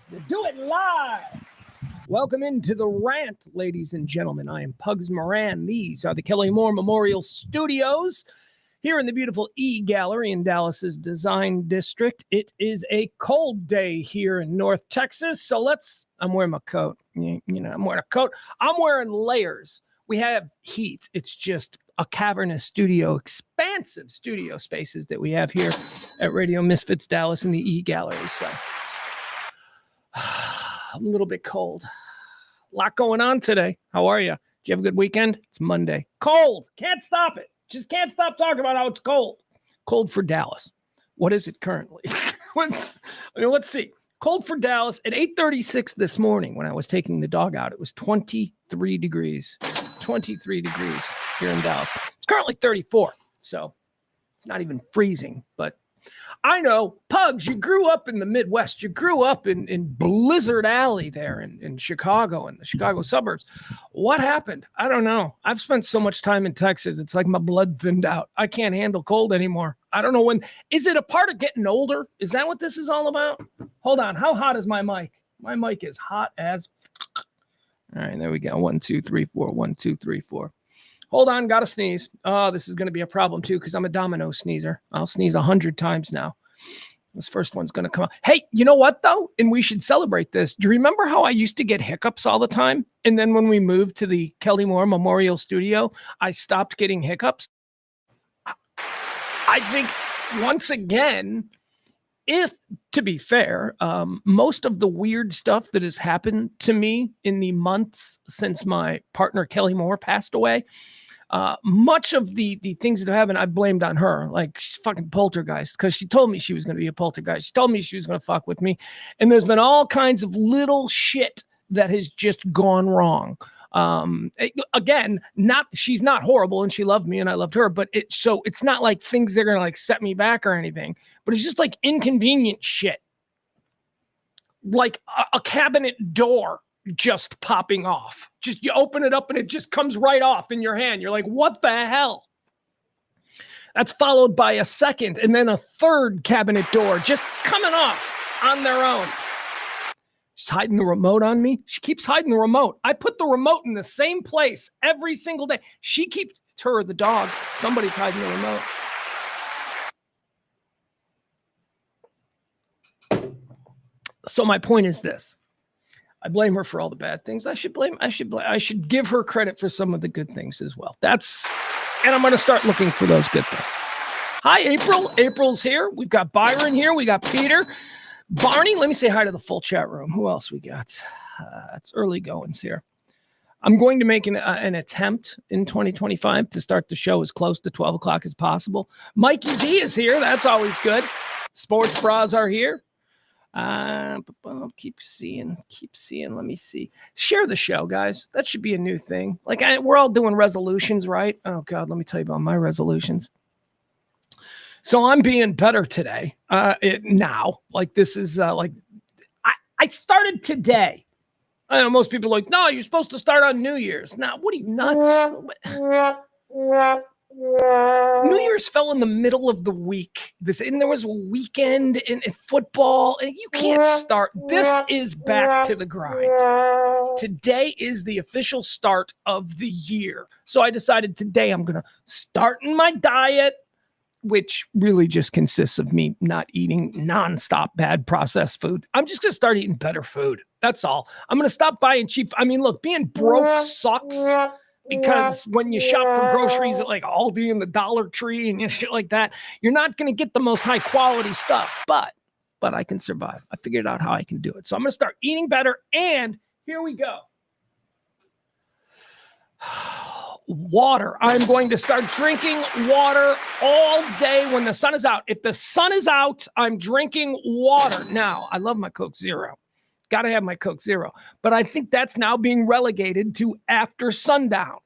Do it live. Welcome into the Rant, ladies and gentlemen. I am Pugs Moran. These are the Kelly Moore Memorial Studios here in the beautiful E Gallery in Dallas's Design District. It is a cold day here in North Texas, so I'm wearing my coat. I'm wearing a coat. I'm wearing layers. We have heat. It's just a cavernous studio, expansive studio spaces that we have here at Radio Misfits Dallas in the E Gallery. So I'm a little bit cold. A lot going on today. How are you? Did you have a good weekend? It's Monday. Cold. Can't stop it. Just can't stop talking about how it's cold. Cold for Dallas. What is it currently? Let's see. Cold for Dallas at 8:36 this morning when I was taking the dog out. It was 23 degrees. 23 degrees here in Dallas. It's currently 34, so it's not even freezing, but I know, Pugs, you grew up in the Midwest. You grew up in Blizzard Alley there in Chicago, in the Chicago suburbs. What happened? I don't know. I've spent so much time in Texas. It's like my blood thinned out. I can't handle cold anymore. I don't know when. Is it a part of getting older? Is that what this is all about? Hold on. How hot is my mic? My mic is hot as. All right, there we go. 1, 2, 3, 4. 1, 2, 3, 4. Hold on, gotta sneeze. Oh, this is going to be a problem, too, because I'm a domino sneezer. I'll sneeze 100 times now. This first one's going to come out. Hey, you know what, though? And we should celebrate this. Do you remember how I used to get hiccups all the time? And then when we moved to the Kelly Moore Memorial Studio, I stopped getting hiccups. I think, once again, to be fair, most of the weird stuff that has happened to me in the months since my partner Kelly Moore passed away, much of the things that have happened, I blamed on her. Like, she's fucking poltergeist, because she told me she was going to be a poltergeist. She told me she was going to fuck with me. And there's been all kinds of little shit that has just gone wrong. Again, she's not horrible and she loved me and I loved her, but it's not like things that are gonna like set me back or anything, but it's just like inconvenient shit. Like a cabinet door just popping off. Just you open it up and it just comes right off in your hand. You're like, what the hell? That's followed by a second and then a third cabinet door just coming off on their own. She's hiding the remote on me. She keeps hiding the remote. I put the remote in the same place every single day. She keeps, it's her or the dog. Somebody's hiding the remote. So my point is this. I blame her for all the bad things. I should give her credit for some of the good things as well. And I'm going to start looking for those good things. Hi, April. April's here. We've got Byron here. We got Peter. Barney, let me say hi to the full chat room. Who else we got? It's early goings here. I'm going to make an attempt in 2025 to start the show as close to 12 o'clock as possible. Mikey D is here. That's always good. Sports bras are here. Keep seeing. Let me see. Share the show, guys. That should be a new thing. Like we're all doing resolutions, right? Oh, God, let me tell you about my resolutions. So I'm being better today. Now, like this is like I started today. I know most people are like, no, you're supposed to start on New Year's. Now, what are you nuts? New Year's fell in the middle of the week. And there was a weekend in football, and you can't start. This is back to the grind. Today is the official start of the year. So I decided today I'm going to start in my diet, which really just consists of me not eating nonstop bad processed food. I'm just going to start eating better food. That's all. I'm going to stop buying cheap. I mean, look, being broke sucks because when you shop for groceries at like Aldi and the Dollar Tree and shit like that, you're not going to get the most high quality stuff, but I can survive. I figured out how I can do it. So I'm going to start eating better. And here we go. Water. I'm going to start drinking water all day when the sun is out. If the sun is out, I'm drinking water. Now, I love my Coke Zero. Got to have my Coke Zero. But I think that's now being relegated to after sundown,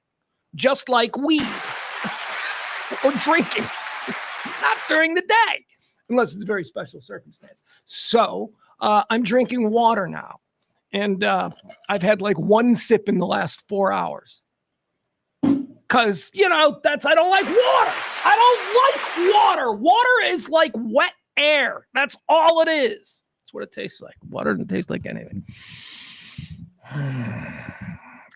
just like weed or drinking, not during the day, unless it's a very special circumstance. So I'm drinking water now. And I've had like one sip in the last 4 hours. Because, I don't like water. I don't like water. Water is like wet air. That's all it is. It's That's what it tastes like. Water doesn't taste like anything.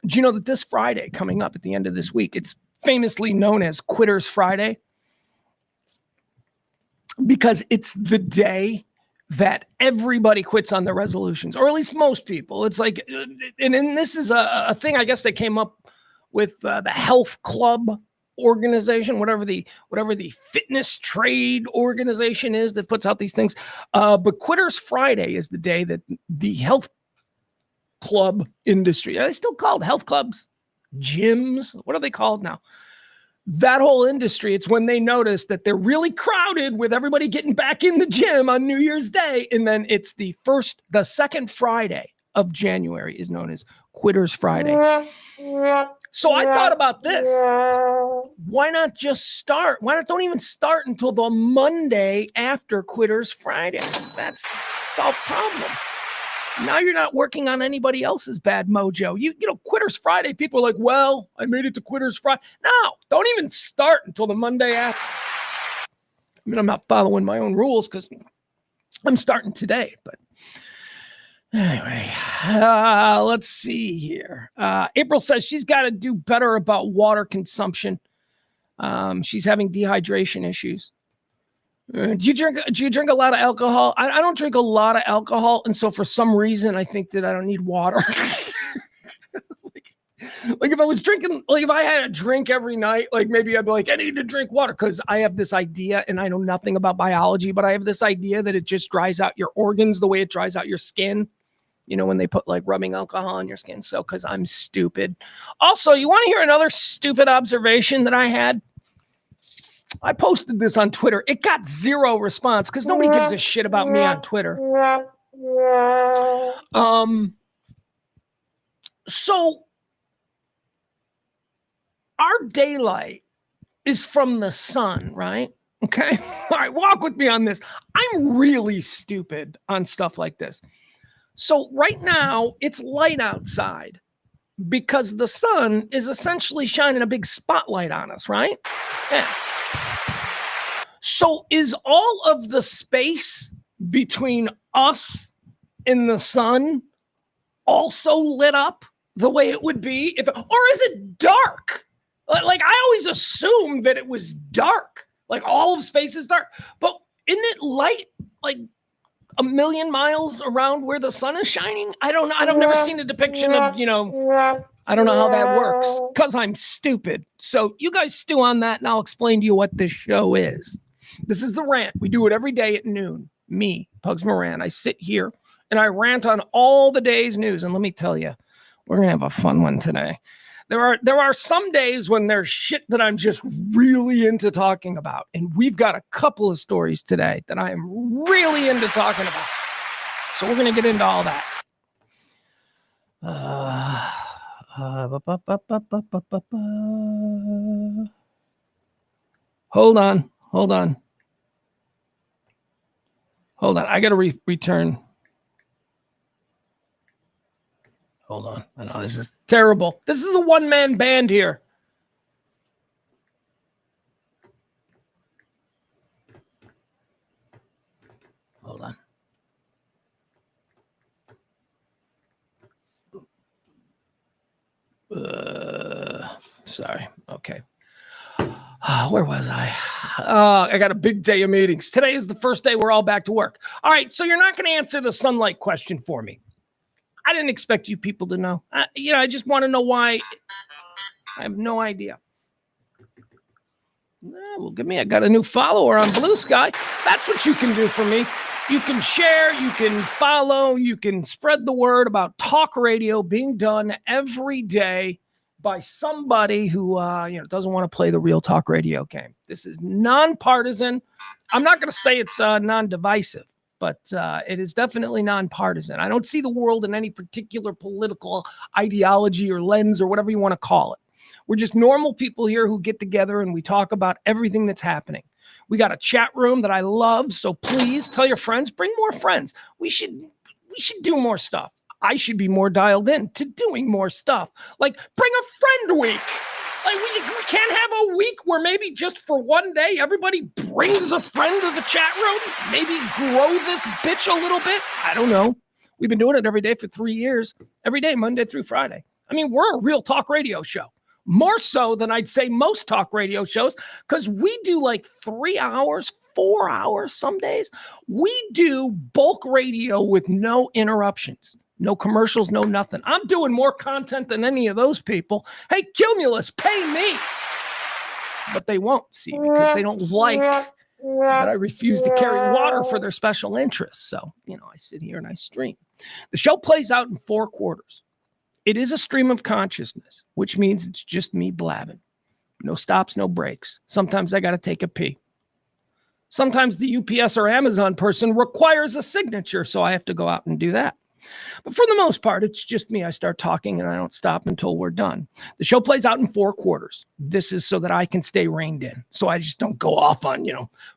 Do you know that this Friday coming up at the end of this week, it's famously known as Quitters Friday? Because it's the day that everybody quits on their resolutions, or at least most people. It's like, and this is a thing, I guess they came up with the health club organization, whatever the fitness trade organization is that puts out these things. But Quitters Friday is the day that the health club industry, are they still called health clubs? Gyms? What are they called now? That whole industry, it's when they notice that they're really crowded with everybody getting back in the gym on New Year's Day. And then it's the second Friday of January is known as Quitters Friday. So I thought about this. Why not just start? Don't even start until the Monday after Quitters Friday? That's solved problem. Now you're not working on anybody else's bad mojo. You know, Quitters Friday, people are like, well, I made it to Quitters Friday. No, don't even start until the Monday after. I mean, I'm not following my own rules because I'm starting today. But anyway, let's see here. April says she's got to do better about water consumption. She's having dehydration issues. Do you drink a lot of alcohol? I don't drink a lot of alcohol, and so for some reason I think that I don't need water. like if I was drinking, like if I had a drink every night, like maybe I'd be like, I need to drink water, because I have this idea, and I know nothing about biology, but I have this idea that it just dries out your organs the way it dries out your skin. You know, when they put like rubbing alcohol on your skin. So, because I'm stupid. Also, you want to hear another stupid observation that I had? I posted this on Twitter. It got zero response because nobody gives a shit about me on Twitter. So our daylight is from the sun, right? Okay. All right. Walk with me on this. I'm really stupid on stuff like this. So right now it's light outside because the sun is essentially shining a big spotlight on us, right? Yeah. So is all of the space between us and the sun also lit up the way it would be or is it dark? Like I always assumed that it was dark, like all of space is dark, but isn't it light like a million miles around where the sun is shining? I don't know. I've never seen a depiction of, you know, I don't know how that works because I'm stupid. So you guys stew on that and I'll explain to you what this show is. This is the Rant. We do it every day at noon. Me, Pugs Moran. I sit here and I rant on all the day's news. And let me tell you, we're going to have a fun one today. There are some days when there's shit that I'm just really into talking about. And we've got a couple of stories today that I am really into talking about. So we're going to get into all that. Hold on. I got to return. Hold on. I know this is terrible. This is a one-man band here. Hold on. Sorry. Okay. Where was I? I got a big day of meetings. Today is the first day we're all back to work. All right. So you're not going to answer the sunlight question for me. I didn't expect you people to know. I just want to know why. I have no idea. Well, I got a new follower on Blue Sky. That's what you can do for me. You can share, you can follow, you can spread the word about talk radio being done every day by somebody who doesn't want to play the real talk radio game. This is nonpartisan. I'm not going to say it's non-divisive, but it is definitely nonpartisan. I don't see the world in any particular political ideology or lens or whatever you want to call it. We're just normal people here who get together and we talk about everything that's happening. We got a chat room that I love, so please tell your friends, bring more friends. We should do more stuff. I should be more dialed in to doing more stuff. Like bring a friend week. Like we can't have a week where maybe just for one day, everybody brings a friend to the chat room. Maybe grow this bitch a little bit. I don't know. We've been doing it every day for 3 years, every day, Monday through Friday. I mean, we're a real talk radio show. More so than I'd say most talk radio shows, because we do like 3 hours, 4 hours some days. We do bulk radio with no interruptions, no commercials, no nothing. I'm doing more content than any of those people. Hey, Cumulus, pay me. But they won't, see, because they don't like that I refuse to carry water for their special interests. So, I sit here and I stream. The show plays out in 4 quarters. It is a stream of consciousness, which means it's just me blabbing. No stops, no breaks. Sometimes I got to take a pee. Sometimes the UPS or Amazon person requires a signature, so I have to go out and do that. But for the most part, it's just me. I start talking and I don't stop until we're done. The show plays out in 4 quarters. This is so that I can stay reined in. So I just don't go off on,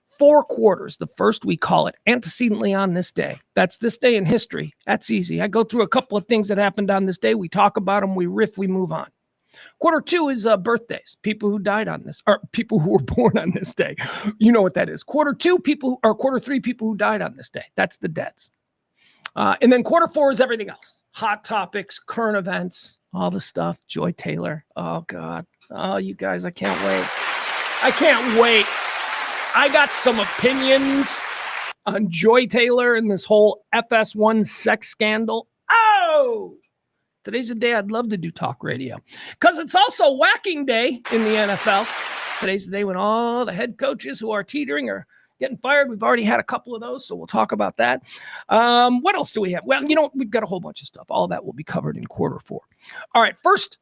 4 quarters. The first, we call it antecedently on this day. That's this day in history. That's easy. I go through a couple of things that happened on this day. We talk about them. We riff. We move on. Quarter 2 is birthdays. People who died on this, or people who were born on this day. You know what that is. Quarter 3, people who died on this day. That's the deads. And then quarter 4 is everything else. Hot topics, current events, all the stuff. Joy Taylor. Oh, God. Oh, you guys, I can't wait. I can't wait. I got some opinions on Joy Taylor and this whole FS1 sex scandal. Oh, today's the day I'd love to do talk radio, because it's also whacking day in the NFL. Today's the day when all the head coaches who are teetering are getting fired. We've already had a couple of those, so we'll talk about that. What else do we have? Well, we've got a whole bunch of stuff. All of that will be covered in quarter 4. All right, first,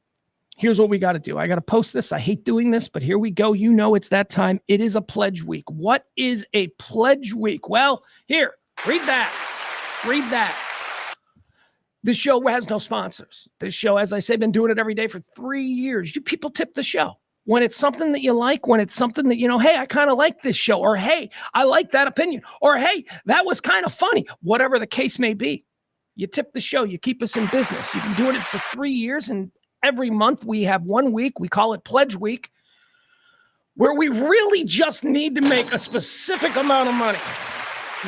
here's what we got to do. I got to post this. I hate doing this, but here we go. It's that time. It is a pledge week. What is a pledge week? Well, here, read that. Read that. This show has no sponsors. This show, as I say, been doing it every day for 3 years. You people tip the show. When it's something that you like, when it's something that, hey, I kind of like this show, or hey, I like that opinion, or hey, that was kind of funny, whatever the case may be. You tip the show. You keep us in business. You've been doing it for 3 years, and every month we have 1 week. We call it Pledge Week, where we really just need to make a specific amount of money.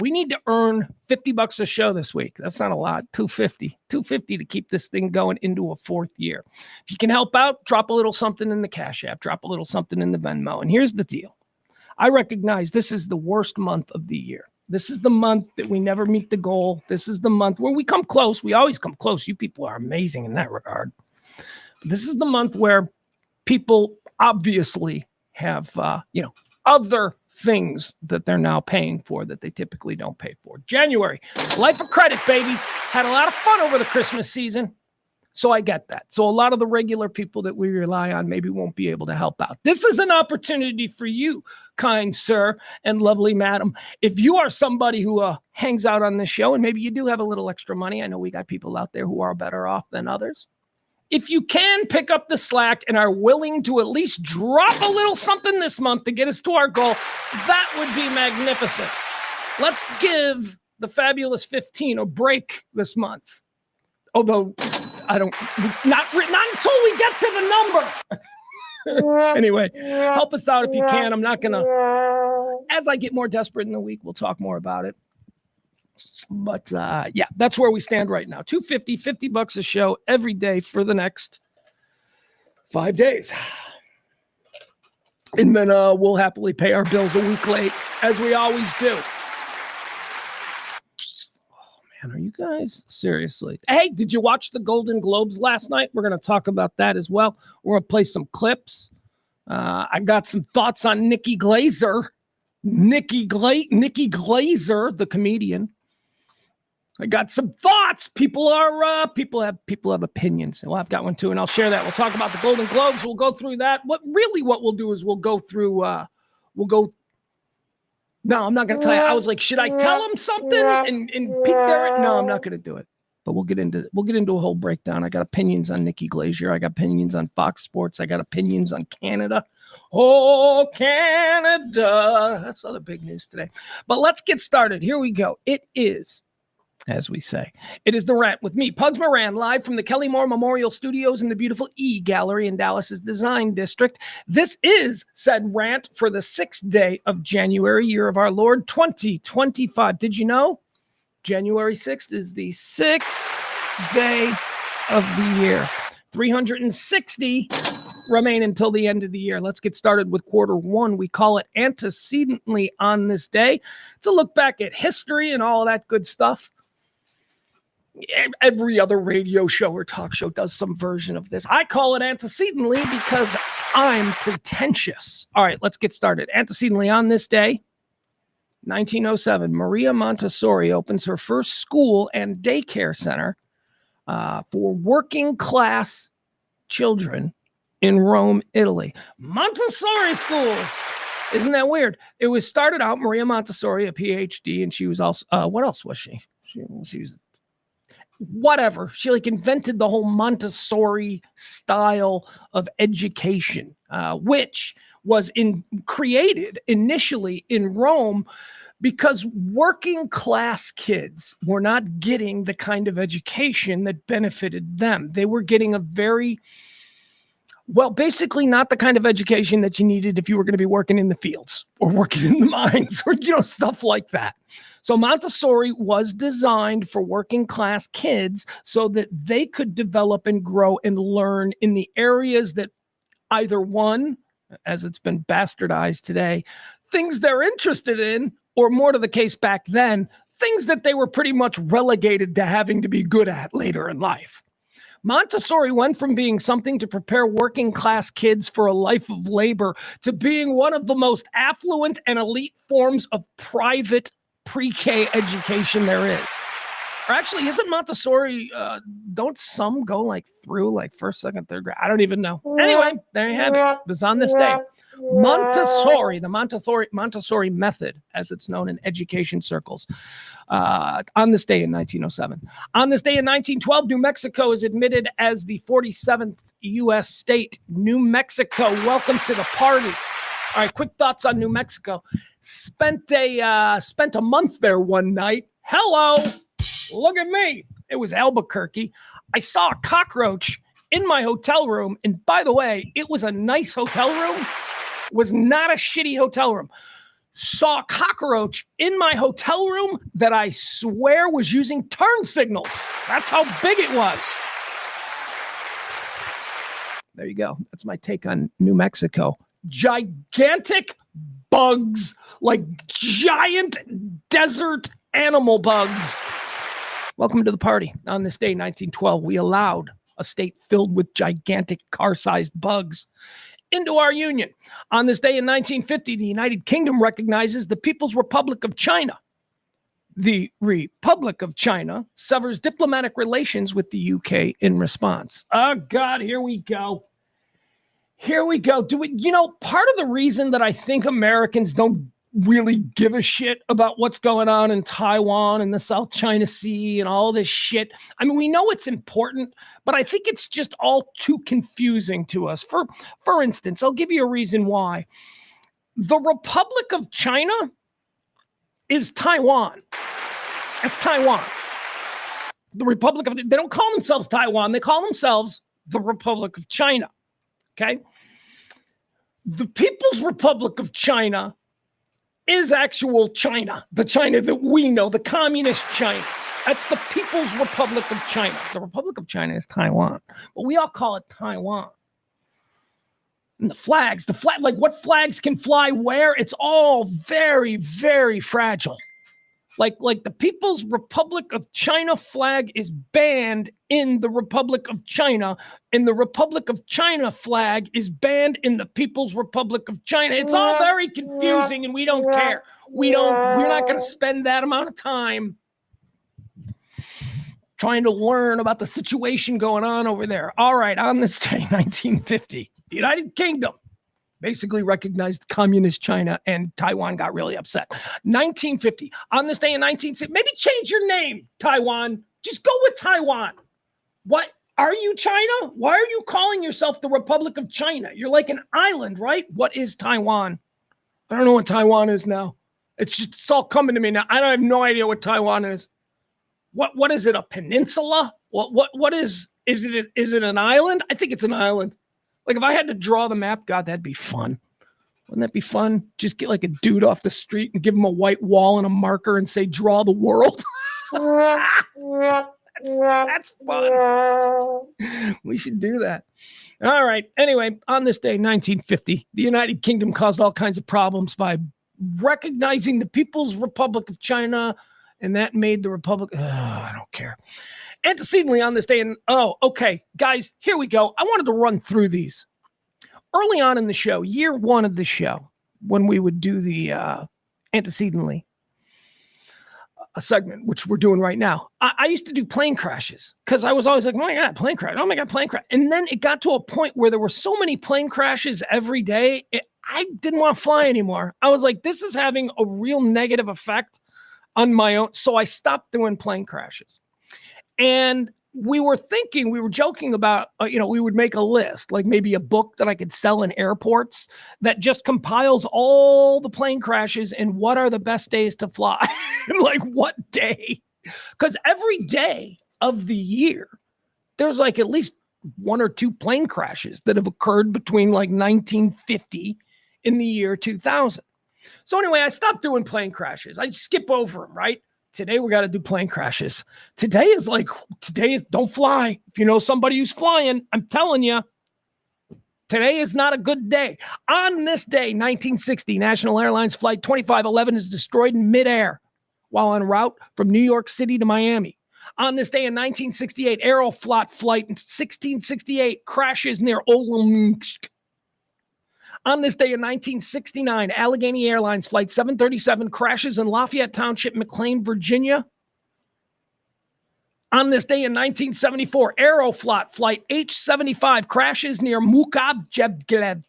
We need to earn $50 a show this week. That's not a lot. $250 to keep this thing going into a 4th year. If you can help out, drop a little something in the Cash App, drop a little something in the Venmo. And here's the deal. I recognize this is the worst month of the year. This is the month that we never meet the goal. This is the month where we come close. We always come close. You people are amazing in that regard. This is the month where people obviously have, other things that they're now paying for that they typically don't pay for. January, life of credit, baby. Had a lot of fun over the Christmas season. So I get that. So a lot of the regular people that we rely on maybe won't be able to help out. This is an opportunity for you, kind sir and lovely madam. If you are somebody who hangs out on this show, and maybe you do have a little extra money, I know we got people out there who are better off than others. If you can pick up the slack and are willing to at least drop a little something this month to get us to our goal, that would be magnificent. Let's give the Fabulous 15 a break this month. Although, not until we get to the number. Anyway, help us out if you can. I'm not going to, as I get more desperate in the week, we'll talk more about it. But yeah, that's where we stand right now. $250 a show every day for the next 5 days. And then we'll happily pay our bills a week late, as we always do. Oh, man, are you guys seriously? Hey, did you watch the Golden Globes last night? We're going to talk about that as well. We're going to play some clips. I got some thoughts on Nikki Glazer. Nikki Glazer, the comedian. I got some thoughts. People have opinions. Well, I've got one too, and I'll share that. We'll talk about the Golden Globes. We'll go through that. What we'll do is we'll go through. No, I'm not going to tell you. I was like, should I tell them something and peek their? No, I'm not going to do it. But we'll get into a whole breakdown. I got opinions on Nikki Glazer. I got opinions on Fox Sports. I got opinions on Canada. Oh, Canada. That's other big news today. But let's get started. Here we go. It is as we say. It is the Rant with me, Pugs Moran, live from the Kelly Moore Memorial Studios in the beautiful E Gallery in Dallas's Design District. This is said Rant for the 6th day of January, year of our Lord, 2025. Did you know? January 6th is the 6th day of the year. 360 remain until the end of the year. Let's get started with quarter one. We call it Antecedently on This Day. It's a look back at history and all of that good stuff. Every other radio show or talk show does some version of this. I call it Antecedently because I'm pretentious. All right, let's get started. Antecedently on this day, 1907, Maria Montessori opens her first school and daycare center for working class children in Rome, Italy. Montessori schools. Isn't that weird? It was started out Maria Montessori, a PhD, and she was also, what else was she? She was whatever. She like invented the whole Montessori style of education, which was created initially in Rome because working class kids were not getting the kind of education that benefited them. They were getting a basically not the kind of education that you needed if you were going to be working in the fields or working in the mines or, stuff like that. So Montessori was designed for working class kids so that they could develop and grow and learn in the areas that either one, as it's been bastardized today, things they're interested in, or more to the case back then, things that they were pretty much relegated to having to be good at later in life. Montessori went from being something to prepare working class kids for a life of labor to being one of the most affluent and elite forms of private pre-K education there is. Or actually, isn't Montessori, don't some go like through like first, second, third grade? I don't even know. Anyway, there you have it. It was on this day. Montessori, the Montessori method, as it's known in education circles, on this day in 1907. On this day in 1912, New Mexico is admitted as the 47th U.S. state. New Mexico, welcome to the party. All right, quick thoughts on New Mexico. Spent a month there one night. Hello, look at me. It was Albuquerque. I saw a cockroach in my hotel room, and by the way, it was a nice hotel room. Was not a shitty hotel room. Saw a cockroach in my hotel room that I swear was using turn signals. That's how big it was. There you go. That's my take on New Mexico. Gigantic bugs, like giant desert animal bugs. Welcome to the party. On this day, 1912, we allowed a state filled with gigantic car-sized bugs into our union. On this day in 1950, the United Kingdom recognizes the People's Republic of China. The Republic of China severs diplomatic relations with the UK in response. Oh, God, here we go. Here we go. Part of the reason that I think Americans don't really give a shit about what's going on in Taiwan and the South China Sea and all this shit. I mean, we know it's important, but I think it's just all too confusing to us. For instance, I'll give you a reason why. The Republic of China is Taiwan. That's Taiwan. They don't call themselves Taiwan. They call themselves the Republic of China. Okay? The People's Republic of China is actual China, the China that we know, the communist China. That's the People's Republic of China. The Republic of China is Taiwan, but we all call it Taiwan. And the flag, like what flags can fly where? It's all very, very fragile. Like the People's Republic of China flag is banned in the Republic of China, and the Republic of China flag is banned in the People's Republic of China. It's all very confusing, and we don't care. We're not going to spend that amount of time trying to learn about the situation going on over there. All right, on this day, 1950, the United Kingdom basically recognized communist China, and Taiwan got really upset. 1950, on this day in 1960, maybe change your name, Taiwan. Just go with Taiwan. What? Are you China? Why are you calling yourself the Republic of China? You're like an island, right? What is Taiwan? I don't know what Taiwan is now. It's all coming to me now. I have no idea what Taiwan is. What is it? A peninsula? What is it an island? I think it's an island. Like if I had to draw the map, God, that'd be fun. Wouldn't that be fun? Just get like a dude off the street and give him a white wall and a marker and say, draw the world. That's fun. We should do that. All right. Anyway, on this day, 1950, the United Kingdom caused all kinds of problems by recognizing the People's Republic of China, and that made the Republic. I don't care. Antecedently on this day, okay, guys, here we go. I wanted to run through these. Early on in the show, year one of the show, when we would do the antecedently a segment, which we're doing right now, I used to do plane crashes because I was always like, oh my God, plane crash. Oh my God, plane crash. And then it got to a point where there were so many plane crashes every day, I didn't want to fly anymore. I was like, this is having a real negative effect on my own. So I stopped doing plane crashes. And we were joking about, we would make a list, like maybe a book that I could sell in airports that just compiles all the plane crashes and what are the best days to fly. Like what day? Because every day of the year, there's like at least one or two plane crashes that have occurred between like 1950 in the year 2000. So anyway, I stopped doing plane crashes. I skip over them, right? Today, we got to do plane crashes. Today is don't fly. If you know somebody who's flying, I'm telling you, today is not a good day. On this day, 1960, National Airlines Flight 2511 is destroyed in midair while en route from New York City to Miami. On this day in 1968, Aeroflot Flight 1668 crashes near Olomouc. On this day in 1969, Allegheny Airlines Flight 737 crashes in Lafayette Township, McLean, Virginia. On this day in 1974, Aeroflot Flight H-75 crashes near Mukabjevglev.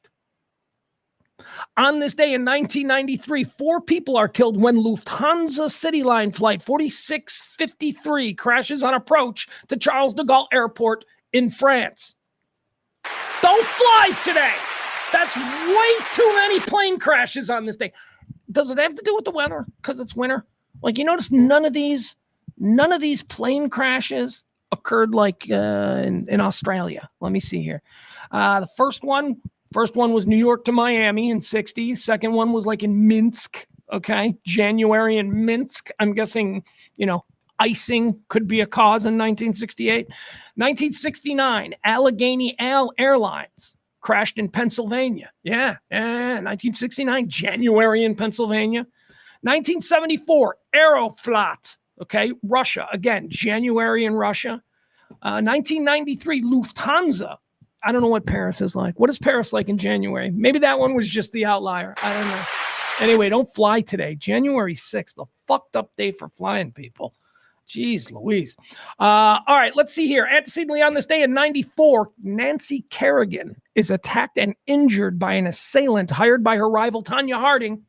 On this day in 1993, 4 people are killed when Lufthansa CityLine Flight 4653 crashes on approach to Charles de Gaulle Airport in France. Don't fly today! That's way too many plane crashes on this day. Does it have to do with the weather? Because it's winter? Like, you notice none of these plane crashes occurred like in Australia. Let me see here. The first one was New York to Miami in 60. Second one was like in Minsk. Okay. January in Minsk. I'm guessing, icing could be a cause in 1968. 1969, Allegheny Airlines crashed in Pennsylvania. Yeah, 1969, January in Pennsylvania. 1974, Aeroflot, okay, Russia. Again, January in Russia. 1993, Lufthansa. I don't know what Paris is like. What is Paris like in January? Maybe that one was just the outlier. I don't know. Anyway, don't fly today. January 6th, the fucked up day for flying, people. Jeez Louise. All right, let's see here. Antecedently on this day in 94, Nancy Kerrigan is attacked and injured by an assailant hired by her rival, Tonya Harding.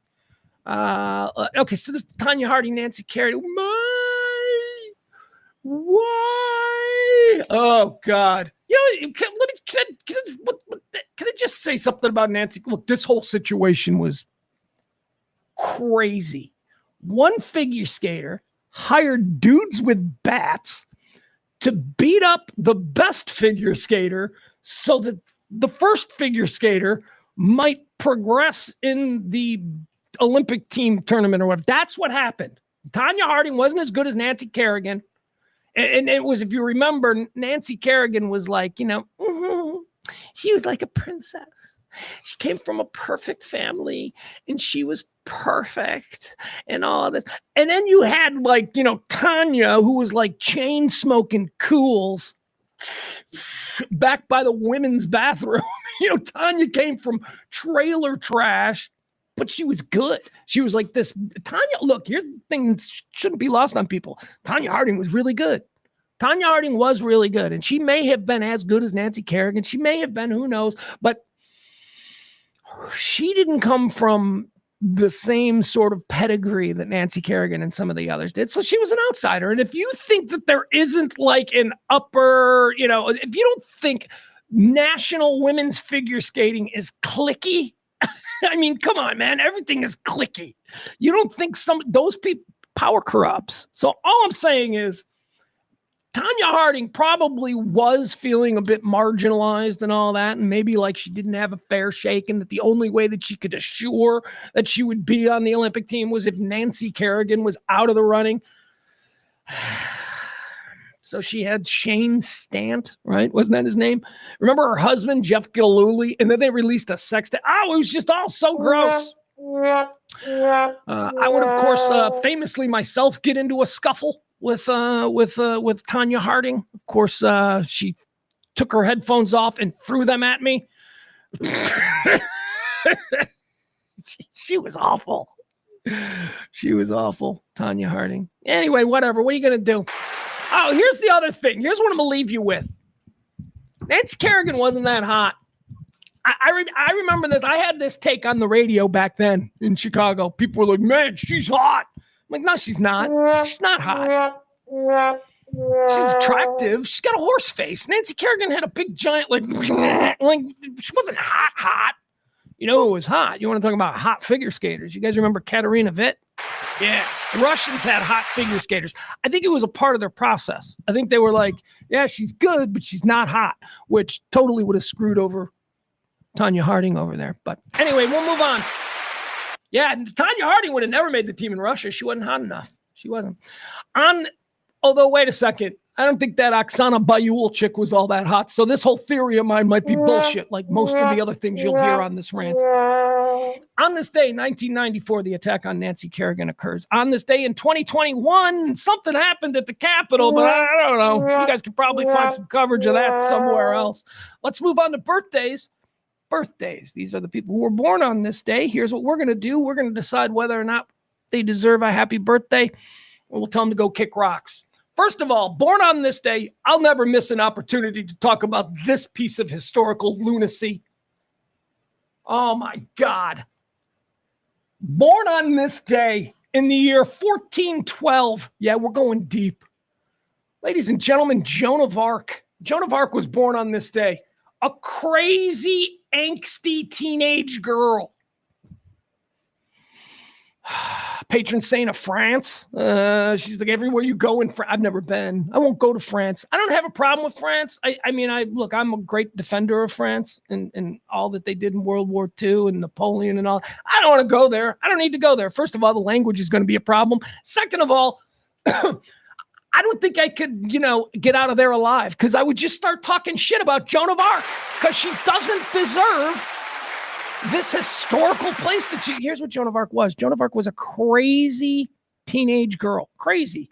Okay, so this Tonya Harding, Nancy Kerrigan. Why? Oh, God. Can I just say something about Nancy? Look, this whole situation was crazy. One figure skater hired dudes with bats to beat up the best figure skater so that the first figure skater might progress in the Olympic team tournament or whatever. That's what happened. Tonya Harding wasn't as good as Nancy Kerrigan. And it was, if you remember, Nancy Kerrigan was like, she was like a princess. She came from a perfect family and she was perfect and all this. And then you had like, Tonya, who was like chain smoking cools back by the women's bathroom. Tonya came from trailer trash, but she was good. She was like this. Tonya, look, here's the thing that shouldn't be lost on people. Tonya Harding was really good. Tonya Harding was really good. And she may have been as good as Nancy Kerrigan. She may have been, who knows, but she didn't come from the same sort of pedigree that Nancy Kerrigan and some of the others did. So she was an outsider. And if you think that there isn't like an upper, if you don't think national women's figure skating is cliquey, I mean, come on, man, everything is cliquey. You don't think those people power corrupts. So all I'm saying is Tanya Harding probably was feeling a bit marginalized and all that, and maybe like she didn't have a fair shake, and that the only way that she could assure that she would be on the Olympic team was if Nancy Kerrigan was out of the running. So she had Shane Stant, right? Wasn't that his name? Remember her husband, Jeff Gillooly? And then they released a sex tape. Oh, it was just all so gross. I would, of course, famously myself get into a scuffle with Tanya Harding. Of course, she took her headphones off and threw them at me. She was awful. She was awful, Tanya Harding. Anyway, whatever. What are you going to do? Oh, here's the other thing. Here's what I'm going to leave you with. Nancy Kerrigan wasn't that hot. I remember this. I had this take on the radio back then in Chicago. People were like, man, she's hot. I'm like, no, she's not. She's not hot. She's attractive. She's got a horse face. Nancy Kerrigan had a big giant, like she wasn't hot. You know who was hot? You want to talk about hot figure skaters. You guys remember Katarina Witt? Yeah. The Russians had hot figure skaters. I think it was a part of their process. I think they were like, yeah, she's good, but she's not hot, which totally would have screwed over Tanya Harding over there. But anyway, we'll move on. Yeah, Tanya Harding would have never made the team in Russia. She wasn't hot enough. She wasn't. Although, wait a second. I don't think that Oksana Bayul chick was all that hot. So this whole theory of mine might be bullshit, like most of the other things you'll hear on this rant. On this day, 1994, the attack on Nancy Kerrigan occurs. On this day in 2021, something happened at the Capitol, but I don't know. You guys could probably find some coverage of that somewhere else. Let's move on to birthdays. Birthdays. These are the people who were born on this day. Here's what we're going to do. We're going to decide whether or not they deserve a happy birthday, or we'll tell them to go kick rocks. First of all, born on this day, I'll never miss an opportunity to talk about this piece of historical lunacy. Oh, my God. Born on this day in the year 1412. Yeah, we're going deep. Ladies and gentlemen, Joan of Arc. Joan of Arc was born on this day. A crazy, angsty teenage girl. Patron saint of France. She's like everywhere you go in France. I've never been. I won't go to France. I don't have a problem with France. I mean, I'm a great defender of France and all that they did in World War II and Napoleon and all. I don't want to go there. I don't need to go there. First of all, the language is going to be a problem. Second of all, I don't think I could, get out of there alive because I would just start talking shit about Joan of Arc because she doesn't deserve this historical place that here's what Joan of Arc was. Joan of Arc was a crazy teenage girl. Crazy.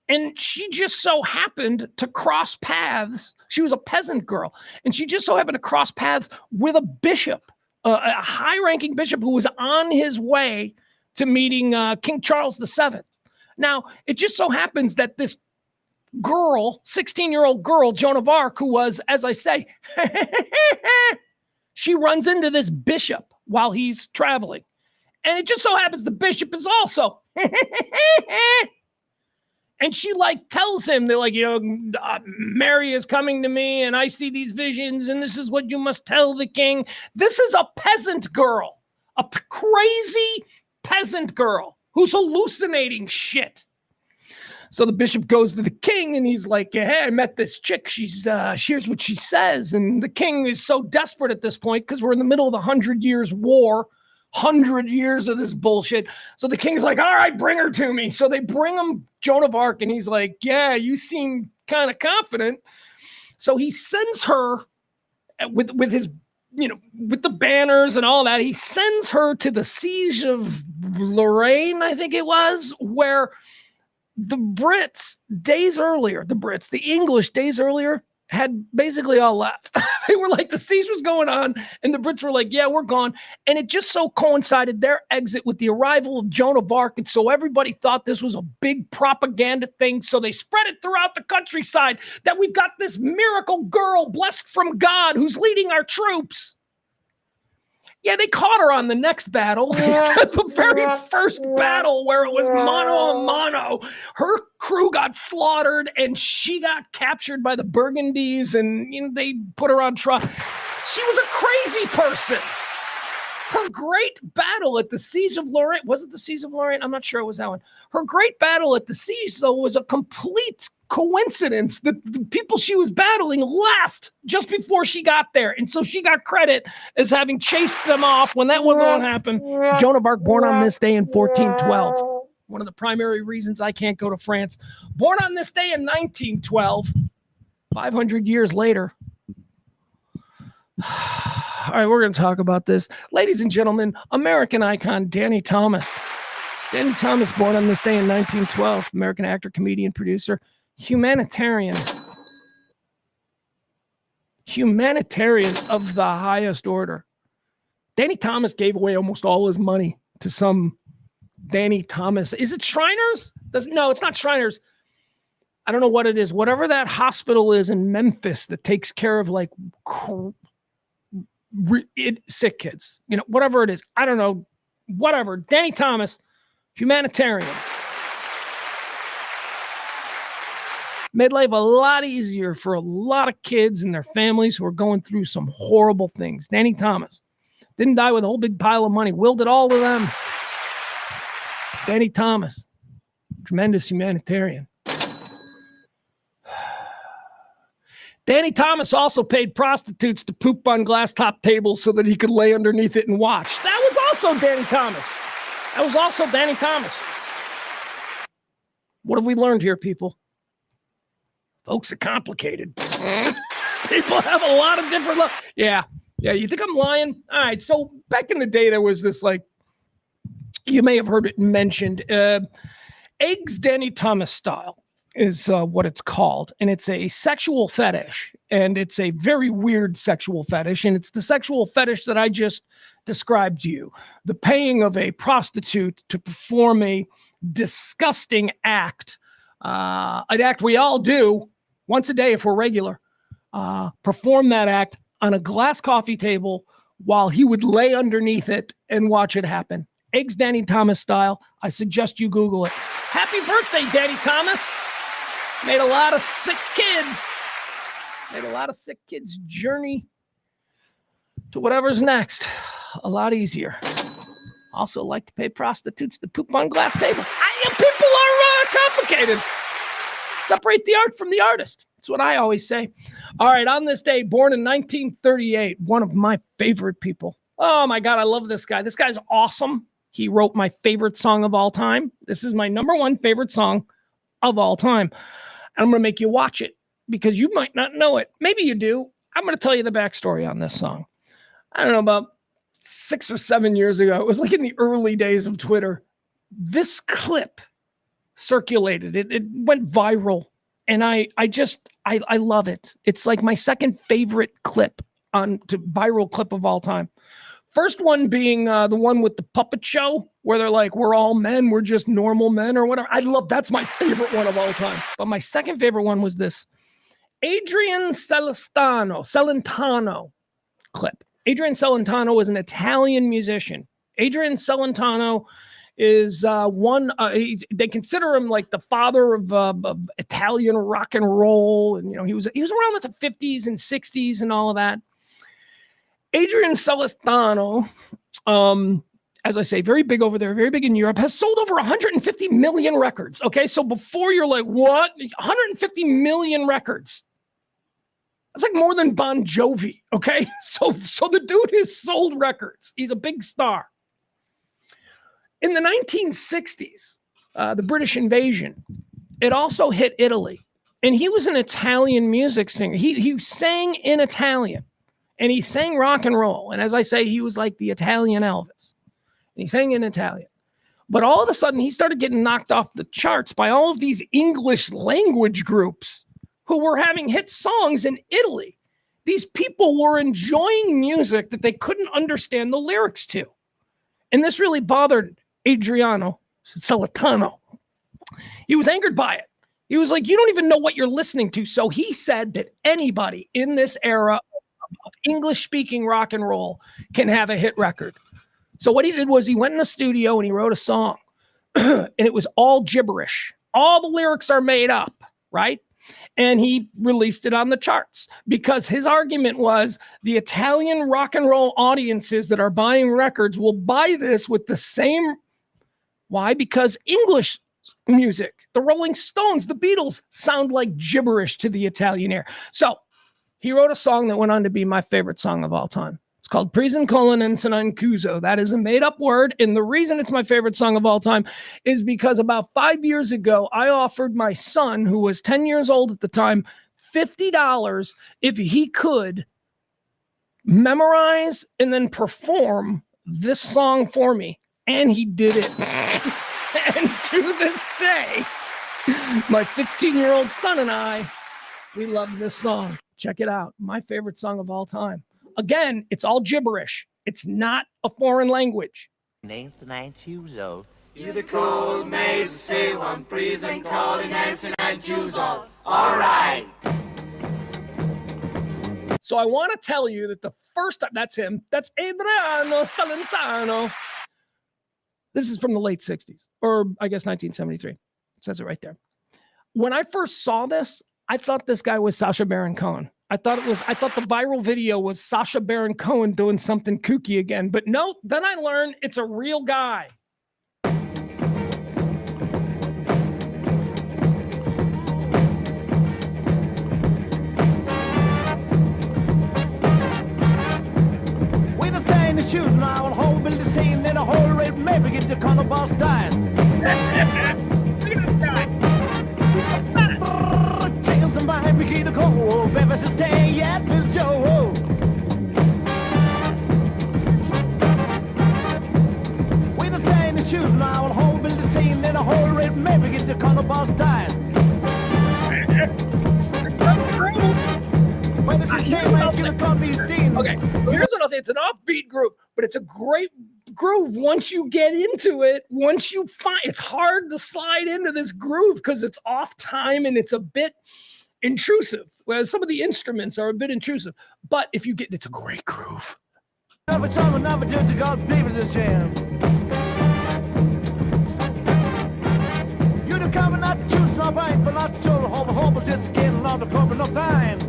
And she just so happened to cross paths. She was a peasant girl. And she just so happened to cross paths with a bishop, a high-ranking bishop who was on his way to meeting King Charles VII. Now, it just so happens that this girl, 16-year-old girl, Joan of Arc, who was, as I say, she runs into this bishop while he's traveling. And it just so happens the bishop is also. And she tells him, they're like, Mary is coming to me and I see these visions and this is what you must tell the king. This is a peasant girl, a crazy peasant girl who's hallucinating shit. So the bishop goes to the king and he's like, hey, I met this chick. Here's what she says. And the king is so desperate at this point because we're in the middle of the 100 Years' War, 100 years of this bullshit. So the king's like, all right, bring her to me. So they bring him Joan of Arc and he's like, yeah, you seem kind of confident. So he sends her with his, with the banners and all that. He sends her to the siege of Lorraine, I think it was, where the Brits, the English days earlier, had basically all left. They were like, the siege was going on, and the Brits were like, yeah, we're gone. And it just so coincided their exit with the arrival of Joan of Arc, and so everybody thought this was a big propaganda thing, so they spread it throughout the countryside that we've got this miracle girl blessed from God who's leading our troops. Yeah, they caught her on the next battle. The very first battle where it was mano a mano. Her crew got slaughtered and she got captured by the Burgundies and they put her on trial. She was a crazy person. Her great battle at the Siege of Lorraine, was it the Siege of Lorraine? I'm not sure it was that one. Her great battle at the siege, though, was a complete coincidence that the people she was battling left just before she got there. And so she got credit as having chased them off when that was all happened. Joan of Arc, born on this day in 1412. One of the primary reasons I can't go to France. Born on this day in 1912, 500 years later. All right, we're going to talk about this. Ladies and gentlemen, American icon Danny Thomas. Danny Thomas, born on this day in 1912, American actor, comedian, producer, humanitarian. Humanitarian of the highest order. Danny Thomas gave away almost all his money to some Danny Thomas. Is it Shriners? No, it's not Shriners. I don't know what it is. Whatever that hospital is in Memphis that takes care of like sick kids, you know, whatever it is. I don't know. Whatever. Danny Thomas, humanitarian. Made life a lot easier for a lot of kids and their families who are going through some horrible things. Danny Thomas didn't die with a whole big pile of money. Willed it all to them. Danny Thomas, tremendous humanitarian. Danny Thomas also paid prostitutes to poop on glass top tables so that he could lay underneath it and watch. That was also Danny Thomas. That was also Danny Thomas. What have we learned here, people? Folks are complicated. People have a lot of different love. Yeah. You think I'm lying? All right. So back in the day, there was this, like, you may have heard it mentioned, eggs Danny Thomas style is what it's called. And it's a sexual fetish. And it's a very weird sexual fetish. And it's the sexual fetish that I just described to you. The paying of a prostitute to perform a disgusting act. An act we all do once a day if we're regular. Perform that act on a glass coffee table while he would lay underneath it and watch it happen. Eggs Danny Thomas style. I suggest you Google it. Happy birthday, Danny Thomas. Made a lot of sick kids. Journey to whatever's next a lot easier. Also like to pay prostitutes to poop on glass tables. People are complicated. Separate the art from the artist. That's what I always say. All right, on this day, born in 1938, one of my favorite people. Oh my God, I love this guy. This guy's awesome. He wrote my favorite song of all time. This is my number one favorite song of all time. And I'm going to make you watch it because you might not know it. Maybe you do. I'm going to tell you the backstory on this song. I don't know, about 6 or 7 years ago. It was like in the early days of Twitter. This clip circulated. It went viral. And I love it. It's like my second favorite clip viral clip of all time. First one being the one with the puppet show where they're like, we're all men, we're just normal men or whatever. That's my favorite one of all time. But my second favorite one was this Adrian Celentano clip. Adrian Celentano is an Italian musician. Adrian Celentano is they consider him like the father of Italian rock and roll. And, you know, he was around the 50s and 60s and all of that. Adrian Celentano, as I say, very big over there, very big in Europe, has sold over 150 million records. Okay, so before you're like, what? 150 million records. That's like more than Bon Jovi, okay? So the dude has sold records. He's a big star. In the 1960s, the British invasion, it also hit Italy. And he was an Italian music singer. He sang in Italian. And he sang rock and roll. And as I say, he was like the Italian Elvis. And he sang in Italian. But all of a sudden, he started getting knocked off the charts by all of these English language groups who were having hit songs in Italy. These people were enjoying music that they couldn't understand the lyrics to. And this really bothered Adriano Celentano. He was angered by it. He was like, you don't even know what you're listening to. So he said that anybody in this era of English-speaking rock and roll can have a hit record. So what he did was he went in the studio and he wrote a song. And it was all gibberish. All the lyrics are made up, right? And he released it on the charts because his argument was the Italian rock and roll audiences that are buying records will buy this with the same. Why? Because English music, the Rolling Stones, the Beatles sound like gibberish to the Italian ear. So he wrote a song that went on to be my favorite song of all time. It's called Prison Colonense and Cuso. That is a made-up word, and the reason it's my favorite song of all time is because about 5 years ago, I offered my son, who was 10 years old at the time, $50 if he could memorize and then perform this song for me, and he did it. And to this day, my 15-year-old son and I, we love this song. Check it out. My favorite song of all time. Again, it's all gibberish. It's not a foreign language. You're the cold maze, say one prison calling and choose all. All right. So I want to tell you that the first time, that's him. That's Adriano Celentano. This is from the late 60s, or I guess 1973. It says it right there. When I first saw this, I thought this guy was Sacha Baron Cohen. I thought the viral video was Sacha Baron Cohen doing something kooky again. But no, then I learned it's a real guy. When I stay in the shoes now, I'll hold the scene in a whole red maybe get the corner boss dying. Look at this guy. Somebody begin to call, baby, to stay at Bill Joe. When I stay in the shoes now, I'll hold the scene in a whole red maybe get the corner boss dying. But it's a shame I should have called me Steen. Okay, here's what I'll say. It's an offbeat groove, but it's a great groove once you get into it. Once you find, it's hard to slide into this groove because it's off time and it's a bit intrusive. Whereas some of the instruments are a bit intrusive, but if you get, it's a great groove. Never trouble, never judge a God, baby, this jam. You the cover not choose, not right, but not sure. Hope, this again, not the cover, no fine.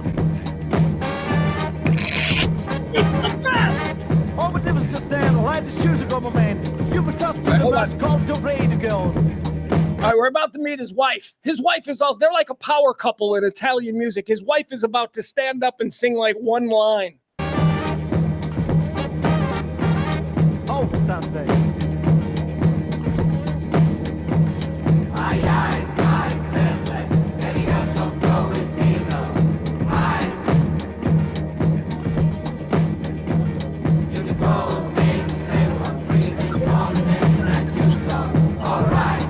Oh, but never sustain, light the shoes of my man. You would cost you the best called to raid the girls. All right, we're about to meet his wife. His wife is all, they're like a power couple in Italian music. His wife is about to stand up and sing like one line. Oh, something. My eyes, mine says that, and he got some going pizza. Eyes. You the cold maze, say one prison calling and choose all. All right.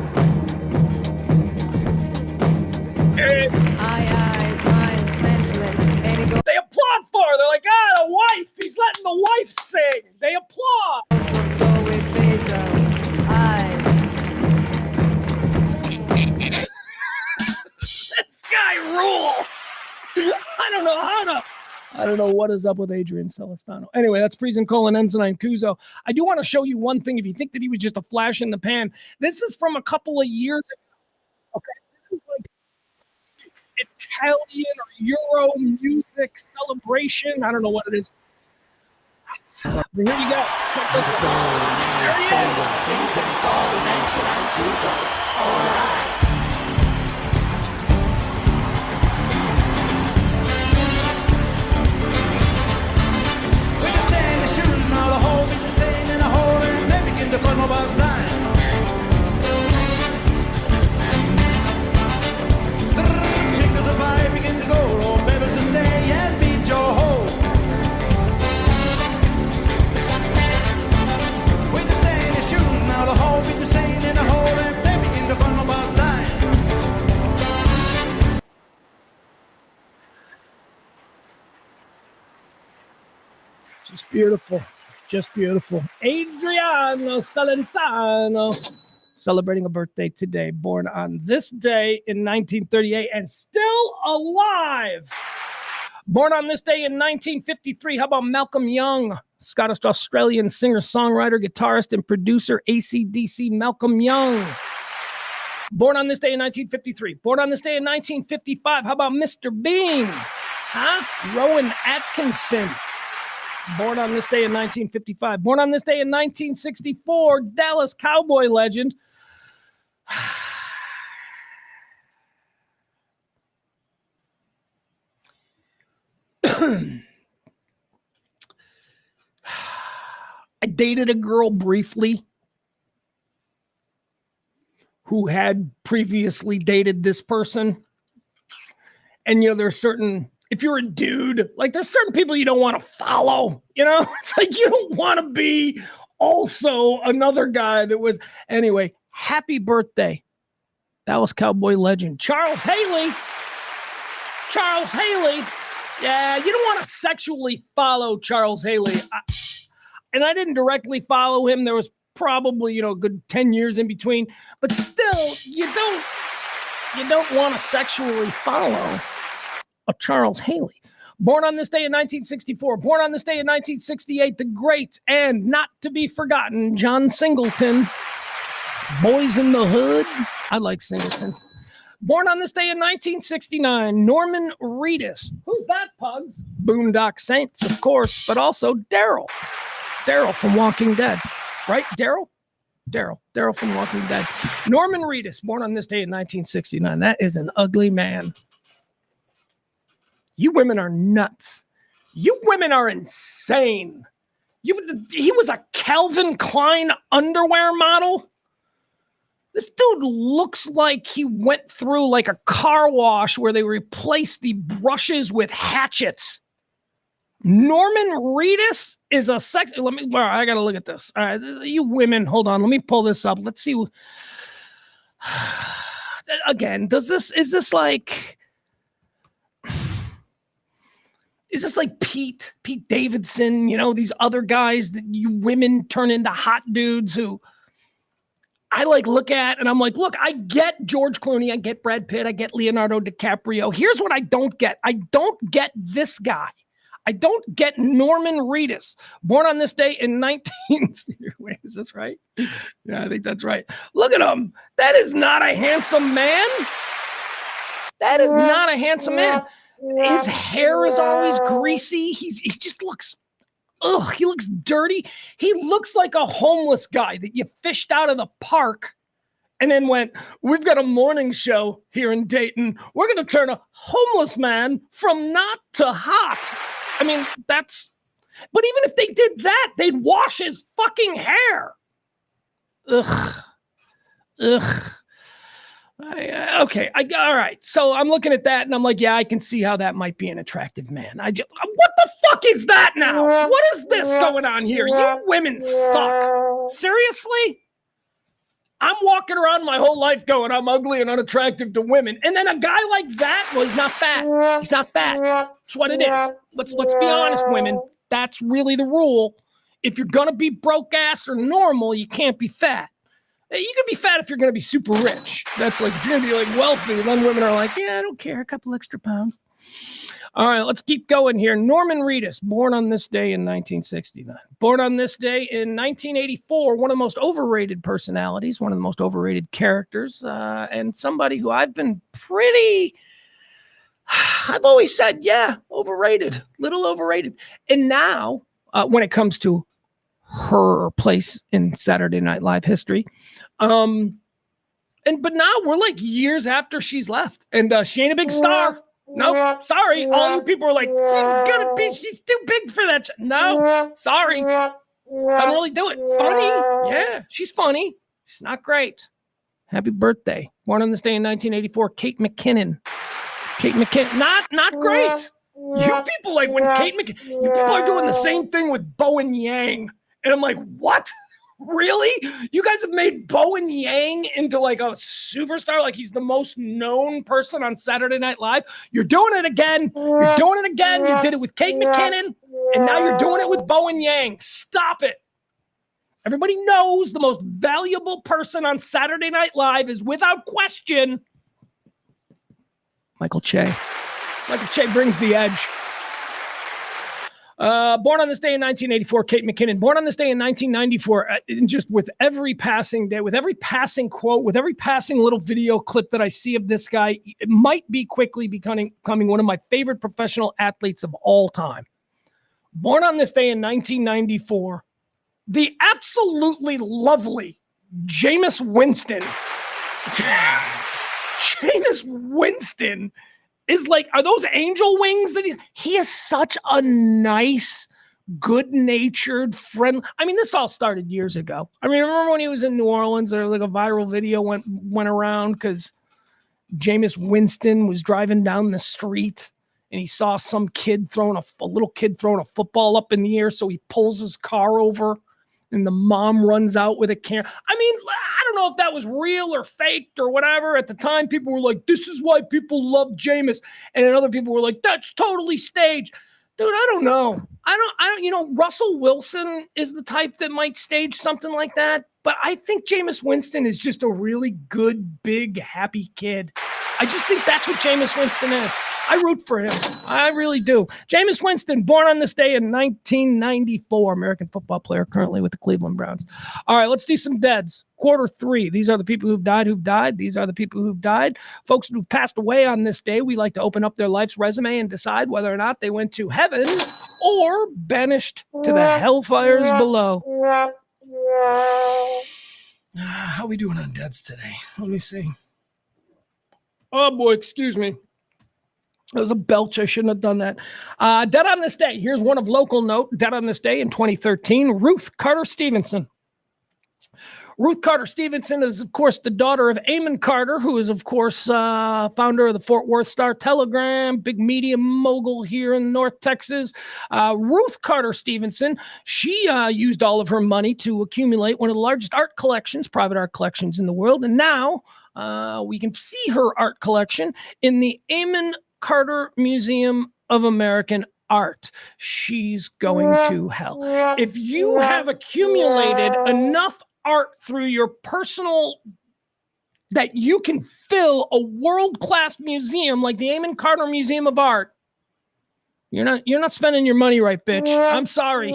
They applaud for her. They're like, the wife. He's letting the wife sing. They applaud. This guy rules. I don't know what is up with Adrian Celestano. Anyway, that's Prison Colonense and Cuso. I do want to show you one thing. If you think that he was just a flash in the pan, this is from a couple of years ago. Okay, this is like Italian or Euro music celebration. I don't know what it is. But here you go. Check this out. Just beautiful. Just beautiful. Adriano Celentano celebrating a birthday today, born on this day in 1938 and still alive. Born on this day in 1953. How about Malcolm Young, Scottish-Australian singer, songwriter, guitarist, and producer, AC/DC Malcolm Young. Born on this day in 1953. Born on this day in 1955. How about Mr. Bean? Huh? Rowan Atkinson. Born on this day in 1955. Born on this day in 1964. Dallas Cowboy legend. I dated a girl briefly who had previously dated this person. And, there's certain, if you're a dude, like there's certain people you don't want to follow, It's like you don't want to be also another guy that was, anyway, happy birthday. Dallas Cowboy legend, Charles Haley. Charles Haley. Yeah, you don't want to sexually follow Charles Haley. And I didn't directly follow him. There was probably, a good 10 years in between. But still, you don't want to sexually follow a Charles Haley. Born on this day in 1964. Born on this day in 1968. The great and not to be forgotten John Singleton. Boys in the Hood. I like Singleton. Born on this day in 1969, Norman Reedus. Who's that, Pugs? Boondock Saints, of course, but also Daryl. Daryl from Walking Dead. Right, Daryl? Daryl from Walking Dead. Norman Reedus, born on this day in 1969. That is an ugly man. You women are nuts. You women are insane. He was a Calvin Klein underwear model. This dude looks like he went through like a car wash where they replaced the brushes with hatchets. Norman Reedus is a sex. I got to look at this. All right, you women, hold on. Let me pull this up. Let's see. Again, is this like Pete Davidson? These other guys that you women turn into hot dudes who I look at and I'm like, look, I get George Clooney, I get Brad Pitt, I get Leonardo DiCaprio. Here's what I don't get. I don't get this guy. I don't get Norman Reedus, born on this day in 19... Wait, is this right? Yeah, I think that's right. Look at him. That is not a handsome man. That is not a handsome man. His hair is always greasy. He just looks... Ugh, he looks dirty. He looks like a homeless guy that you fished out of the park and then went, we've got a morning show here in Dayton. We're going to turn a homeless man from not to hot. I mean, but even if they did that, they'd wash his fucking hair. Ugh. Okay. All right. So I'm looking at that and I'm like, yeah, I can see how that might be an attractive man. What the fuck is that now? What is this going on here? You women suck. Seriously? I'm walking around my whole life going, I'm ugly and unattractive to women. And then a guy like that, well, he's not fat. He's not fat. That's what it is. Let's be honest, women. That's really the rule. If you're going to be broke ass or normal, you can't be fat. You can be fat if you're going to be super rich. That's like, if you're going to be like wealthy, then women are like, yeah, I don't care. A couple extra pounds. All right, let's keep going here. Norman Reedus, born on this day in 1969. Born on this day in 1984, one of the most overrated personalities, one of the most overrated characters, and somebody who I've always said, yeah, overrated, little overrated. And now, when it comes to her place in Saturday Night Live history, but now we're like years after she's left, and she ain't a big star. Nope, sorry. All you people are like, she's too big for that. No, sorry. Doesn't really do it. Funny. Yeah, she's funny. She's not great. Happy birthday. Born on this day in 1984, Kate McKinnon. Not great. You people like when you people are doing the same thing with Bowen Yang. And I'm like, what? Really? You guys have made Bowen Yang into like a superstar, like he's the most known person on Saturday Night Live. You're doing it again. You're doing it again. You did it with Kate McKinnon, and now you're doing it with Bowen Yang. Stop it. Everybody knows the most valuable person on Saturday Night Live is, without question, Michael Che. Michael Che brings the edge. Born on this day in 1984, Kate McKinnon. Born on this day in 1994. And just with every passing day, with every passing quote, with every passing little video clip that I see of this guy, it might be quickly becoming one of my favorite professional athletes of all time. Born on this day in 1994, the absolutely lovely Jameis Winston. Jameis Winston is like, are those angel wings that he is such a nice, good-natured friend. I mean, this all started years ago. I mean, remember when he was in New Orleans, there like a viral video went around because Jameis Winston was driving down the street and he saw some kid throwing a little kid throwing a football up in the air. So he pulls his car over and the mom runs out with a camera. I mean, I don't know if that was real or faked or whatever. At the time, people were like, this is why people love Jameis. And then other people were like, that's totally staged. Dude, I don't know. I don't, Russell Wilson is the type that might stage something like that. But I think Jameis Winston is just a really good, big, happy kid. I just think that's what Jameis Winston is. I root for him. I really do. Jameis Winston, born on this day in 1994, American football player, currently with the Cleveland Browns. All right, let's do some deads. Quarter three. These are the people who've died. These are the people who've died. Folks who've passed away on this day, we like to open up their life's resume and decide whether or not they went to heaven or banished to the hellfires below. How are we doing on deads today? Let me see. Oh, boy, excuse me. It was a belch. I shouldn't have done that. Dead on this day. Here's one of local note. Dead on this day in 2013, Ruth Carter Stevenson. Ruth Carter Stevenson is, of course, the daughter of Amon Carter, who is, of course, founder of the Fort Worth Star-Telegram, big media mogul here in North Texas. Ruth Carter Stevenson, she used all of her money to accumulate one of the largest art collections, private art collections in the world. And now we can see her art collection in the Amon Carter Museum of American Art. She's going to hell. If you have accumulated enough art through your personal that you can fill a world-class museum like the Amon Carter Museum of Art, you're not spending your money right, bitch. I'm sorry.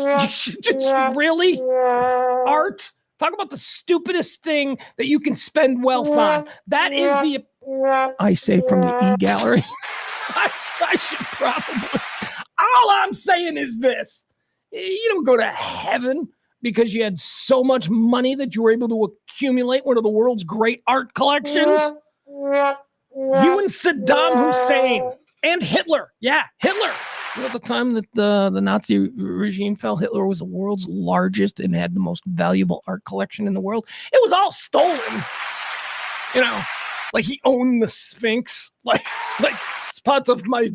Really? Art? Talk about the stupidest thing that you can spend wealth on. That is the, I say from the e-gallery. I should probably. All I'm saying is this. You don't go to heaven because you had so much money that you were able to accumulate one of the world's great art collections. You and Saddam Hussein and Hitler. Yeah, Hitler. At the time that the Nazi regime fell, Hitler was the world's largest and had the most valuable art collection in the world. It was all stolen. Like he owned the Sphinx. Like it's part of my,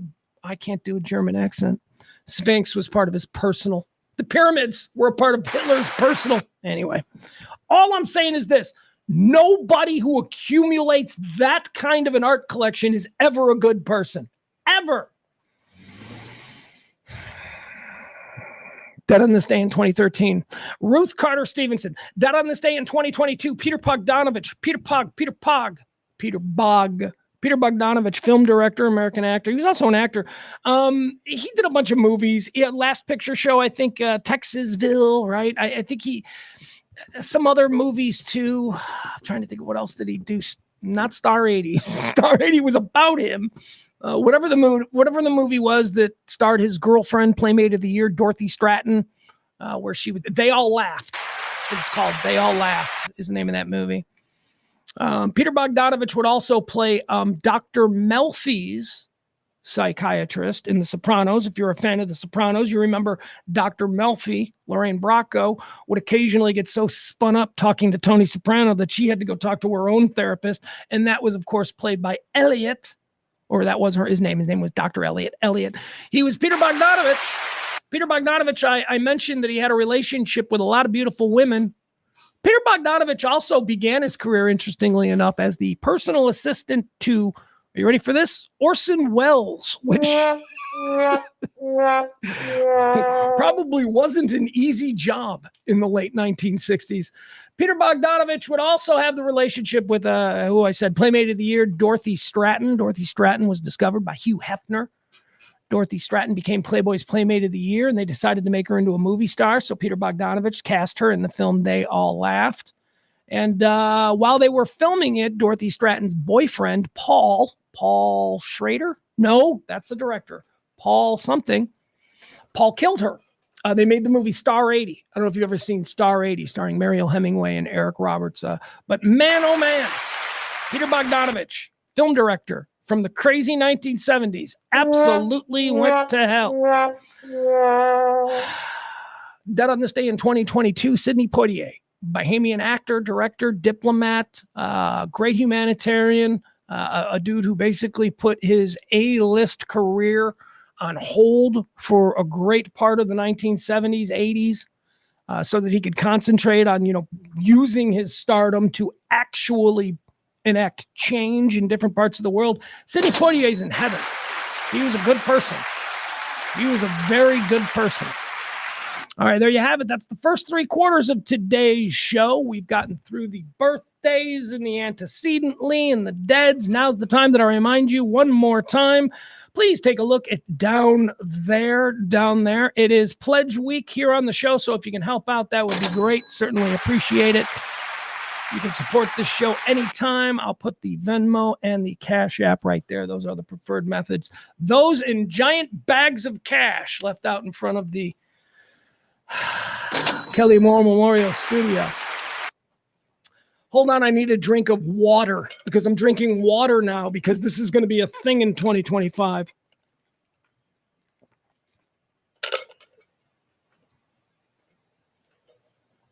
I can't do a German accent. Sphinx was part of his personal. The pyramids were a part of Hitler's personal. Anyway, all I'm saying is this. Nobody who accumulates that kind of an art collection is ever a good person. Ever. Dead on this day in 2013. Ruth Carter Stevenson. Dead on this day in 2022. Peter Bogdanovich, film director, American actor. He was also an actor. He did a bunch of movies. He had Last Picture Show, I think, Texasville, right? I think some other movies too. I'm trying to think of what else did he do. Not Star 80. Star 80 was about him. Whatever the movie was that starred his girlfriend, Playmate of the Year, Dorothy Stratton, where They All Laughed. That's what it's called. They All Laughed is the name of that movie. Peter Bogdanovich would also play Dr. Melfi's psychiatrist in The Sopranos. If you're a fan of The Sopranos, you remember Dr. Melfi, Lorraine Bracco, would occasionally get so spun up talking to Tony Soprano that she had to go talk to her own therapist. And that was, of course, played by Elliot. Or that was his name. His name was Dr. Elliot. He was Peter Bogdanovich. Peter Bogdanovich, I mentioned that he had a relationship with a lot of beautiful women. Peter Bogdanovich also began his career, interestingly enough, as the personal assistant to, are you ready for this? Orson Welles, which probably wasn't an easy job in the late 1960s. Peter Bogdanovich would also have the relationship with, who I said, Playmate of the Year, Dorothy Stratton. Dorothy Stratton was discovered by Hugh Hefner Dorothy Stratton became Playboy's Playmate of the Year, and they decided to make her into a movie star. So Peter Bogdanovich cast her in the film They All Laughed. And while they were filming it, Dorothy Stratton's boyfriend, Paul Schrader? No, that's the director. Paul killed her. They made the movie Star 80. I don't know if you've ever seen Star 80, starring Mariel Hemingway and Eric Roberts. But man, oh man, Peter Bogdanovich, film director from the crazy 1970s, absolutely went to hell. Dead on this day in 2022, Sidney Poitier, Bahamian actor, director, diplomat, great humanitarian, a dude who basically put his A-list career on hold for a great part of the 1970s, 80s, so that he could concentrate on, using his stardom to actually enact change in different parts of the world. Sidney Poitier's in heaven. He was a good person. He was a very good person. All right, there you have it. That's the first 3/4 of today's show. We've gotten through the birthdays and the antecedently and the deads. Now's the time that I remind you one more time. Please take a look at down there. It is Pledge Week here on the show, so if you can help out, that would be great. Certainly appreciate it. You can support this show anytime. I'll put the Venmo and the Cash App right there. Those are the preferred methods. Those in giant bags of cash left out in front of the Kelly Moore Memorial Studio. Hold on, I need a drink of water because I'm drinking water now because this is going to be a thing in 2025.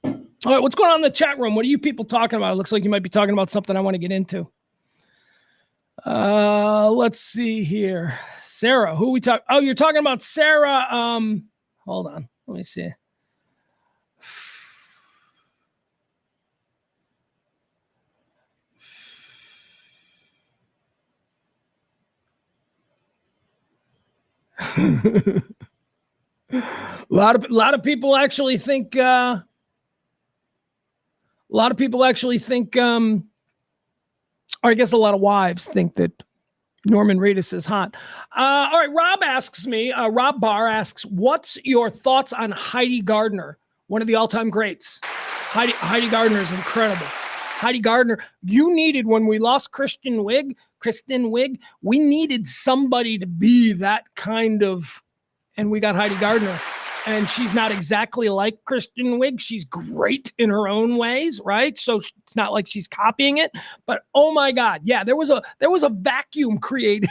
All right, what's going on in the chat room? What are you people talking about? It looks like you might be talking about something I want to get into. Let's see here. Sarah, who we talk? Oh, you're talking about Sarah. Hold on, let me see. A lot of people actually think or I guess a lot of wives think that Norman Reedus is hot. All right, Rob Barr asks, what's your thoughts on Heidi Gardner, one of the all-time greats? Heidi Gardner is incredible. Heidi Gardner, you needed, when we lost Kristen Wiig, we needed somebody to be that kind of, and we got Heidi Gardner. And she's not exactly like Kristen Wiig. She's great in her own ways, right? So it's not like she's copying it. But oh my God, yeah, there was a vacuum created,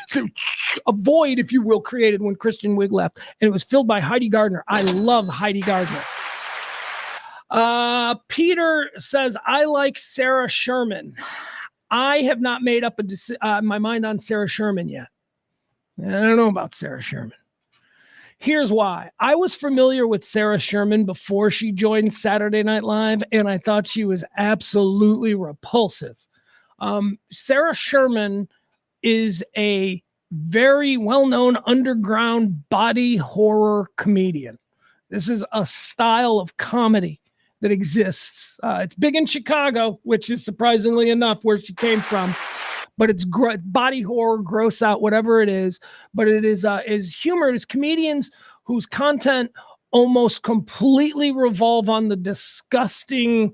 a void, if you will, created when Kristen Wiig left, and it was filled by Heidi Gardner. I love Heidi Gardner. Peter says, I like Sarah Sherman. I have not made up my mind on Sarah Sherman yet. I don't know about Sarah Sherman. Here's why. I was familiar with Sarah Sherman before she joined Saturday Night Live, and I thought she was absolutely repulsive. Sarah Sherman is a very well-known underground body horror comedian. This is a style of comedy that exists. It's big in Chicago, which is surprisingly enough where she came from. But it's body horror, gross out, whatever it is. But it is humor. It is comedians whose content almost completely revolve on the disgusting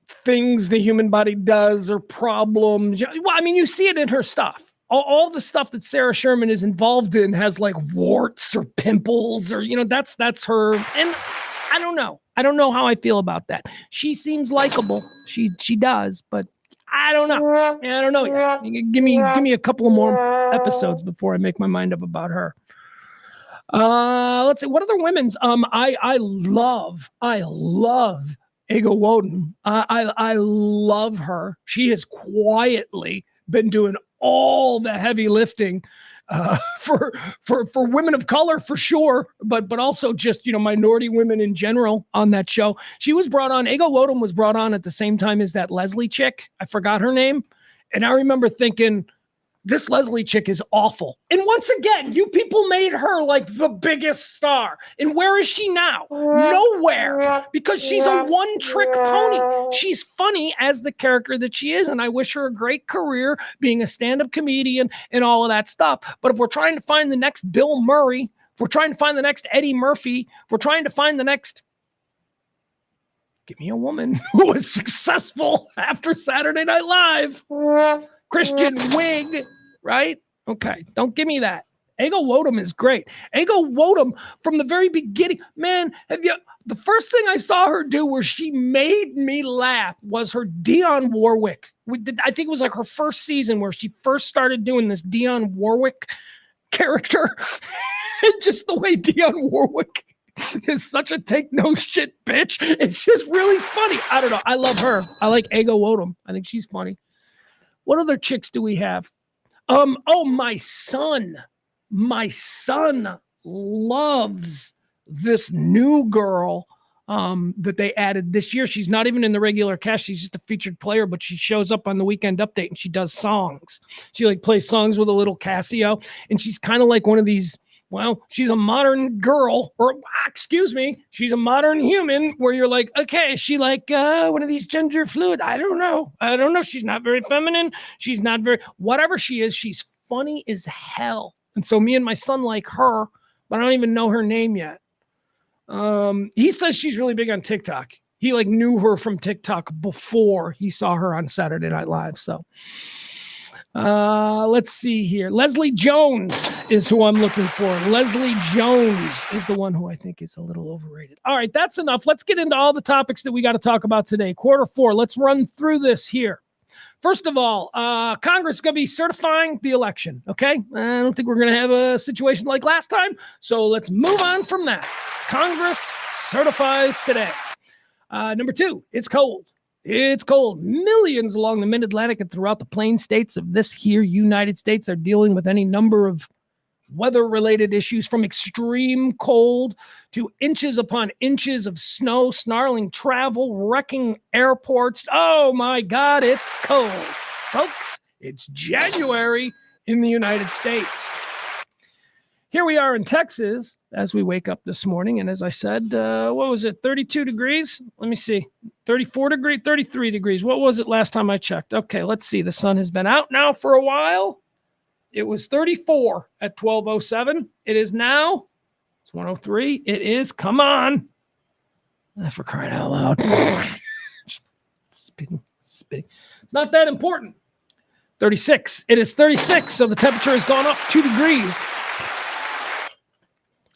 things the human body does or problems. Well, I mean, you see it in her stuff. All the stuff that Sarah Sherman is involved in has like warts or pimples or, that's her. And I don't know. I don't know how I feel about that. She seems likable. She does, but I don't know. I don't know yet. Give me a couple of more episodes before I make my mind up about her. Let's see. What other women's? I love Ego Woden. I love her. She has quietly been doing all the heavy lifting for women of color, for sure, but also just, minority women in general on that show. She was brought on, Ego Woden was brought on at the same time as that Leslie chick. I forgot her name. And I remember thinking, This Leslie chick is awful. And once again, you people made her like the biggest star. And where is she now? Nowhere. Because she's a one-trick pony. She's funny as the character that she is. And I wish her a great career being a stand-up comedian and all of that stuff. But if we're trying to find the next Bill Murray, if we're trying to find the next Eddie Murphy, if we're trying to find the next... Give me a woman who was successful after Saturday Night Live. Christian Wig, right? Okay, don't give me that. Ego Wotum is great. Ego Wotum, from the very beginning, man, the first thing I saw her do where she made me laugh was her Dionne Warwick. I think it was like her first season where she first started doing this Dionne Warwick character. And just the way Dionne Warwick is such a take no shit bitch. It's just really funny. I don't know. I love her. I like Ego Wotum. I think she's funny. What other chicks do we have? Oh, my son. My son loves this new girl that they added this year. She's not even in the regular cast. She's just a featured player, but she shows up on the Weekend Update and she does songs. She like plays songs with a little Casio, and she's kind of like one of these. Well, she's a modern girl, or excuse me, she's a modern human where you're like, okay, is she like one of these gender fluid? I don't know. She's not very feminine. She's not very, whatever she is, she's funny as hell. And so me and my son like her, but I don't even know her name yet. He says she's really big on TikTok. He like knew her from TikTok before he saw her on Saturday Night Live. So let's see here. Leslie Jones is who I'm looking for. Leslie Jones is the one who I think is a little overrated. All right, that's enough. Let's get into all the topics that we got to talk about today. Quarter four. Let's run through this here. First of all, Congress is going to be certifying the election, okay? I don't think we're going to have a situation like last time, so let's move on from that. Congress certifies today. Number two, it's cold. It's cold. Millions along the mid-Atlantic and throughout the plain states of this here United States are dealing with any number of weather-related issues, from extreme cold to inches upon inches of snow, snarling travel, wrecking airports. Oh my God, it's cold. Folks, it's January in the United States. Here we are in Texas as we wake up this morning. And as I said, what was it? 32 degrees? Let me see. 34 degrees, 33 degrees. What was it last time I checked? Okay, let's see. The sun has been out now for a while. It was 34 at 12:07. It is now, it's 1:03. It is, come on. For crying out loud. Spitting. It's not that important. 36. It is 36. So the temperature has gone up 2 degrees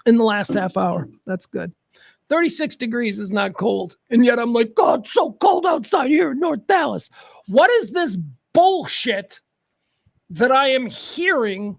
in the last half hour. That's good. 36 degrees is not cold. And yet I'm like, God, it's so cold outside here in North Dallas. What is this bullshit that I am hearing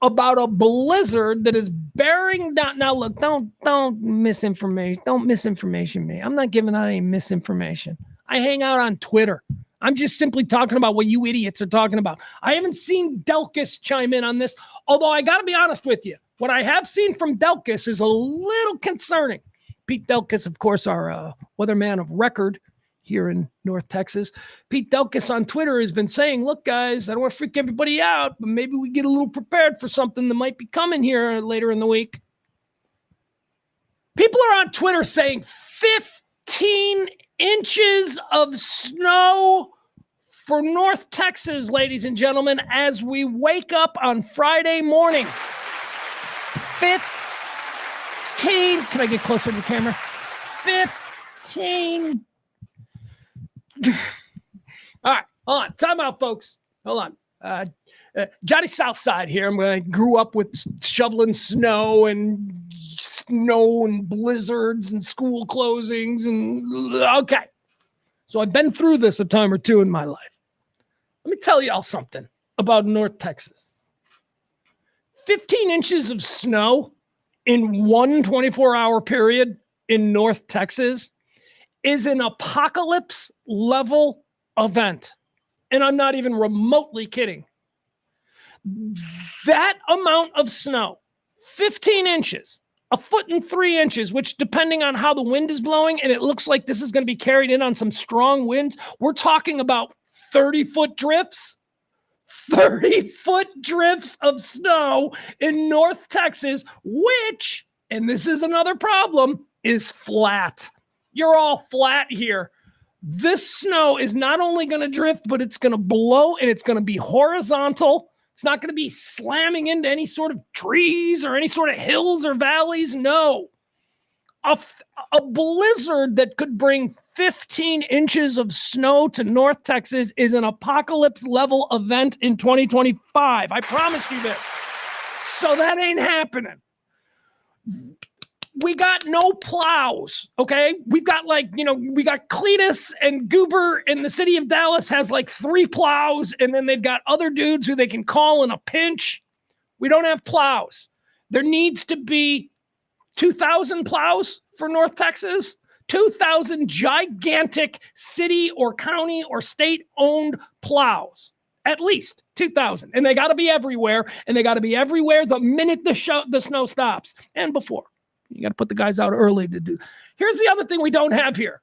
about a blizzard that is bearing down? Now, look, don't misinformation me. I'm not giving out any misinformation. I hang out on Twitter. I'm just simply talking about what you idiots are talking about. I haven't seen Delkus chime in on this, although I got to be honest with you. What I have seen from Delkus is a little concerning. Pete Delkus, of course, our weatherman of record here in North Texas. Pete Delkus on Twitter has been saying, look, guys, I don't want to freak everybody out, but maybe we get a little prepared for something that might be coming here later in the week. People are on Twitter saying 15 inches of snow for North Texas, ladies and gentlemen, as we wake up on Friday morning. 15. Can I get closer to the camera? 15. All right, hold on. Time out, folks. Hold on. Johnny Southside here. I grew up with shoveling snow and blizzards and school closings. And okay. So I've been through this a time or two in my life. Let me tell y'all something about North Texas. 15 inches of snow in one 24-hour period in North Texas is an apocalypse level event. And I'm not even remotely kidding. That amount of snow, 15 inches, 1.3 inches, which depending on how the wind is blowing, and it looks like this is going to be carried in on some strong winds, we're talking about 30-foot drifts. 30-foot drifts of snow in North Texas, which, and this is another problem, is flat. You're all flat here. This snow is not only going to drift, but it's going to blow and it's going to be horizontal. It's not going to be slamming into any sort of trees or any sort of hills or valleys. No. A blizzard that could bring 15 inches of snow to North Texas is an apocalypse level event in 2025. I promised you this. So that ain't happening. We got no plows, okay? We've got we got Cletus and Goober in the city of Dallas has like 3 plows, and then they've got other dudes who they can call in a pinch. We don't have plows. There needs to be 2,000 plows for North Texas, 2,000 gigantic city or county or state-owned plows, at least 2,000. And they got to be everywhere, and they got to be everywhere the minute the snow stops and before. You got to put the guys out early to do. Here's the other thing we don't have here.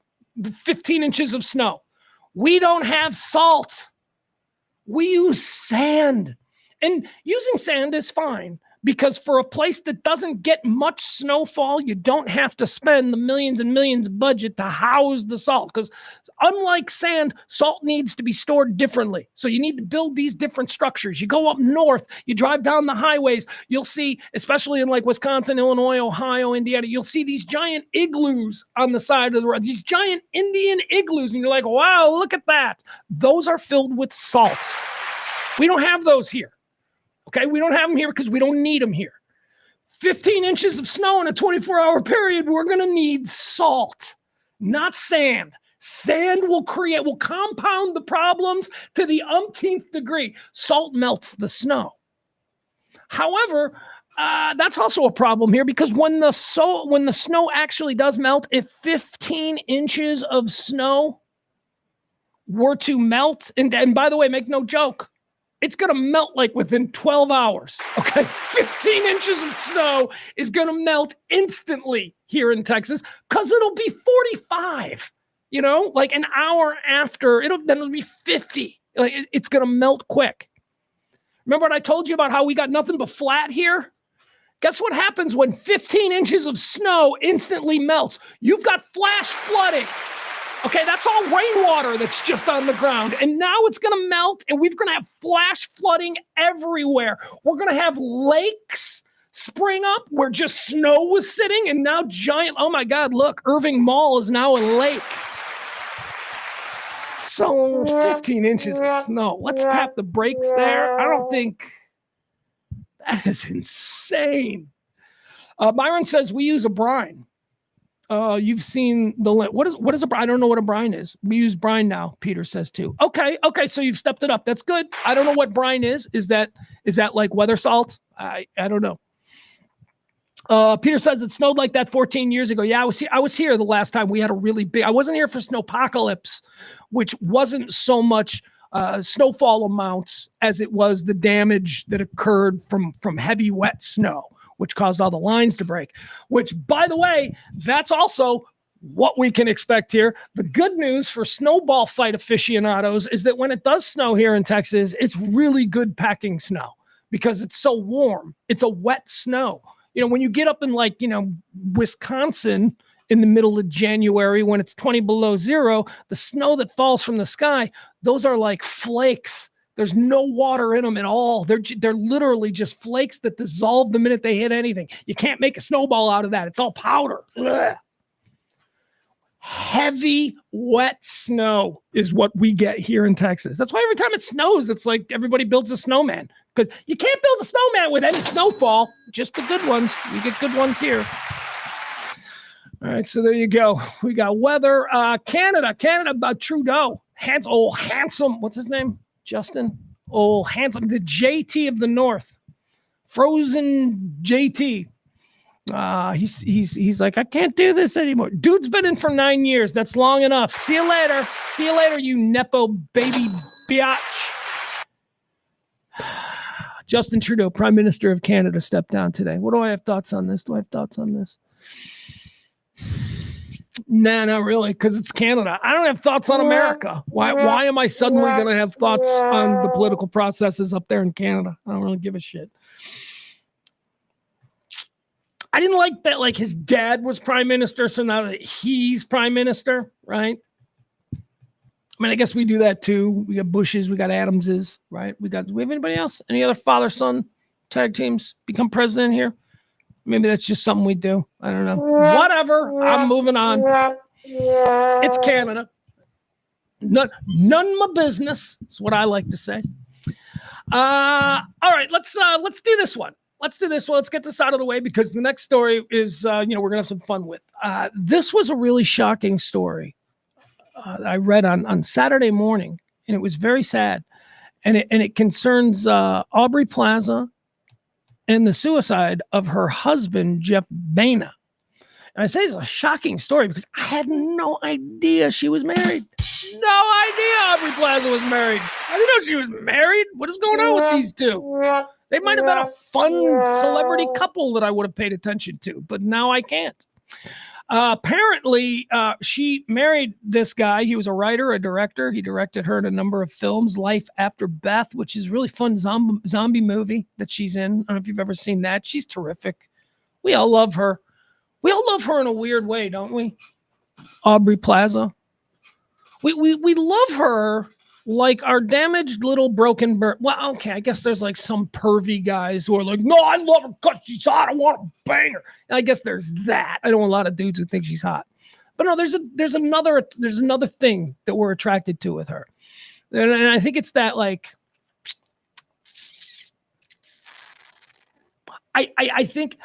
15 inches of snow. We don't have salt. We use sand. And using sand is fine because for a place that doesn't get much snowfall, you don't have to spend the millions and millions of budget to house the salt. Because unlike sand, salt needs to be stored differently. So you need to build these different structures. You go up north, you drive down the highways, you'll see, especially in like Wisconsin, Illinois, Ohio, Indiana, you'll see these giant igloos on the side of the road, these giant Indian igloos. And you're like, wow, look at that. Those are filled with salt. We don't have those here. Okay, we don't have them here because we don't need them here. 15 inches of snow in a 24-hour period, we're going to need salt, not sand. Sand will compound the problems to the umpteenth degree. Salt melts the snow. However, that's also a problem here because when the snow actually does melt, if 15 inches of snow were to melt, and by the way, make no joke, it's going to melt like within 12 hours, okay? 15 inches of snow is going to melt instantly here in Texas because it'll be 45, like an hour after, then it'll be 50. Like it's going to melt quick. Remember what I told you about how we got nothing but flat here? Guess what happens when 15 inches of snow instantly melts? You've got flash flooding. Okay, that's all rainwater that's just on the ground. And now it's going to melt, and we're going to have flash flooding everywhere. We're going to have lakes spring up where just snow was sitting, and now oh my God, look, Irving Mall is now a lake. So 15 inches of snow. Let's tap the brakes there. I don't think that is insane. Myron says we use a brine. You've seen what is a brine? I don't know what a brine is. We use brine now, Peter says too. Okay, so you've stepped it up. That's good. I don't know what brine is. Is that like weather salt? I don't know. Peter says it snowed like that 14 years ago. Yeah, I was here the last time we had a really big. I wasn't here for snowpocalypse, which wasn't so much snowfall amounts as it was the damage that occurred from heavy wet snow, which caused all the lines to break, which, by the way, that's also what we can expect here. The good news for snowball fight aficionados is that when it does snow here in Texas, it's really good packing snow because it's so warm. It's a wet snow. When you get up in Wisconsin in the middle of January when it's 20 below zero, the snow that falls from the sky, those are like flakes. There's no water in them at all. They're literally just flakes that dissolve the minute they hit anything. You can't make a snowball out of that. It's all powder. Ugh. Heavy, wet snow is what we get here in Texas. That's why every time it snows, it's like everybody builds a snowman. Because you can't build a snowman with any snowfall. Just the good ones. You get good ones here. All right, so there you go. We got weather. Canada, Trudeau. Handsome. What's his name? Justin, handsome, the JT of the North, frozen JT. He's like, I can't do this anymore. Dude's been in for 9 years. That's long enough. See you later, you nepo baby biatch. Justin Trudeau, Prime Minister of Canada, stepped down today. What do I have thoughts on this? Nah, not really, because it's Canada. I don't have thoughts on America. Why am I suddenly going to have thoughts on the political processes up there in Canada? I don't really give a shit. I didn't like that, like, his dad was prime minister, so now that he's prime minister, right? I mean, I guess we do that too. We got Bushes, we got Adamses, right? Do we have anybody else? Any other father-son tag teams become president here? Maybe that's just something we do. I don't know. Whatever. I'm moving on. It's Canada. None of my business. That's what I like to say. All right, let's do this one. Let's get this out of the way because the next story is, we're going to have some fun with. This was a really shocking story I read on Saturday morning, and it was very sad. And it concerns Aubrey Plaza and the suicide of her husband, Jeff Baena. And I say it's a shocking story because I had no idea she was married. No idea Aubrey Plaza was married. I didn't know she was married. What is going on with these two? They might have been a fun celebrity couple that I would have paid attention to, but now I can't. Apparently, she married this guy. He was a writer, a director. He directed her in a number of films, Life After Beth, which is a really fun zombie movie that she's in. I don't know if you've ever seen that. She's terrific. We all love her. We all love her in a weird way, don't we? Aubrey Plaza. We love her like our damaged little broken bird. Well, okay, I guess there's like some pervy guys who are like, no, I love her because she's hot. I want to bang her. And I guess there's that. I know a lot of dudes who think she's hot. But no, there's another thing that we're attracted to with her. And I think it's that, like, I think,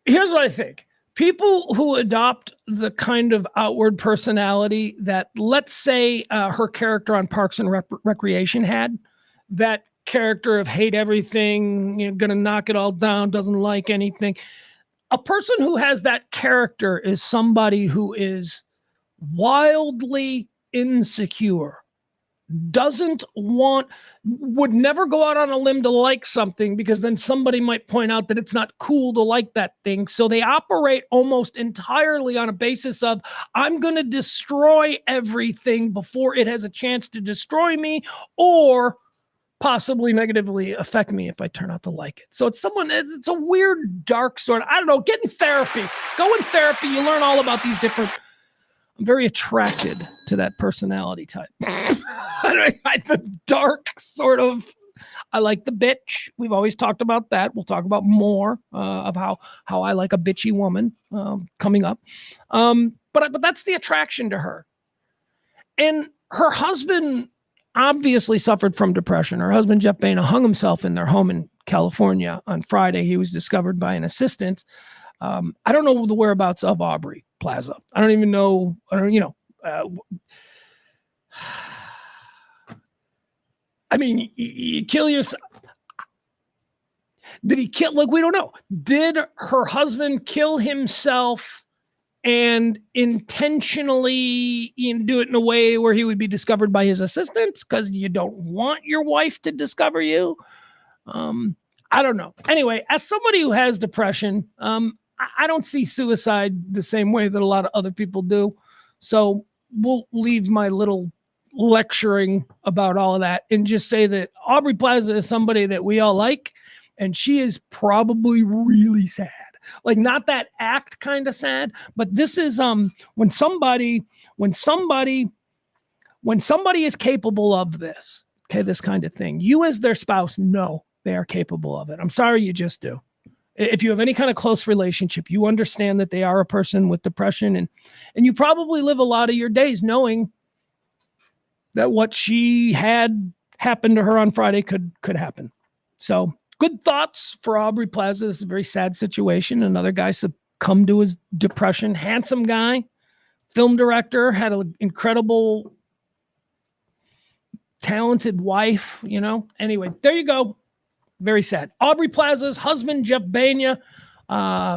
here's what I think. People who adopt the kind of outward personality that, let's say, her character on Parks and Recreation had, that character of hate everything, gonna knock it all down, doesn't like anything. A person who has that character is somebody who is wildly insecure, would never go out on a limb to like something because then somebody might point out that it's not cool to like that thing. So they operate almost entirely on a basis of, I'm going to destroy everything before it has a chance to destroy me or possibly negatively affect me if I turn out to like it. So it's a weird, dark sort of, I don't know, get in therapy. Go in therapy. You learn all about these different. I'm very attracted to that personality type. The dark sort of, I like the bitch. We've always talked about that. We'll talk about more of how I like a bitchy woman coming up. But that's the attraction to her. And her husband obviously suffered from depression. Her husband, Jeff Baena, hung himself in their home in California on Friday. He was discovered by an assistant. I don't know the whereabouts of Aubrey Plaza. I don't even know. I mean, you kill yourself. Did he kill? Look, we don't know. Did her husband kill himself and intentionally do it in a way where he would be discovered by his assistants because you don't want your wife to discover you? I don't know. Anyway, as somebody who has depression, I don't see suicide the same way that a lot of other people do. So we'll leave my little lecturing about all of that and just say that Aubrey Plaza is somebody that we all like, and she is probably really sad. Like, not that act kind of sad, but this is when somebody is capable of this, okay, this kind of thing, you as their spouse know they are capable of it. I'm sorry, you just do. If you have any kind of close relationship, you understand that they are a person with depression, and you probably live a lot of your days knowing that what she had happened to her on Friday could happen. So good thoughts for Aubrey Plaza. This is a very sad situation. Another guy succumbed to his depression. Handsome guy, film director, had an incredible, talented wife, Anyway, there you go. Very sad. Aubrey Plaza's husband, Jeff Baena,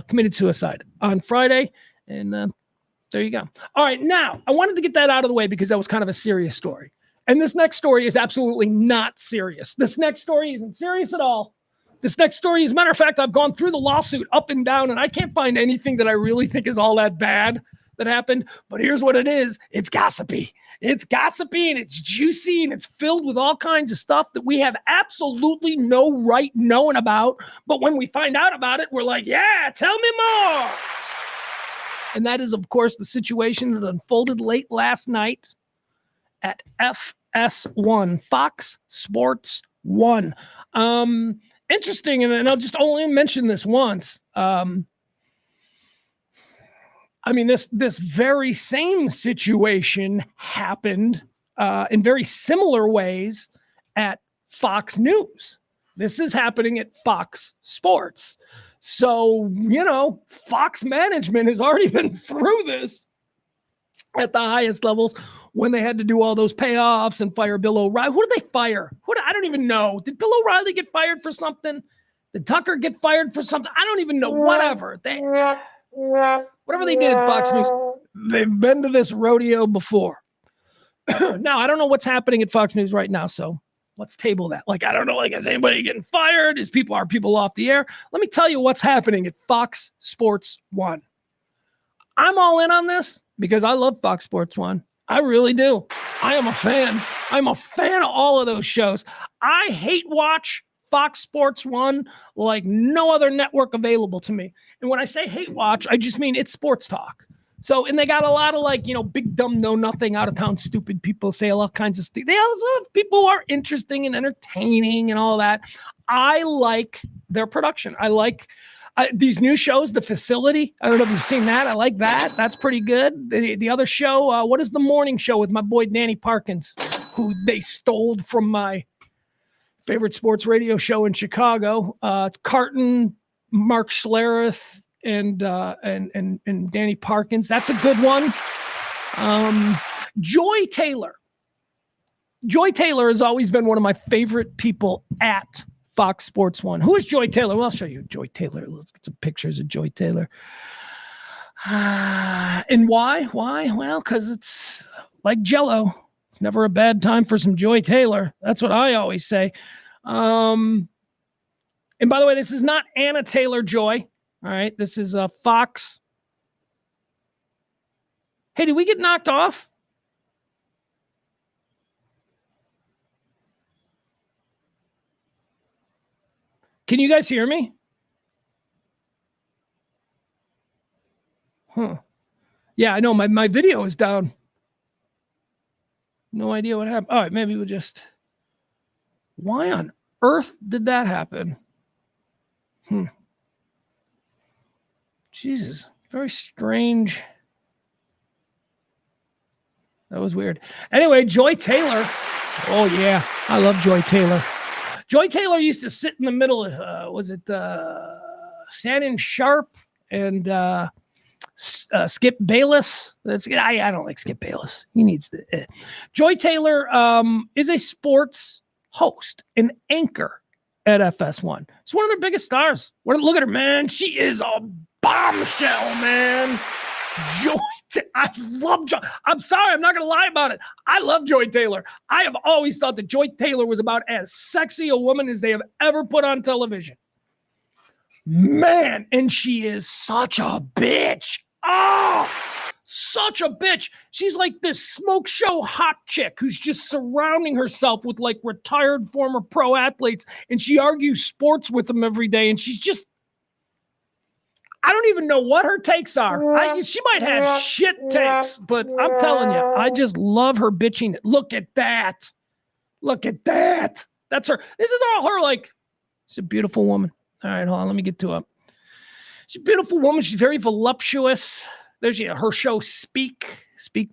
committed suicide on Friday. And there you go. All right. Now, I wanted to get that out of the way because that was kind of a serious story. And this next story is absolutely not serious. This next story isn't serious at all. This next story, as a matter of fact, I've gone through the lawsuit up and down, and I can't find anything that I really think is all that bad that happened, but here's what it is. It's gossipy. It's gossipy and it's juicy and it's filled with all kinds of stuff that we have absolutely no right knowing about. But when we find out about it, we're like, yeah, tell me more. And that is, of course, the situation that unfolded late last night at FS1, Fox Sports 1. Interesting, and I'll just only mention this once. This very same situation happened in very similar ways at Fox News. This is happening at Fox Sports. So, Fox management has already been through this at the highest levels when they had to do all those payoffs and fire Bill O'Reilly. Who did they fire? I don't even know. Did Bill O'Reilly get fired for something? Did Tucker get fired for something? I don't even know. Whatever they did at Fox News, they've been to this rodeo before. Now, I don't know what's happening at Fox News right now, so let's table that. I don't know, is anybody getting fired? Are people off the air? Let me tell you what's happening at Fox Sports 1. I'm all in on this because I love Fox Sports 1. I really do. I am a fan. I'm a fan of all of those shows. I hate watch Fox Sports 1 like no other network available to me. And when I say hate watch, I just mean it's sports talk. So, and they got a lot of big, dumb, know nothing, out of town, stupid people say all kinds of stuff. They also have people who are interesting and entertaining and all that. I like their production. I like these new shows, The Facility. I don't know if you've seen that. I like that. That's pretty good. The other show, what is the morning show with my boy Danny Parkins, who they stole from my favorite sports radio show in Chicago. It's Carton, Mark Schlereth, and Danny Parkins. That's a good one. Joy Taylor. Joy Taylor has always been one of my favorite people at Fox Sports 1. Who is Joy Taylor? Well, I'll show you Joy Taylor. Let's get some pictures of Joy Taylor. And why? Why? Well, because it's like Jell-O. It's never a bad time for some Joy Taylor. That's what I always say. And by the way, this is not Anna Taylor-Joy. All right. This is Fox. Hey, did we get knocked off? Can you guys hear me? Huh. Yeah, I know my video is down. No idea what happened. All right, maybe we'll just... Why on earth did that happen? Jesus, very strange. That was weird. Anyway, Joy Taylor. Oh, yeah, I love Joy Taylor. Joy Taylor used to sit in the middle of, was it Shannon Sharp and Skip Bayless? I don't like Skip Bayless. He needs to. Joy Taylor is a sports host, an anchor at FS1. She's one of their biggest stars. Look at her, man. She is a bombshell, man. I love Joy. I'm sorry, I'm not going to lie about it. I love Joy Taylor. I have always thought that Joy Taylor was about as sexy a woman as they have ever put on television. Man, and she is such a bitch. Oh, such a bitch. She's like this smoke show hot chick who's just surrounding herself with retired former pro athletes, and she argues sports with them every day, and she's just, I don't even know what her takes are. She might have shit takes, but I'm telling you, I just love her bitching. Look at that. Look at that. That's her. This is all her, she's a beautiful woman. All right, hold on. Let me get to her. She's a beautiful woman. She's very voluptuous. There's her show, Speak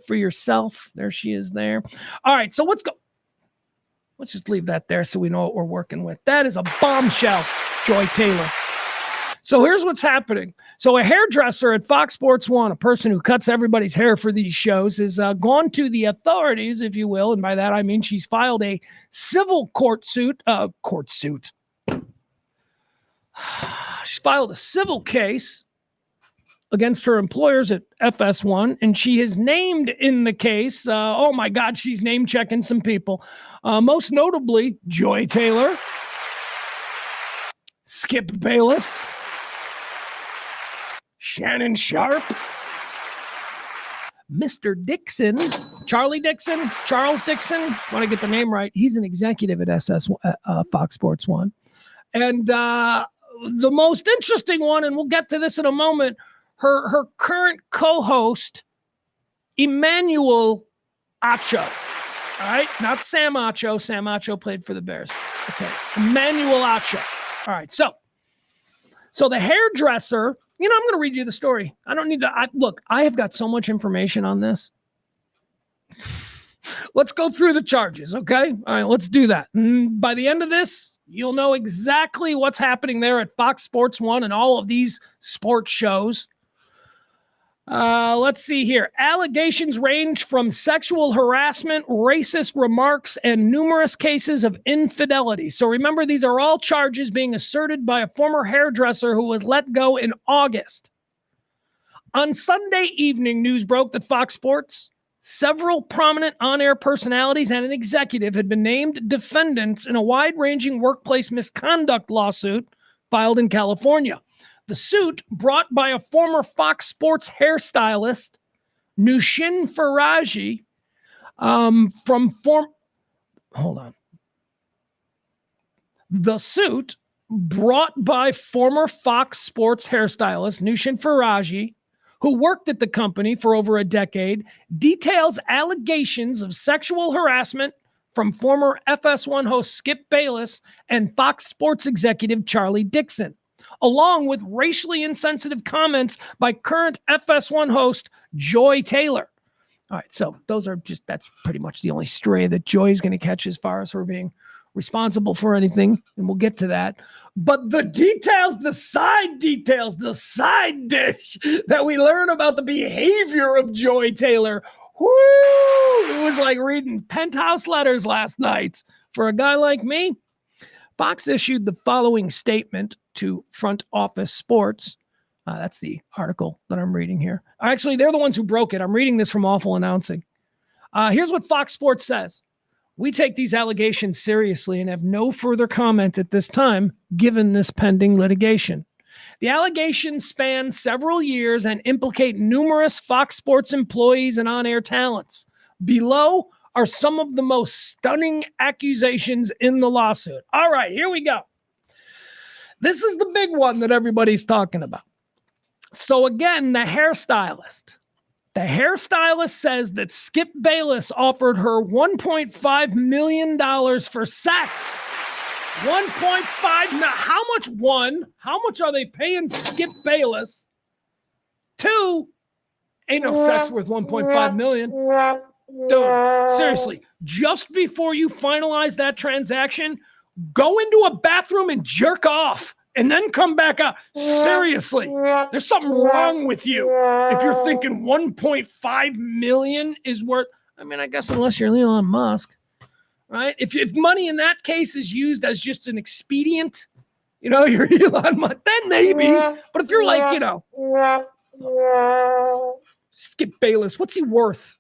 for Yourself. There she is there. All right, so let's go. Let's just leave that there so we know what we're working with. That is a bombshell, Joy Taylor. So here's what's happening. So a hairdresser at Fox Sports 1, a person who cuts everybody's hair for these shows, has gone to the authorities, if you will. And by that, I mean she's filed a civil suit. She's filed a civil case against her employers at FS1. And she is named in the case. Oh, my God, she's name-checking some people. Most notably, Joy Taylor, Skip Bayless, Shannon Sharp, Mr. Dixon, Charles Dixon, want to get the name right. He's an executive at Fox Sports 1. And the most interesting one, and we'll get to this in a moment, her current co-host, Emmanuel Acho. All right, not Sam Acho. Sam Acho played for the Bears. Okay, Emmanuel Acho. All right, so the hairdresser, I'm going to read you the story. I don't need to, look, I have got so much information on this. Let's go through the charges, okay? All right, let's do that. And by the end of this, you'll know exactly what's happening there at Fox Sports 1 and all of these sports shows. Let's see here. Allegations range from sexual harassment, racist remarks, and numerous cases of infidelity. So remember, these are all charges being asserted by a former hairdresser who was let go in August. On Sunday evening, news broke that Fox Sports, several prominent on-air personalities, and an executive had been named defendants in a wide-ranging workplace misconduct lawsuit filed in California. The suit, brought by a former Fox Sports hairstylist, Nushin Faraji, The suit, brought by former Fox Sports hairstylist, Nushin Faraji, who worked at the company for over a decade, details allegations of sexual harassment from former FS1 host Skip Bayless and Fox Sports executive Charlie Dixon, along with racially insensitive comments by current FS1 host Joy Taylor. All right, so that's pretty much the only stray that Joy is going to catch as far as her being responsible for anything, and we'll get to that. But the details, the side dish that we learn about the behavior of Joy Taylor, it was like reading penthouse letters last night. For a guy like me, Fox issued the following statement to Front Office Sports. That's the article that I'm reading here. Actually, they're the ones who broke it. I'm reading this from Awful Announcing. Here's what Fox Sports says. We take these allegations seriously and have no further comment at this time, given this pending litigation. The allegations span several years and implicate numerous Fox Sports employees and on-air talents. Below are some of the most stunning accusations in the lawsuit. All right, here we go. This is the big one that everybody's talking about. So again, the hairstylist says that Skip Bayless offered her $1.5 million for sex. 1.5. Now, how much are they paying Skip Bayless? 2, ain't no sex worth 1.5 million. Dude, seriously, just before you finalize that transaction, go into a bathroom and jerk off and then come back out. Seriously, there's something wrong with you if you're thinking 1.5 million is worth. I mean, I guess unless you're Elon Musk, right? If money in that case is used as just an expedient, you're Elon Musk, then maybe. But if you're like, Skip Bayless, what's he worth?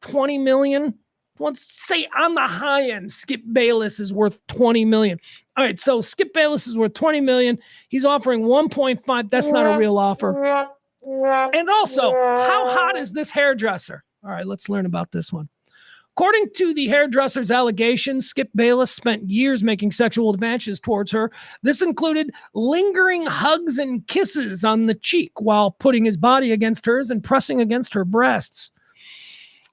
20 million? Let's say on the high end, Skip Bayless is worth 20 million. All right, so Skip Bayless is worth 20 million. He's offering 1.5. That's not a real offer. And also, how hot is this hairdresser? All right, let's learn about this one. According to the hairdresser's allegations, Skip Bayless spent years making sexual advances towards her. This included lingering hugs and kisses on the cheek while putting his body against hers and pressing against her breasts.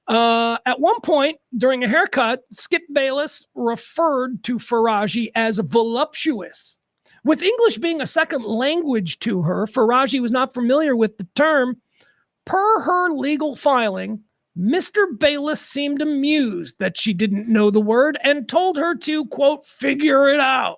At one point during a haircut, Skip Bayless referred to Faraji as voluptuous. With English being a second language to her, Faraji was not familiar with the term. Per her legal filing, Mr. Bayless seemed amused that she didn't know the word and told her to, quote, figure it out.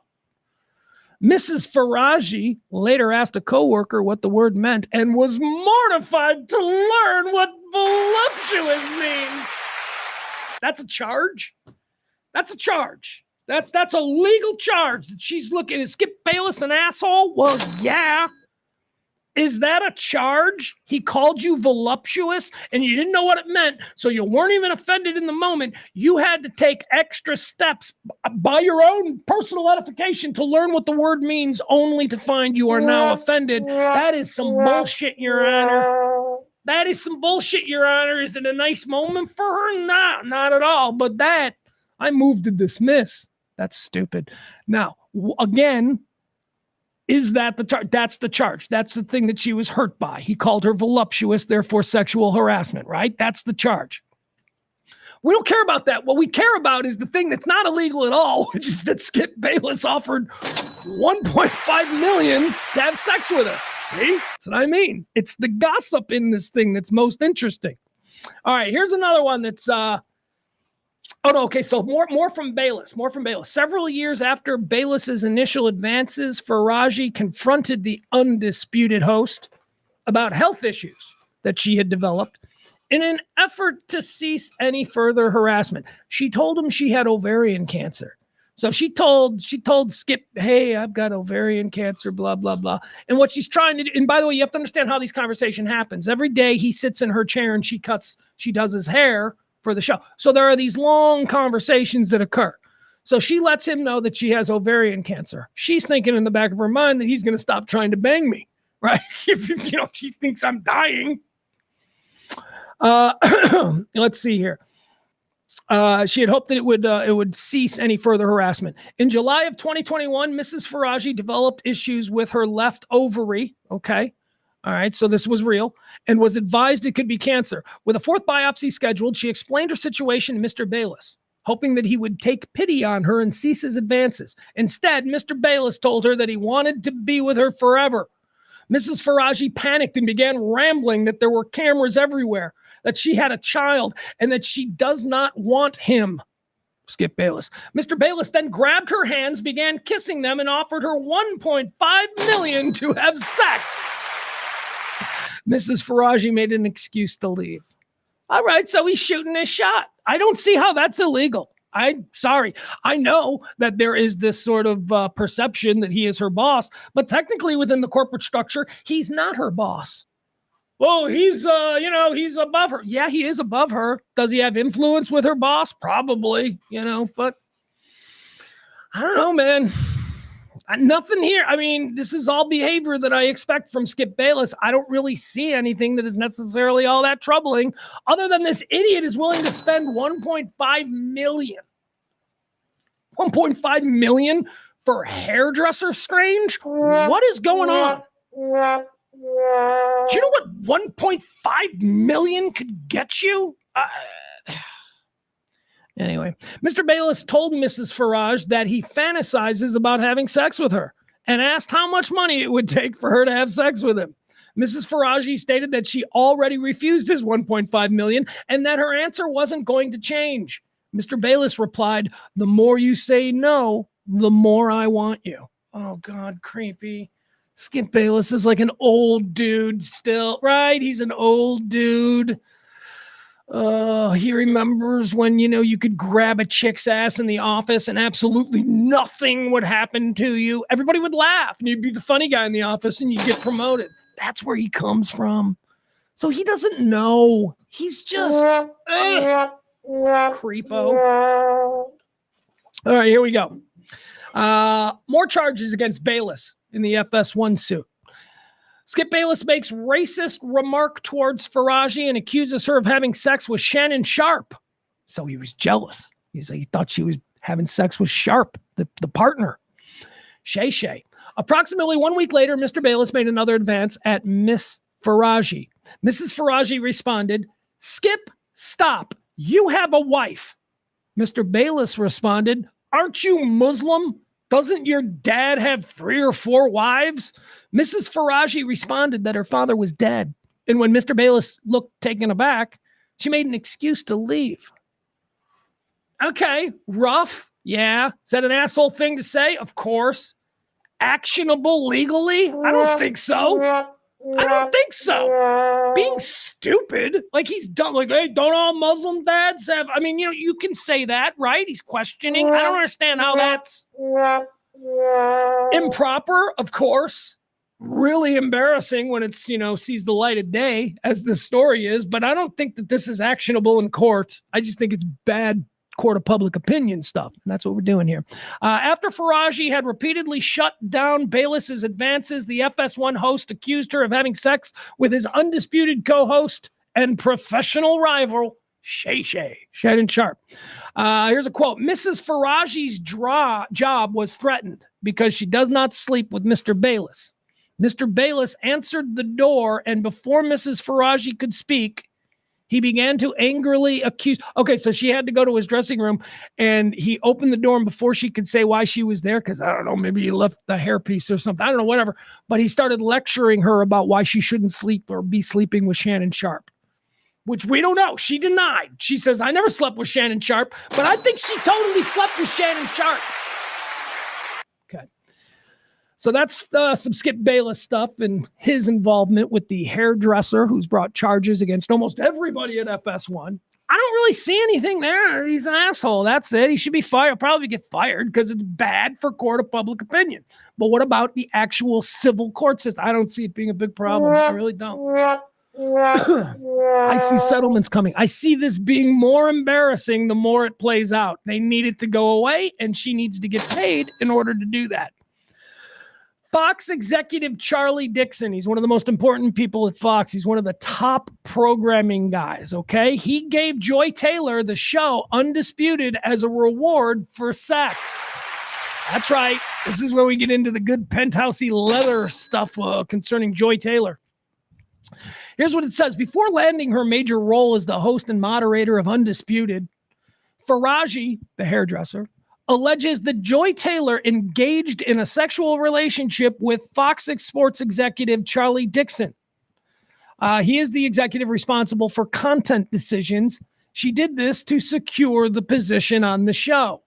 Mrs. Faraji later asked a coworker what the word meant and was mortified to learn what voluptuous means. That's a charge? That's a charge. That's a legal charge. She's looking, is Skip Bayless an asshole? Well, yeah. Is that a charge? He called you voluptuous and you didn't know what it meant, so you weren't even offended in the moment. You had to take extra steps by your own personal edification to learn what the word means, only to find you are now offended. That is some bullshit, Your Honor. That is some bullshit, Your Honor. Is it a nice moment for her? Nah, not at all. But that, I move to dismiss. That's stupid. Now, again, is that the charge? That's the charge. That's the thing that she was hurt by. He called her voluptuous, therefore sexual harassment, right? That's the charge. We don't care about that. What we care about is the thing that's not illegal at all, which is that Skip Bayless offered $1.5 million to have sex with her. See? That's what I mean. It's the gossip in this thing that's most interesting. All right, here's another one that's so more from Bayless. Several years after Bayless's initial advances, Faraji confronted the undisputed host about health issues that she had developed in an effort to cease any further harassment. She told him she had ovarian cancer. So she told Skip, hey, I've got ovarian cancer, blah, blah, blah. And what she's trying to do, and by the way, you have to understand how these conversation happens. Every day he sits in her chair and she does his hair for the show. So there are these long conversations that occur. So she lets him know that she has ovarian cancer. She's thinking in the back of her mind that he's going to stop trying to bang me, right? If she thinks I'm dying. Let's see here. She had hoped that it would cease any further harassment. In July of 2021, Mrs. Faraji developed issues with her left ovary. Okay. All right. So this was real and was advised it could be cancer. With a fourth biopsy scheduled, she explained her situation to Mr. Bayless, hoping that he would take pity on her and cease his advances. Instead, Mr. Bayless told her that he wanted to be with her forever. Mrs. Faraji panicked and began rambling that there were cameras everywhere, that she had a child, and that she does not want him. Skip Bayless. Mr. Bayless then grabbed her hands, began kissing them, and offered her $1.5 million to have sex. Mrs. Faraji made an excuse to leave. All right, so he's shooting his shot. I don't see how that's illegal. Sorry. I know that there is this sort of perception that he is her boss, but technically within the corporate structure, he's not her boss. Well, he's above her. Yeah, he is above her. Does he have influence with her boss? Probably, but I don't know, man. Nothing here. I mean, this is all behavior that I expect from Skip Bayless. I don't really see anything that is necessarily all that troubling, other than this idiot is willing to spend $1.5 million. $1.5 million for hairdresser Strange? What is going on? Do you know what 1.5 million could get you? Anyway, Mr. Bayless told Mrs. Farage that he fantasizes about having sex with her and asked how much money it would take for her to have sex with him. Mrs. Faraji stated that she already refused his $1.5 million and that her answer wasn't going to change. Mr. Bayless replied, "The more you say no, the more I want you." Oh, God, creepy. Skip Bayless is like an old dude still, right? He's an old dude. He remembers when, you could grab a chick's ass in the office and absolutely nothing would happen to you. Everybody would laugh and you'd be the funny guy in the office and you'd get promoted. That's where he comes from. So he doesn't know. He's just creepo. All right, here we go. More charges against Bayless in the FS1 suit. Skip Bayless makes racist remark towards Faraji and accuses her of having sex with Shannon Sharp. So he was jealous. He thought she was having sex with Sharp, the partner. Shay Shay. Approximately 1 week later, Mr. Bayless made another advance at Miss Faraji. Mrs. Faraji responded, "Skip, stop. You have a wife." Mr. Bayless responded, "Aren't you Muslim? Doesn't your dad have 3 or 4 wives?" Mrs. Faraji responded that her father was dead. And when Mr. Bayless looked taken aback, she made an excuse to leave. Okay, rough. Yeah. Is that an asshole thing to say? Of course. Actionable legally? I don't think so. Being stupid, like he's done, like, hey, don't all Muslim dads have? I mean, you can say that, right? He's questioning. I don't understand how that's improper, of course. Really embarrassing when it's, sees the light of day, as the story is. But I don't think that this is actionable in court. I just think it's bad court of public opinion stuff. And that's what we're doing here. After Faraji had repeatedly shut down Bayless's advances, the FS1 host accused her of having sex with his undisputed co-host and professional rival, Shannon Sharp. Here's a quote. Mrs. Faraji's job was threatened because she does not sleep with Mr. Bayless. Mr. Bayless answered the door, and before Mrs. Faraji could speak, he began to angrily accuse. Okay, so she had to go to his dressing room, and he opened the door, and before she could say why she was there, because I don't know, maybe he left the hairpiece or something. I don't know, whatever. But he started lecturing her about why she shouldn't sleep or be sleeping with Shannon Sharp, which we don't know. She denied. She says, I never slept with Shannon Sharp, but I think she totally slept with Shannon Sharp. Okay. So that's some Skip Bayless stuff and his involvement with the hairdresser who's brought charges against almost everybody at FS1. I don't really see anything there. He's an asshole. That's it. He should be fired. Probably get fired because it's bad for court of public opinion. But what about the actual civil court system? I don't see it being a big problem. I really don't. I see settlements coming. I see this being more embarrassing the more it plays out. They need it to go away, and she needs to get paid in order to do that. Fox executive Charlie Dixon, he's one of the most important people at Fox. He's one of the top programming guys, okay? He gave Joy Taylor the show Undisputed as a reward for sex. That's right. This is where we get into the good penthousey leather stuff concerning Joy Taylor. Here's what it says. Before landing her major role as the host and moderator of Undisputed, Faraji, the hairdresser, alleges that Joy Taylor engaged in a sexual relationship with Fox Sports executive Charlie Dixon. He is the executive responsible for content decisions. She did this to secure the position on the show.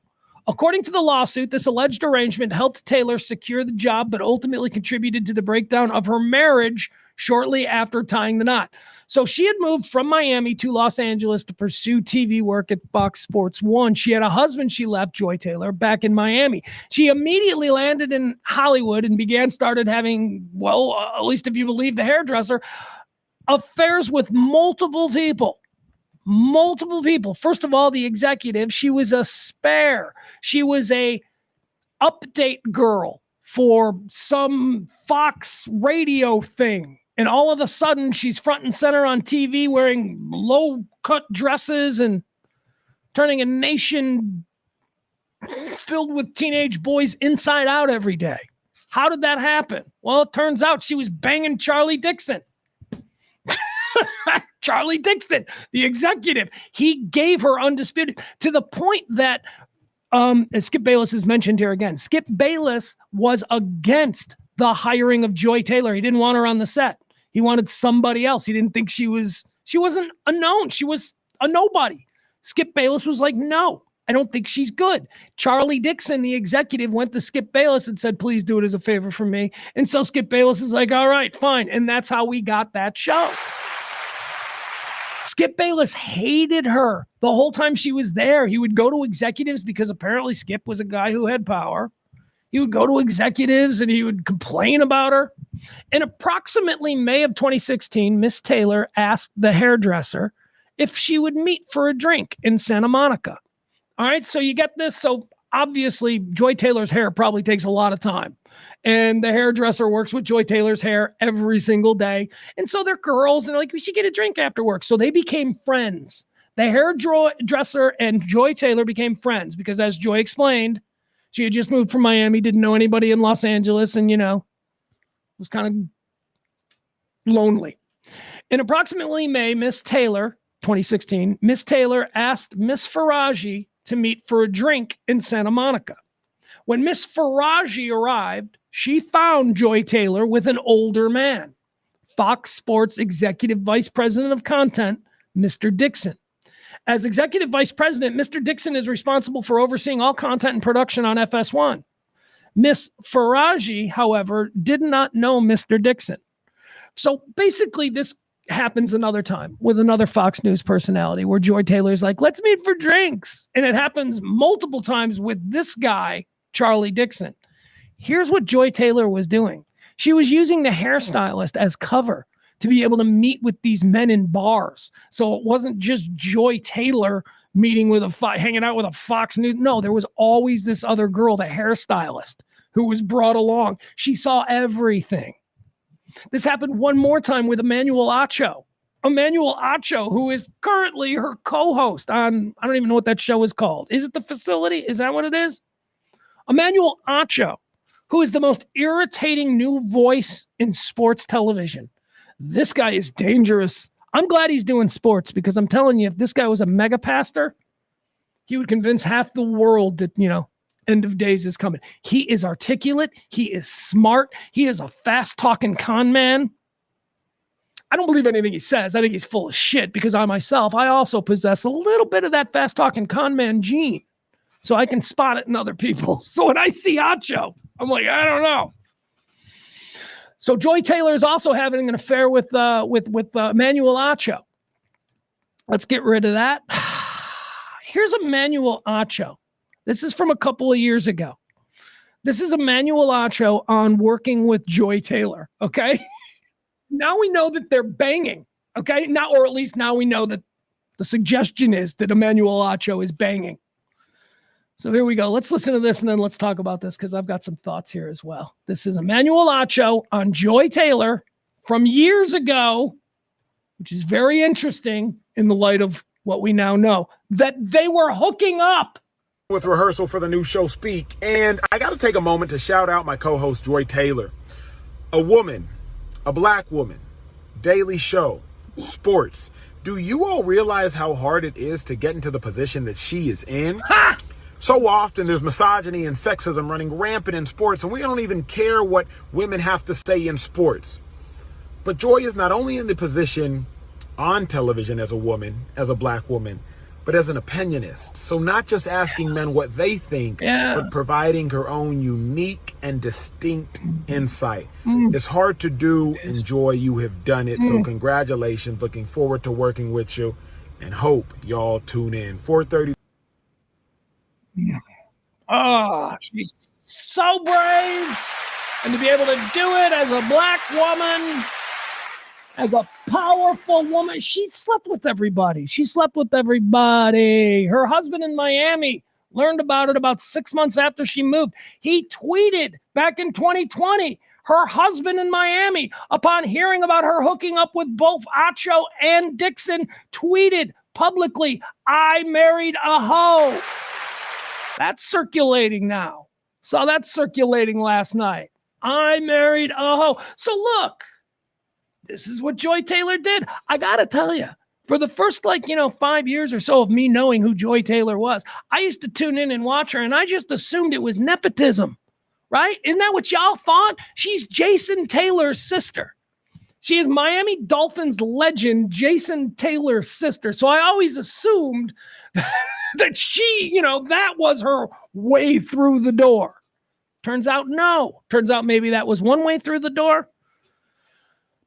According to the lawsuit, this alleged arrangement helped Taylor secure the job, but ultimately contributed to the breakdown of her marriage shortly after tying the knot. So she had moved from Miami to Los Angeles to pursue TV work at Fox Sports 1. She had a husband she left, Joy Taylor, back in Miami. She immediately landed in Hollywood and started having, at least if you believe the hairdresser, affairs with multiple people. First of all, the executive, she was a spare. She was a update girl for some Fox radio thing. And all of a sudden, she's front and center on TV wearing low-cut dresses and turning a nation filled with teenage boys inside out every day. How did that happen? Well, it turns out she was banging Charlie Dixon. Charlie Dixon, the executive. He gave her Undisputed to the point that, as Skip Bayless is mentioned here again, Skip Bayless was against the hiring of Joy Taylor. He didn't want her on the set. He wanted somebody else. He didn't think she wasn't a known. She was a nobody. Skip Bayless was like, no, I don't think she's good. Charlie Dixon, the executive, went to Skip Bayless and said, please do it as a favor for me. And so Skip Bayless is like, all right, fine. And that's how we got that show. Skip Bayless hated her the whole time she was there. He would go to executives because apparently Skip was a guy who had power. He would go to executives and he would complain about her. In approximately May of 2016, Miss Taylor asked the hairdresser if she would meet for a drink in Santa Monica. All right, so you get this. So obviously, Joy Taylor's hair probably takes a lot of time. And the hairdresser works with Joy Taylor's hair every single day. And so they're girls, and they're like, we should get a drink after work. So they became friends. The hairdresser and Joy Taylor became friends because, as Joy explained, she had just moved from Miami, didn't know anybody in Los Angeles, and, was kind of lonely. In approximately May, Miss Taylor, 2016, Miss Taylor asked Miss Faraji to meet for a drink in Santa Monica. When Miss Faraji arrived, she found Joy Taylor with an older man, Fox Sports Executive Vice President of Content, Mr. Dixon. As Executive Vice President, Mr. Dixon is responsible for overseeing all content and production on FS1. Miss Faraji, however, did not know Mr. Dixon. So basically, this happens another time with another Fox News personality where Joy Taylor's like, let's meet for drinks. And it happens multiple times with this guy, Charlie Dixon. Here's what Joy Taylor was doing. She was using the hairstylist as cover to be able to meet with these men in bars. So it wasn't just Joy Taylor meeting with hanging out with a Fox News. No, there was always this other girl, the hairstylist, who was brought along. She saw everything. This happened one more time with Emmanuel Acho. Emmanuel Acho, who is currently her co-host on, I don't even know what that show is called. Is it The Facility? Is that what it is? Emmanuel Acho, who is the most irritating new voice in sports television. This guy is dangerous. I'm glad he's doing sports because I'm telling you, if this guy was a mega pastor, he would convince half the world that, end of days is coming. He is articulate. He is smart. He is a fast-talking con man. I don't believe anything he says. I think he's full of shit because I also possess a little bit of that fast-talking con man gene. So I can spot it in other people. So when I see Acho, I'm like, I don't know. So Joy Taylor is also having an affair with Emmanuel Acho. Let's get rid of that. Here's Emmanuel Acho. This is from a couple of years ago. This is Emmanuel Acho on working with Joy Taylor, okay? Now we know that they're banging, okay? Or at least now we know that the suggestion is that Emmanuel Acho is banging. So here we go. Let's listen to this and then let's talk about this because I've got some thoughts here as well. This is Emmanuel Acho on Joy Taylor from years ago, which is very interesting in the light of what we now know, that they were hooking up. With rehearsal for the new show Speak, and I got to take a moment to shout out my co-host Joy Taylor. A woman, a black woman, daily show, sports. Do you all realize how hard it is to get into the position that she is in? Ha! So often there's misogyny and sexism running rampant in sports, and we don't even care what women have to say in sports. But Joy is not only in the position on television as a woman, as a black woman, but as an opinionist. So not just asking men what they think, but providing her own unique and distinct insight. It's hard to do, and Joy, you have done it. So congratulations. Looking forward to working with you and hope y'all tune in. 4:30. Oh, she's so brave. And to be able to do it as a black woman, as a powerful woman, she slept with everybody. Her husband in Miami learned about it about 6 months after she moved. He tweeted back in 2020, her husband in Miami, upon hearing about her hooking up with both Acho and Dixon, tweeted publicly, "I married a hoe." That's circulating now. Saw that circulating last night. I married a hoe. So look, this is what Joy Taylor did. I got to tell you, for the first 5 years or so of me knowing who Joy Taylor was, I used to tune in and watch her and I just assumed it was nepotism, right? Isn't that what y'all thought? She's Jason Taylor's sister. She is Miami Dolphins legend Jason Taylor's sister. So I always assumed that she, that was her way through the door. Turns out no. Turns out maybe that was one way through the door.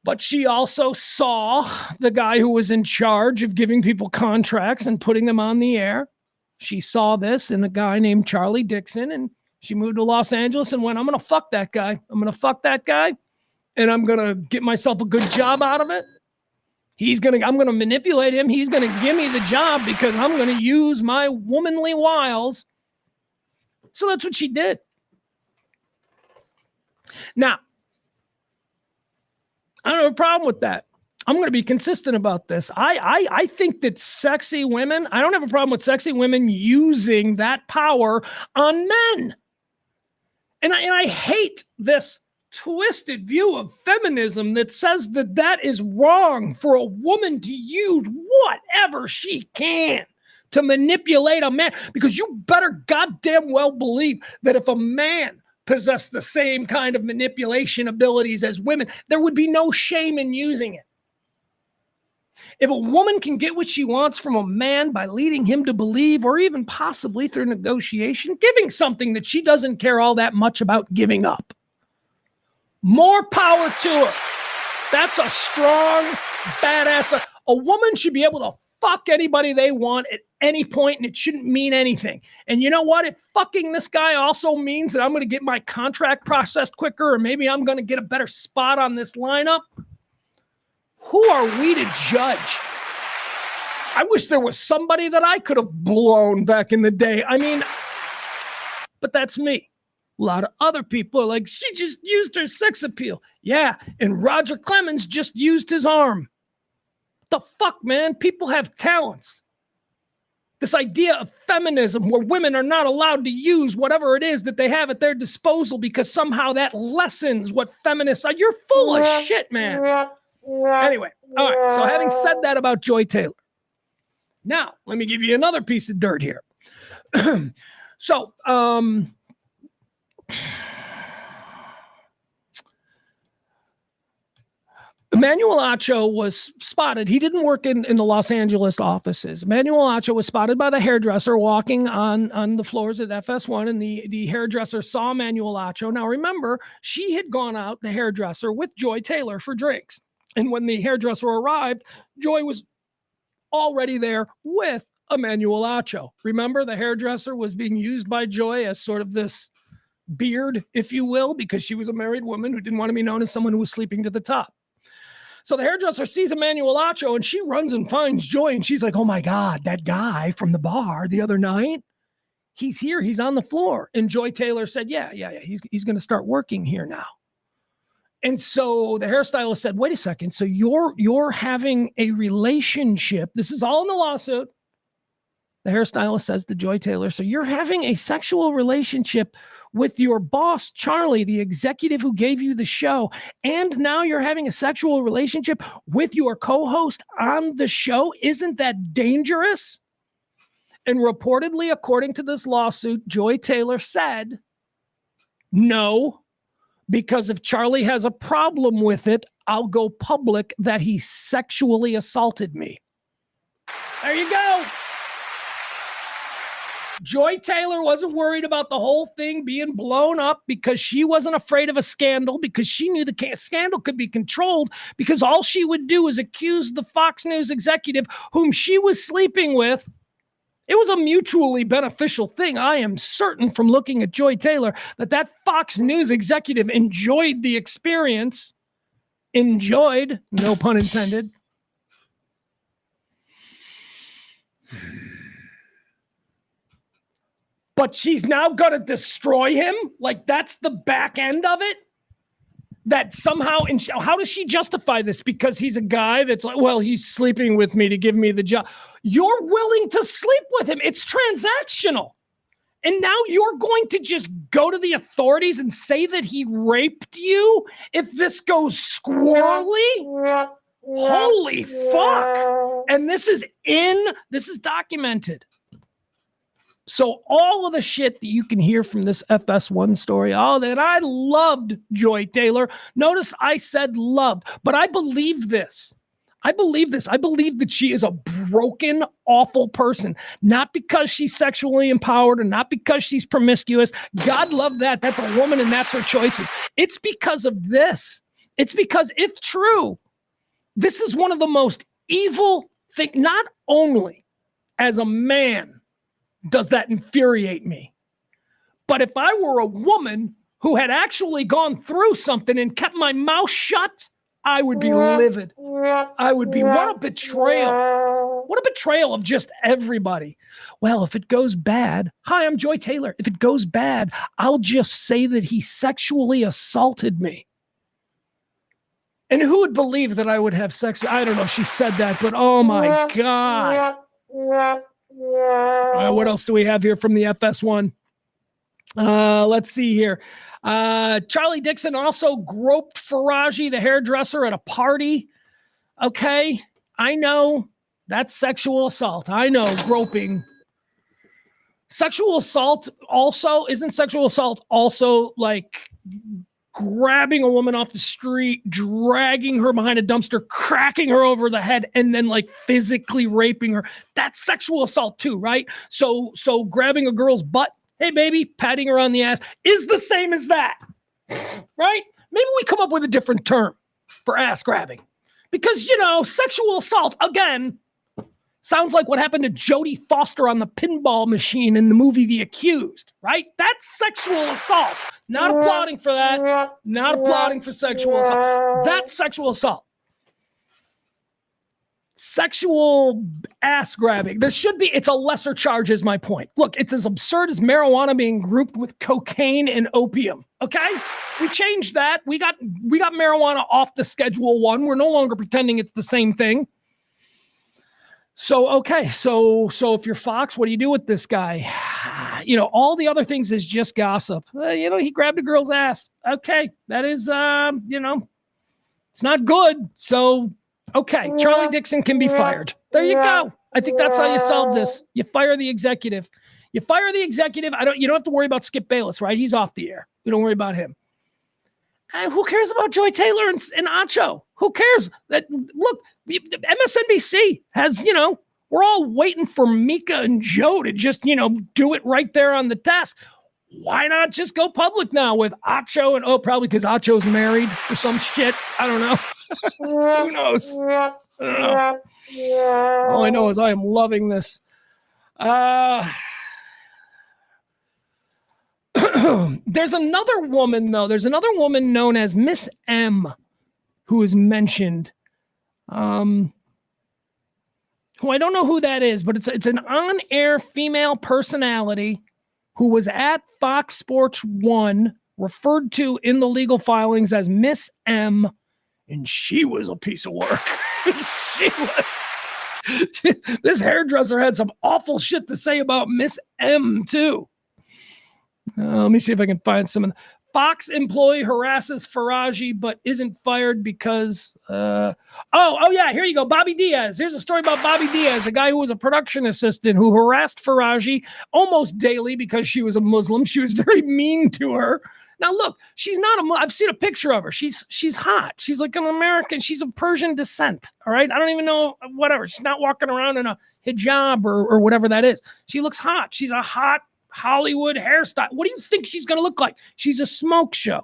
But she also saw the guy who was in charge of giving people contracts and putting them on the air. She saw this in a guy named Charlie Dixon, and she moved to Los Angeles and went, I'm going to fuck that guy. And I'm going to get myself a good job out of it. I'm going to manipulate him. He's going to give me the job because I'm going to use my womanly wiles. So that's what she did. Now, I don't have a problem with that. I'm going to be consistent about this. I think that sexy women, I don't have a problem with sexy women using that power on men. And I hate this twisted view of feminism that says that is wrong for a woman to use whatever she can to manipulate a man, because you better goddamn well believe that if a man possessed the same kind of manipulation abilities as women, there would be no shame in using it. If a woman can get what she wants from a man by leading him to believe, or even possibly through negotiation, giving something that she doesn't care all that much about giving up, more power to her. That's a strong, badass. A woman should be able to fuck anybody they want at any point, and it shouldn't mean anything. And you know what? If fucking this guy also means that I'm going to get my contract processed quicker, or maybe I'm going to get a better spot on this lineup, who are we to judge? I wish there was somebody that I could have blown back in the day. I mean, but that's me. A lot of other people are like, she just used her sex appeal. Yeah, and Roger Clemens just used his arm. The fuck, man? People have talents. This idea of feminism where women are not allowed to use whatever it is that they have at their disposal because somehow that lessens what feminists are. You're full of shit, man. Anyway, all right. So having said that about Joy Taylor, now let me give you another piece of dirt here. So, Emmanuel Acho was spotted. He didn't work in the Los Angeles offices. Emmanuel Acho was spotted by the hairdresser walking on the floors at FS1, and the hairdresser saw Emmanuel Acho. Now, remember, she had gone out, the hairdresser, with Joy Taylor for drinks. And when the hairdresser arrived, Joy was already there with Emmanuel Acho. Remember, the hairdresser was being used by Joy as sort of this beard, if you will, because she was a married woman who didn't want to be known as someone who was sleeping to the top. So the hairdresser sees Emmanuel Acho and she runs and finds Joy, and she's like, oh my God, that guy from the bar the other night, he's here, he's on the floor. And Joy Taylor said, yeah, he's going to start working here now. And so the hairstylist said, wait a second, so you're having a relationship, this is all in the lawsuit. The hairstylist says to Joy Taylor, so you're having a sexual relationship with your boss, Charlie, the executive who gave you the show, and now you're having a sexual relationship with your co-host on the show. Isn't that dangerous? And reportedly, according to this lawsuit, Joy Taylor said, no, because if Charlie has a problem with it, I'll go public that he sexually assaulted me. There you go. Joy Taylor wasn't worried about the whole thing being blown up because she wasn't afraid of a scandal, because she knew the scandal could be controlled, because all she would do is accuse the Fox News executive whom she was sleeping with. It was a mutually beneficial thing. I am certain from looking at Joy Taylor that Fox News executive enjoyed the experience. Enjoyed, no pun intended. But she's now going to destroy him? Like, that's the back end of it? That somehow, and how does she justify this? Because he's a guy that's like, well, he's sleeping with me to give me the job. You're willing to sleep with him. It's transactional. And now you're going to just go to the authorities and say that he raped you if this goes squirrely? Holy fuck. And this is documented. So all of the shit that you can hear from this FS1 story, all that, I loved Joy Taylor. Notice I said loved, but I believe this. I believe that she is a broken, awful person, not because she's sexually empowered or not because she's promiscuous. God love that. That's a woman and that's her choices. It's because of this. It's because if true, this is one of the most evil things. Not only as a man does that infuriate me, but if I were a woman who had actually gone through something and kept my mouth shut, I would be livid. I would be, what a betrayal. What a betrayal of just everybody. Well, if it goes bad, hi, I'm Joy Taylor. If it goes bad, I'll just say that he sexually assaulted me. And who would believe that I would have sex? I don't know if she said that, but oh my God. What else do we have here from the FS1? Let's see here. Charlie Dixon also groped Faraji, the hairdresser, at a party. Okay, I know that's sexual assault. I know groping. Sexual assault also, isn't sexual assault also like grabbing a woman off the street, dragging her behind a dumpster, cracking her over the head, and then like physically raping her? That's sexual assault too, right? So grabbing a girl's butt, hey baby, patting her on the ass, is the same as that, right? Maybe we come up with a different term for ass grabbing, because, you know, sexual assault, again, sounds like what happened to Jodie Foster on the pinball machine in the movie The Accused, right? That's sexual assault. Not applauding for that. Not applauding for sexual assault. That's sexual assault. Sexual ass grabbing. There should be, it's a lesser charge is my point. Look, it's as absurd as marijuana being grouped with cocaine and opium. Okay? We changed that. We got marijuana off the Schedule 1. We're no longer pretending it's the same thing. So, okay. So if you're Fox, what do you do with this guy? All the other things is just gossip. He grabbed a girl's ass. Okay. That is, it's not good. So, okay. Charlie Dixon can be fired. There you go. I think that's how you solve this. You fire the executive. You don't have to worry about Skip Bayless, right? He's off the air. You don't worry about him. And who cares about Joy Taylor and Acho? Who cares? Look, MSNBC has, we're all waiting for Mika and Joe to just, do it right there on the desk. Why not just go public now with Acho and, probably because Acho's married or some shit. I don't know. Who knows? I don't know. All I know is I am loving this. There's another woman, though. There's another woman known as Miss M who is mentioned. Who I don't know who that is, but it's an on-air female personality who was at Fox Sports 1, referred to in the legal filings as Miss M, and she was a piece of work. She was. This hairdresser had some awful shit to say about Miss M, too. Let me see if I can find some. Fox employee harasses Faraji but isn't fired because yeah, here you go. Bobby Diaz. Here's a story about Bobby Diaz, a guy who was a production assistant who harassed Faraji almost daily because she was a Muslim. She was very mean to her. Now look, she's not I've seen a picture of her. She's hot. She's like an American. She's of Persian descent. All right. I don't even know, whatever. She's not walking around in a hijab or whatever that is. She looks hot. She's a hot Hollywood hairstyle. What do you think she's going to look like? She's a smoke show.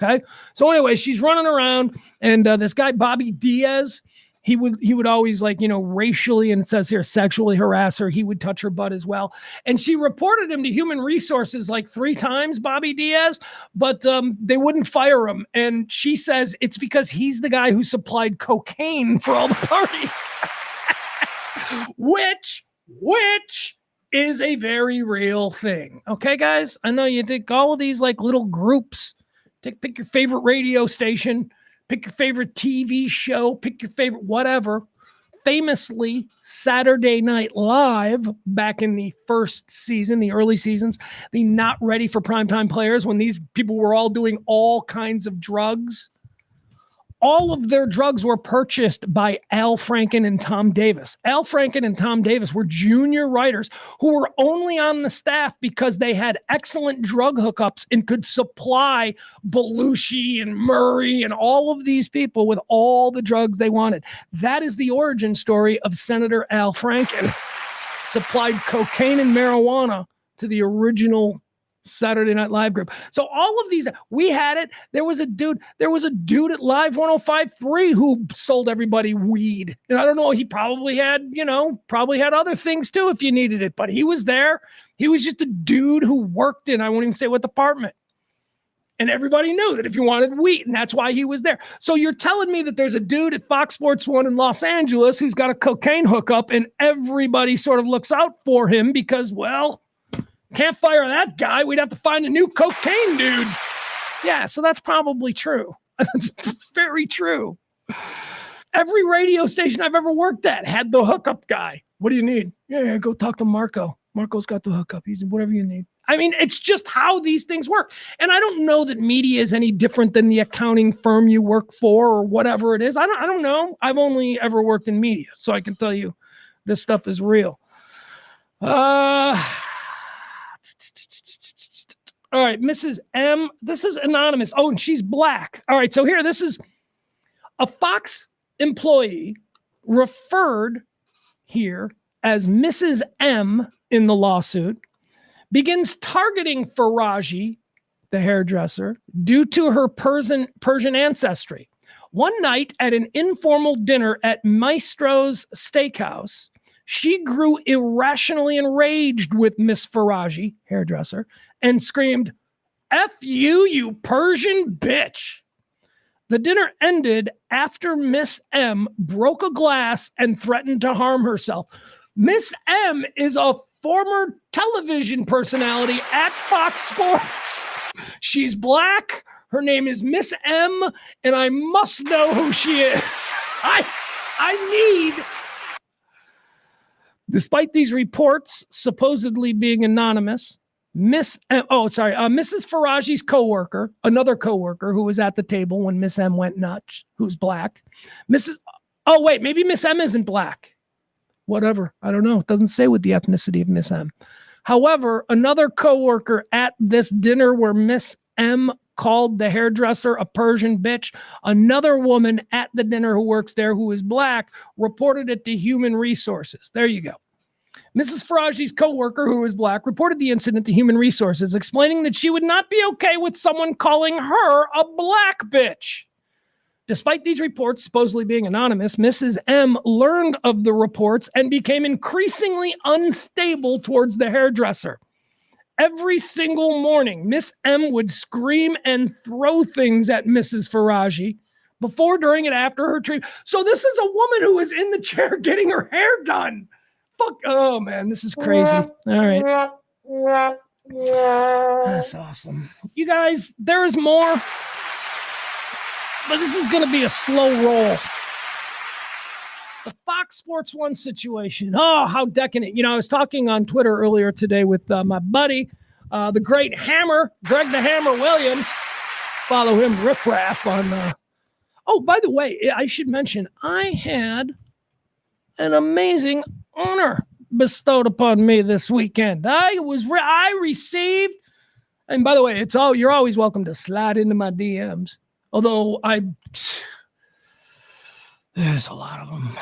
Okay. So anyway, she's running around, and this guy, Bobby Diaz, he would always, like, racially, and it says here, sexually harass her. He would touch her butt as well. And she reported him to Human Resources like 3 times, Bobby Diaz, but they wouldn't fire him. And she says it's because he's the guy who supplied cocaine for all the parties, which is a very real thing. Okay, guys? I know you think all of these like little groups. Pick your favorite radio station, pick your favorite TV show, pick your favorite whatever. Famously, Saturday Night Live, back in the first season, the early seasons, the not ready for primetime players, when these people were all doing all kinds of drugs. All of their drugs were purchased by Al Franken and Tom Davis. Al Franken and Tom Davis were junior writers who were only on the staff because they had excellent drug hookups and could supply Belushi and Murray and all of these people with all the drugs they wanted. That is the origin story of Senator Al Franken. Supplied cocaine and marijuana to the original Saturday Night Live group. So all of these, we had it. There was a dude at Live 105.3 who sold everybody weed. And I don't know, he probably had other things too if you needed it, but he was there. He was just a dude who worked in, I won't even say what department. And everybody knew that if you wanted weed, and that's why he was there. So you're telling me that there's a dude at Fox Sports 1 in Los Angeles who's got a cocaine hookup and everybody sort of looks out for him because, well, can't fire that guy. We'd have to find a new cocaine dude. Yeah, so that's probably true. Very true. Every radio station I've ever worked at had the hookup guy. What do you need? Yeah, go talk to Marco. Marco's got the hookup. He's whatever you need. I mean, it's just how these things work. And I don't know that media is any different than the accounting firm you work for or whatever it is. I don't know. I've only ever worked in media, so I can tell you this stuff is real. All right, Mrs. M. This is anonymous. Oh, and she's black. All right, so here, this is a Fox employee referred here as Mrs. M in the lawsuit, begins targeting Faraji, the hairdresser, due to her Persian ancestry. One night at an informal dinner at Maestro's Steakhouse, she grew irrationally enraged with Miss Faraji, hairdresser, and screamed, "F you, you Persian bitch." The dinner ended after Miss M broke a glass and threatened to harm herself. Miss M is a former television personality at Fox Sports. She's black. Her name is Miss M, and I must know who she is. I need, despite these reports supposedly being anonymous, Mrs. Faraji's coworker, another coworker who was at the table when Miss M went nuts, who's black. Maybe Miss M isn't black. Whatever. I don't know. It doesn't say what the ethnicity of Miss M. However, another coworker at this dinner where Miss M called the hairdresser a Persian bitch, another woman at the dinner who works there who is black reported it to Human Resources. There you go. Mrs. Faraji's coworker, who is black, reported the incident to Human Resources, explaining that she would not be okay with someone calling her a black bitch. Despite these reports supposedly being anonymous, Mrs. M learned of the reports and became increasingly unstable towards the hairdresser. Every single morning, Miss M would scream and throw things at Mrs. Faraji before, during, and after her treatment. So this is a woman who is in the chair getting her hair done. Fuck. Oh, man, this is crazy. All right. That's awesome. You guys, there is more, but this is going to be a slow roll. The Fox Sports 1 situation. Oh, how decadent. I was talking on Twitter earlier today with my buddy, the great Hammer, Greg the Hammer Williams. Follow him, Riff Raff, on... by the way, I should mention, I had an amazing honor bestowed upon me this weekend. I received... And by the way, you're always welcome to slide into my DMs. Although there's a lot of them.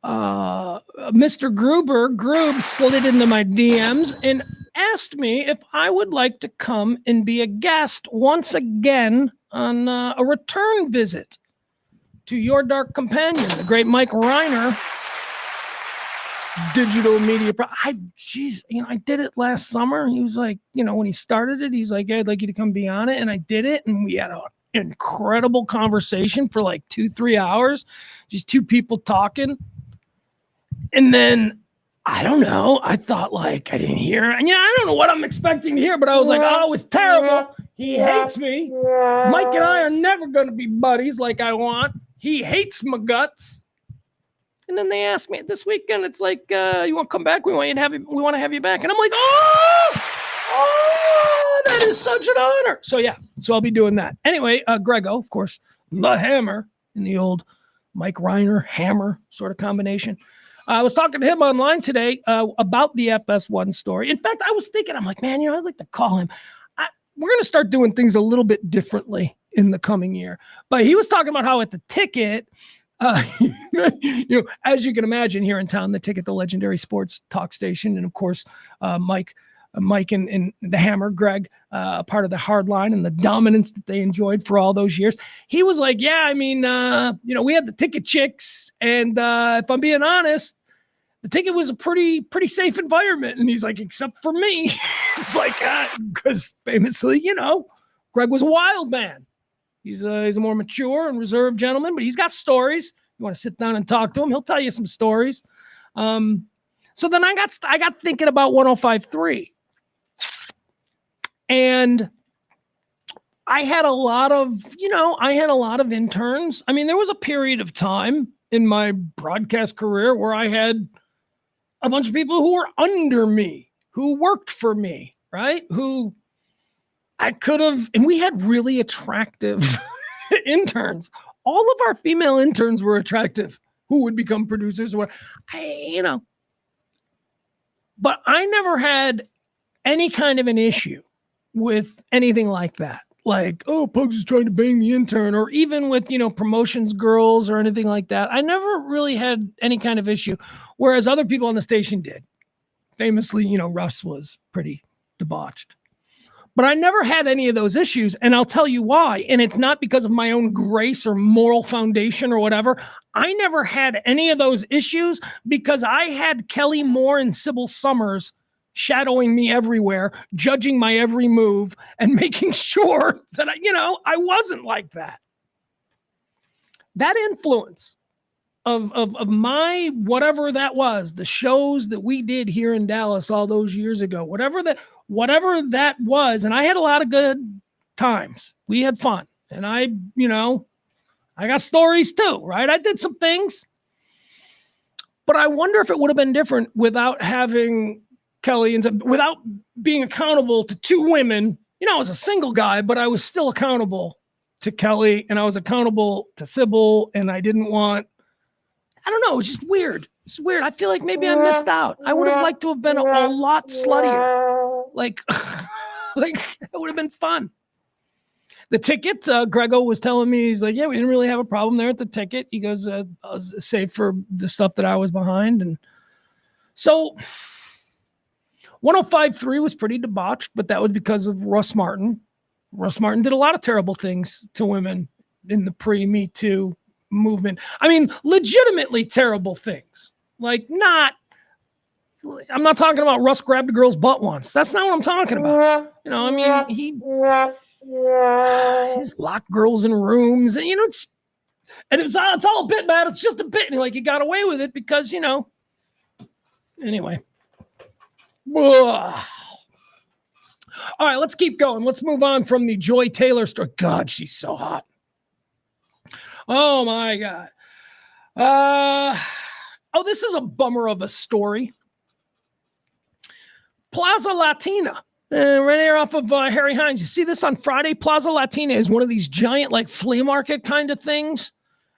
Mr. Groob slid into my DMs and asked me if I would like to come and be a guest once again on a return visit to Your Dark Companion, the great Mike Reiner, digital media. I did it last summer. He was like, when he started it, he's like, hey, I'd like you to come be on it. And I did it. And we had an incredible conversation for like 2-3 hours, just two people talking. And then, I don't know, I thought like I didn't hear. And I don't know what I'm expecting to hear, but I was like, oh, it was terrible. He hates me. Mike and I are never going to be buddies like I want. He hates my guts. And then they asked me this weekend, it's like, you want to come back? We want to have you back. And I'm like, oh, that is such an honor. So yeah, so I'll be doing that. Anyway, Grego, of course, the Hammer in the old Mike Reiner Hammer sort of combination. I was talking to him online today about the FS1 story. In fact, I was thinking, I'm like, man, I'd like to call him. We're going to start doing things a little bit differently in the coming year. But he was talking about how at the Ticket, as you can imagine here in town, the Ticket, the legendary sports talk station, and of course, Mike and the Hammer, Greg, part of the hard line and the dominance that they enjoyed for all those years. He was like, yeah, we had the Ticket chicks. And if I'm being honest, the Ticket was a pretty safe environment. And he's like, except for me. It's like, because famously, Greg was a wild man. He's a more mature and reserved gentleman, but he's got stories. You want to sit down and talk to him, he'll tell you some stories. So then I got thinking about 105.3. And I had a lot of interns. I mean, there was a period of time in my broadcast career where I had a bunch of people who were under me, who worked for me, right? Who I could have, and we had really attractive interns. All of our female interns were attractive who would become producers. But I never had any kind of an issue with anything like that. Like, oh, Pugs is trying to bang the intern, or even with, promotions girls or anything like that. I never really had any kind of issue, whereas other people on the station did. Famously, Russ was pretty debauched. But I never had any of those issues, and I'll tell you why. And it's not because of my own grace or moral foundation or whatever. I never had any of those issues because I had Kelly Moore and Sybil Summers shadowing me everywhere, judging my every move, and making sure that I wasn't like that. That influence of my whatever that was, the shows that we did here in Dallas all those years ago, whatever that was, and I had a lot of good times. We had fun, and I got stories too, right? I did some things, but I wonder if it would have been different without having Kelly and without being accountable to two women. I was a single guy, but I was still accountable to Kelly, and I was accountable to Sybil, and I didn't want, I don't know, it was just weird. It's weird. I feel like maybe I missed out. I would have liked to have been a lot sluttier. Like, it would have been fun. The ticket, Grego was telling me, he's like, yeah, we didn't really have a problem there at the ticket. He goes, I was safe for the stuff that I was behind. And so 105.3 was pretty debauched, but that was because of Russ Martin. Russ Martin did a lot of terrible things to women in the pre-Me Too movement. I mean, legitimately terrible things. Like, I'm not talking about Russ grabbed a girl's butt once. That's not what I'm talking about. I mean, he locked girls in rooms, and it's all a bit, man. It's just a bit, and he got away with it because Anyway. All right, let's keep going. Let's move on from the Joy Taylor story. God, she's so hot. Oh, my God. This is a bummer of a story. Plaza Latina, right there off of Harry Hines. You see this on Friday? Plaza Latina is one of these giant, flea market kind of things.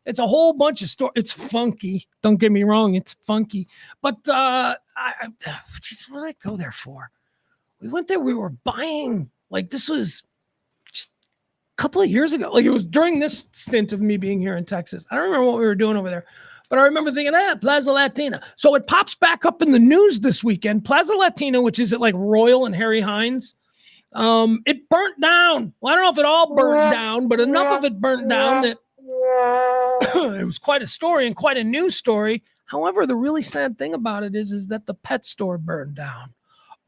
It's a whole bunch of stores. It's funky. Don't get me wrong. It's funky. But what did I go there for? We went there. We were buying, this was just a couple of years ago. It was during this stint of me being here in Texas. I don't remember what we were doing over there. But I remember thinking, Plaza Latina. So it pops back up in the news this weekend. Plaza Latina, which is at Royal and Harry Hines. It burnt down. Well, I don't know if it all burned down, but enough of it burnt down that it was quite a story and quite a news story. However, the really sad thing about it is that the pet store burned down.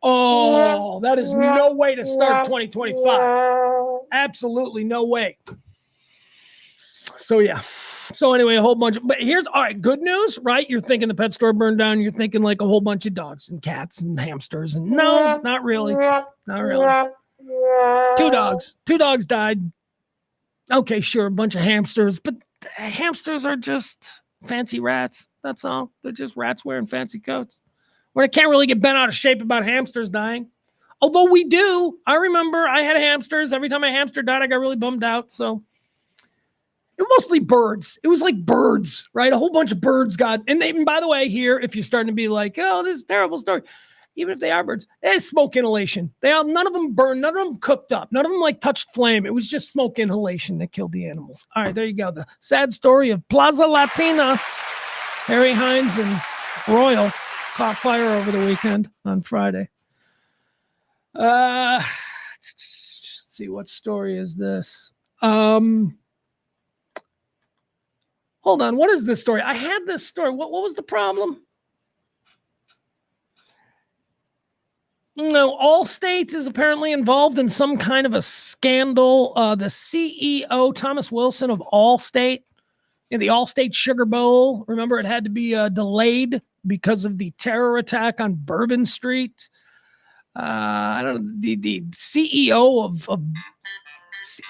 Oh, that is no way to start 2025. Absolutely no way. So, yeah. So anyway, a whole bunch of, but here's, all right, good news, right? You're thinking the pet store burned down. You're thinking a whole bunch of dogs and cats and hamsters. And no, not really. Not really. Two dogs died. Okay, sure. A bunch of hamsters, but hamsters are just fancy rats. That's all. They're just rats wearing fancy coats. Where I can't really get bent out of shape about hamsters dying. Although we do. I remember I had hamsters. Every time a hamster died, I got really bummed out. So it was mostly birds. It was like birds, right? A whole bunch of birds got, and by the way, here, if you're starting to be like, oh, this is a terrible story, even if they are birds, it's smoke inhalation. None of them burned, none of them cooked up, none of them touched flame. It was just smoke inhalation that killed the animals. All right, there you go. The sad story of Plaza Latina. Harry Hines and Royal caught fire over the weekend on Friday. Let's see, what story is this? Hold on, what is this story? I had this story. What was the problem? No, Allstate is apparently involved in some kind of a scandal. The CEO, Thomas Wilson of Allstate, in the Allstate Sugar Bowl, remember it had to be delayed because of the terror attack on Bourbon Street. I don't know, the CEO of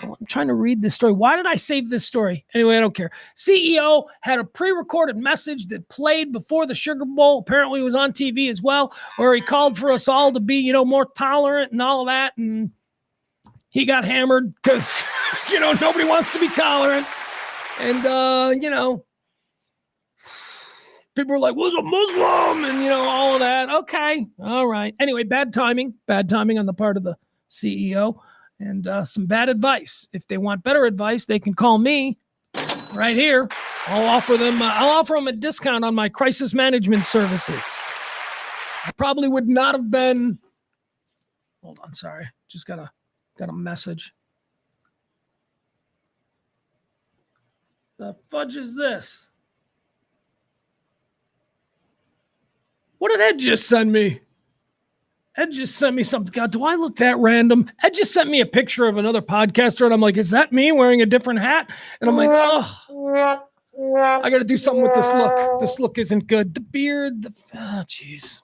I'm trying to read this story. Why did I save this story? Anyway, I don't care. CEO had a pre-recorded message that played before the Sugar Bowl. Apparently it was on TV as well, where he called for us all to be, more tolerant and all of that. And he got hammered because, nobody wants to be tolerant. And, people were like, was a Muslim and, all of that. Okay. All right. Anyway, bad timing on the part of the CEO. And some bad advice. If they want better advice, they can call me right here. I'll offer them a discount on my crisis management services. I probably would not have been. Hold on, sorry. Just got a message. The fudge is this? What did Ed just send me? Ed just sent me something. God, do I look that random? Ed just sent me a picture of another podcaster, and I'm like, is that me wearing a different hat? And I'm like, oh, I got to do something with this look. This look isn't good. The beard, jeez.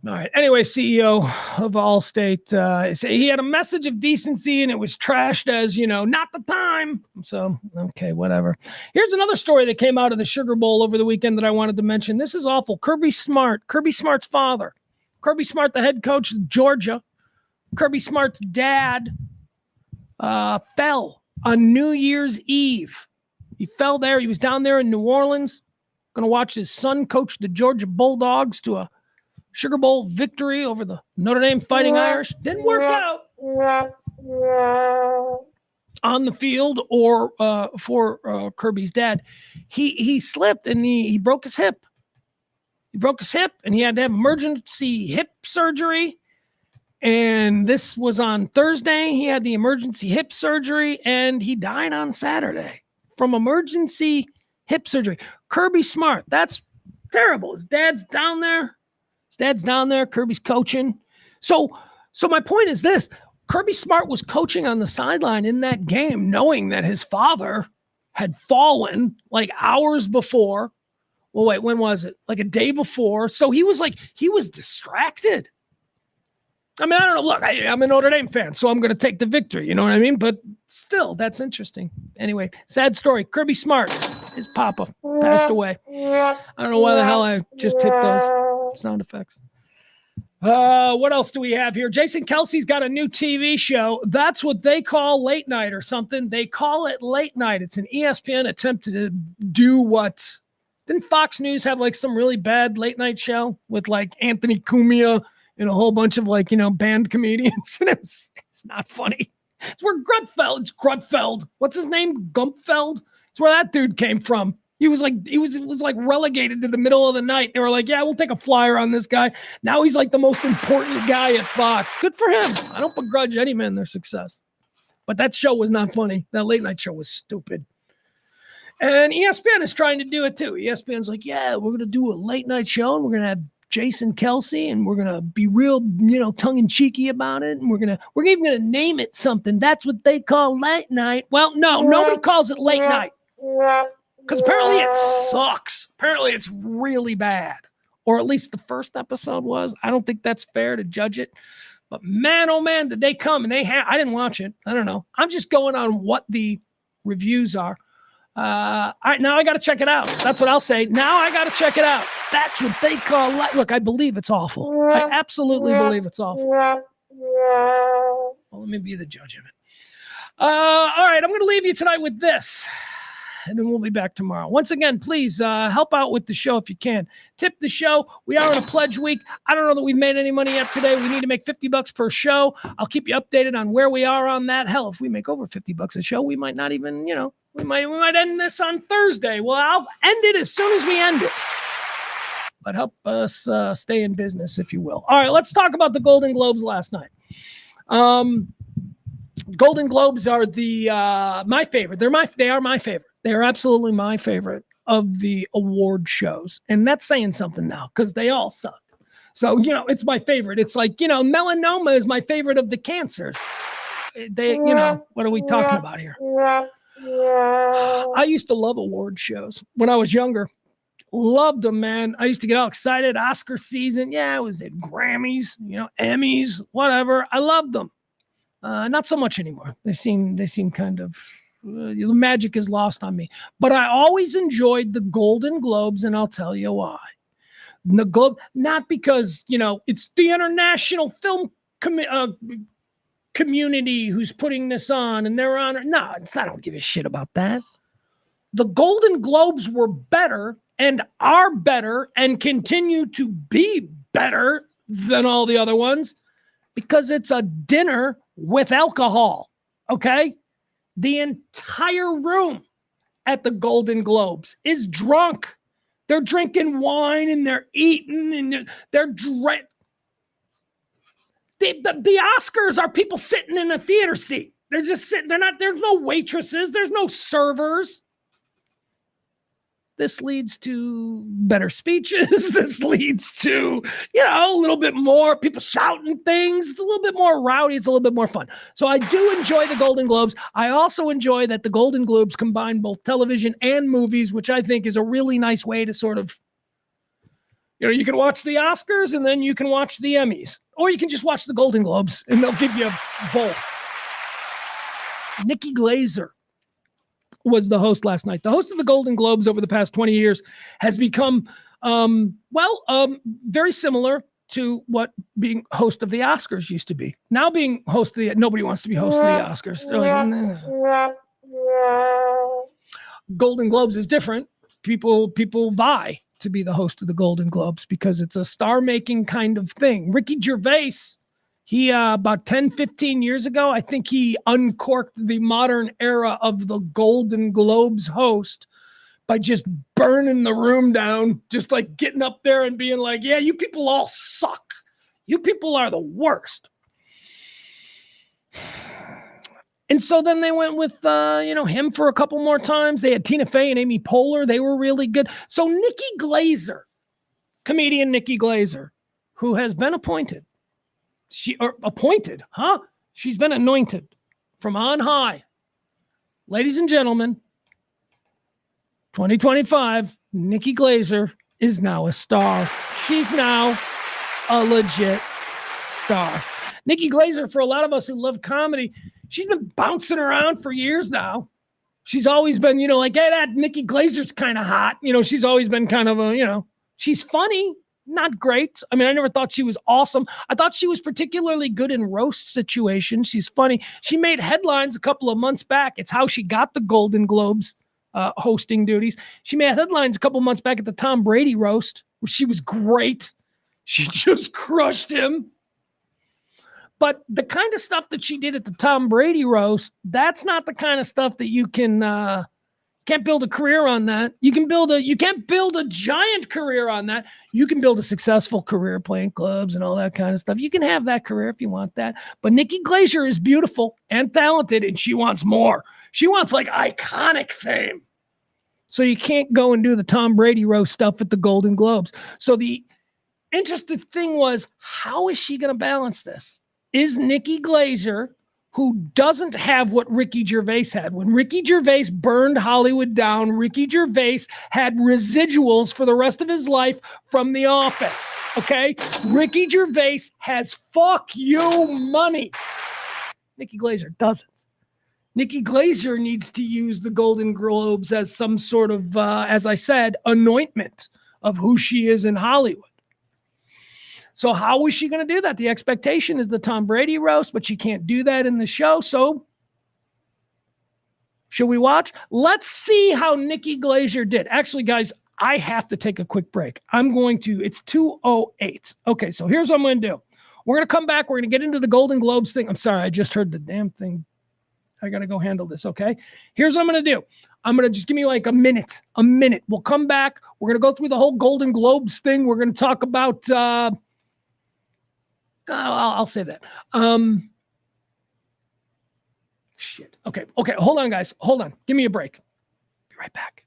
All right. Anyway, CEO of Allstate, he had a message of decency and it was trashed as, not the time. So, okay, whatever. Here's another story that came out of the Sugar Bowl over the weekend that I wanted to mention. This is awful. Kirby Smart's father. Kirby Smart, the head coach of Georgia. Kirby Smart's dad fell on New Year's Eve. He fell there. He was down there in New Orleans, going to watch his son coach the Georgia Bulldogs to a Sugar Bowl victory over the Notre Dame Fighting Irish. Didn't work out on the field or for Kirby's dad. He slipped and he broke his hip. He broke his hip and he had to have emergency hip surgery. And this was on Thursday. He had the emergency hip surgery and he died on Saturday from emergency hip surgery. Kirby Smart, that's terrible. His dad's down there. Kirby's coaching. So my point is this. Kirby Smart was coaching on the sideline in that game, knowing that his father had fallen like hours before. Well, wait, when was it? Like a day before. So he was distracted. I mean, I don't know. Look, I'm a Notre Dame fan, so I'm going to take the victory. You know what I mean? But still, that's interesting. Anyway, sad story. Kirby Smart, his papa, passed away. I don't know why the hell I just hit those sound effects. What else do we have here? Jason Kelsey's got a new TV show. That's what they call late night or something. They call it late night. It's an ESPN attempt to do what? Didn't Fox News have like some really bad late night show with like Anthony Cumia and a whole bunch of band comedians? And it's not funny. It's where Grudfeld. What's his name? Gumpfeld. It's where that dude came from. He was relegated to the middle of the night. They were like, yeah, we'll take a flyer on this guy. Now he's like the most important guy at Fox. Good for him. I don't begrudge any man their success. But that show was not funny. That late night show was stupid. And ESPN is trying to do it too. ESPN's like, yeah, we're going to do a late night show and we're going to have Jason Kelsey and we're going to be real, tongue in cheeky about it. And we're even going to name it something. That's what they call late night. Well, no, nobody calls it late night. Because apparently it sucks. Apparently it's really bad. Or at least the first episode was. I don't think that's fair to judge it. But man, oh man, did they come and I didn't watch it. I don't know. I'm just going on what the reviews are. All right, now I got to check it out. That's what I'll say. Now I got to check it out. That's what they call look, I believe it's awful. I absolutely believe it's awful. Well, let me be the judge of it. All right, I'm going to leave you tonight with this. And then we'll be back tomorrow. Once again, please help out with the show if you can. Tip the show. We are in a pledge week. I don't know that we've made any money yet today. We need to make $50 per show. I'll keep you updated on where we are on that. Hell, if we make over $50 a show, we might not even, we might end this on Thursday. Well, I'll end it as soon as we end it. But help us stay in business, if you will. All right, let's talk about the Golden Globes last night. Golden Globes are my favorite. They are my favorite. They are absolutely my favorite of the award shows. And that's saying something now because they all suck. So, it's my favorite. It's like, melanoma is my favorite of the cancers. What are we talking about here? I used to love award shows when I was younger. Loved them, man. I used to get all excited. Oscar season. Yeah, it was the Grammys, Emmys, whatever. I loved them. Not so much anymore. They seem kind of, the magic is lost on me. But I always enjoyed the Golden Globes, and I'll tell you why. The Globe, not because, it's the international film community who's putting this on and they're on. No, I don't give a shit about that. The Golden Globes were better and are better and continue to be better than all the other ones because it's a dinner with alcohol, okay? The entire room at the Golden Globes is drunk. They're drinking wine and they're eating and they're drunk. The Oscars are people sitting in a theater seat. They're just sitting. There's no waitresses. There's no servers. This leads to better speeches. This leads to, a little bit more people shouting things. It's a little bit more rowdy. It's a little bit more fun. So I do enjoy the Golden Globes. I also enjoy that the Golden Globes combine both television and movies, which I think is a really nice way to sort of, you can watch the Oscars and then you can watch the Emmys, or you can just watch the Golden Globes and they'll give you both. Nikki Glaser was the host last night. The host of the Golden Globes over the past 20 years has become, very similar to what being host of the Oscars used to be. Now being host of nobody wants to be host of the Oscars. They're like, Golden Globes is different. People vie to be the host of the Golden Globes because it's a star-making kind of thing. Ricky Gervais, he, about 10, 15 years ago, I think he uncorked the modern era of the Golden Globes host by just burning the room down, just like getting up there and being like, yeah, you people all suck. You people are the worst. And so then they went with, him for a couple more times. They had Tina Fey and Amy Poehler. They were really good. So Nikki Glaser, comedian Nikki Glaser, who has been appointed. She's been anointed from on high. Ladies and gentlemen, 2025, Nikki Glaser is now a star. She's now a legit star. Nikki Glaser, for a lot of us who love comedy, she's been bouncing around for years now. She's always been, like, hey, that Nikki Glaser's kind of hot. She's always been kind of she's funny. Not great. I mean, I never thought she was awesome. I thought she was particularly good in roast situations. She's funny. She made headlines a couple of months back. It's how she got the Golden Globes hosting duties. She made headlines a couple of months back at the Tom Brady roast, where she was great. She just crushed him. But the kind of stuff that she did at the Tom Brady roast, that's not the kind of stuff that you can't build a career on that. You can't build a giant career on that. You can build a successful career playing clubs and all that kind of stuff. You can have that career if you want that. But Nikki Glaser is beautiful and talented, and she wants more. She wants like iconic fame. So you can't go and do the Tom Brady roast stuff at the Golden Globes. So the interesting thing was, how is she going to balance this? Is Nikki Glaser, who doesn't have what Ricky Gervais had. When Ricky Gervais burned Hollywood down, Ricky Gervais had residuals for the rest of his life from The Office, okay? Ricky Gervais has fuck you money. Nikki Glaser doesn't. Nikki Glaser needs to use the Golden Globes as some sort of, as I said, anointment of who she is in Hollywood. So how is she going to do that? The expectation is the Tom Brady roast, but she can't do that in the show. So should we watch? Let's see how Nikki Glaser did. Actually, guys, I have to take a quick break. It's 2:08. Okay, so here's what I'm going to do. We're going to come back. We're going to get into the Golden Globes thing. I'm sorry, I just heard the damn thing. I got to go handle this, okay? Here's what I'm going to do. I'm going to just give me like a minute. We'll come back. We're going to go through the whole Golden Globes thing. We're going to talk about... I'll say that. Shit. Okay. Hold on, guys. Hold on. Give me a break. Be right back.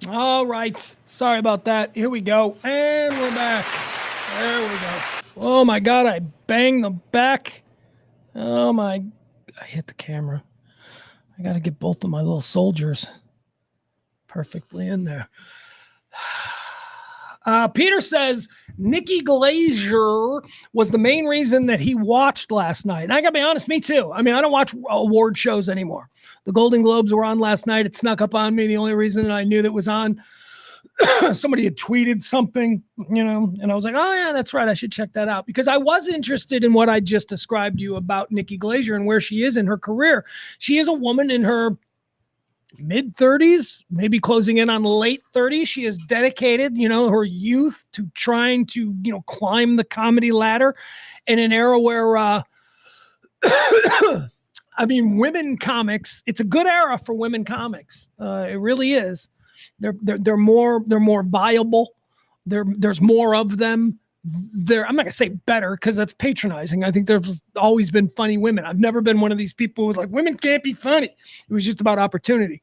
All right. Sorry about that. Here we go. And we're back. There we go. Oh my God, I banged the back. Oh my, I hit the camera. I got to get both of my little soldiers perfectly in there. Peter says Nikki Glaser was the main reason that he watched last night. And I got to be honest, me too. I mean, I don't watch award shows anymore. The Golden Globes were on last night. It snuck up on me. The only reason that I knew that was on, somebody had tweeted something, and I was like, oh yeah, that's right. I should check that out, because I was interested in what I just described to you about Nikki Glaser and where she is in her career. She is a woman in her mid 30s, maybe closing in on late 30s. She has dedicated, her youth to trying to, climb the comedy ladder in an era where, I mean, women comics, it's a good era for women comics. It really is. They're more viable. There's more of them. I'm not gonna say better, because that's patronizing. I think there's always been funny women. I've never been one of these people who's like, women can't be funny. It was just about opportunity.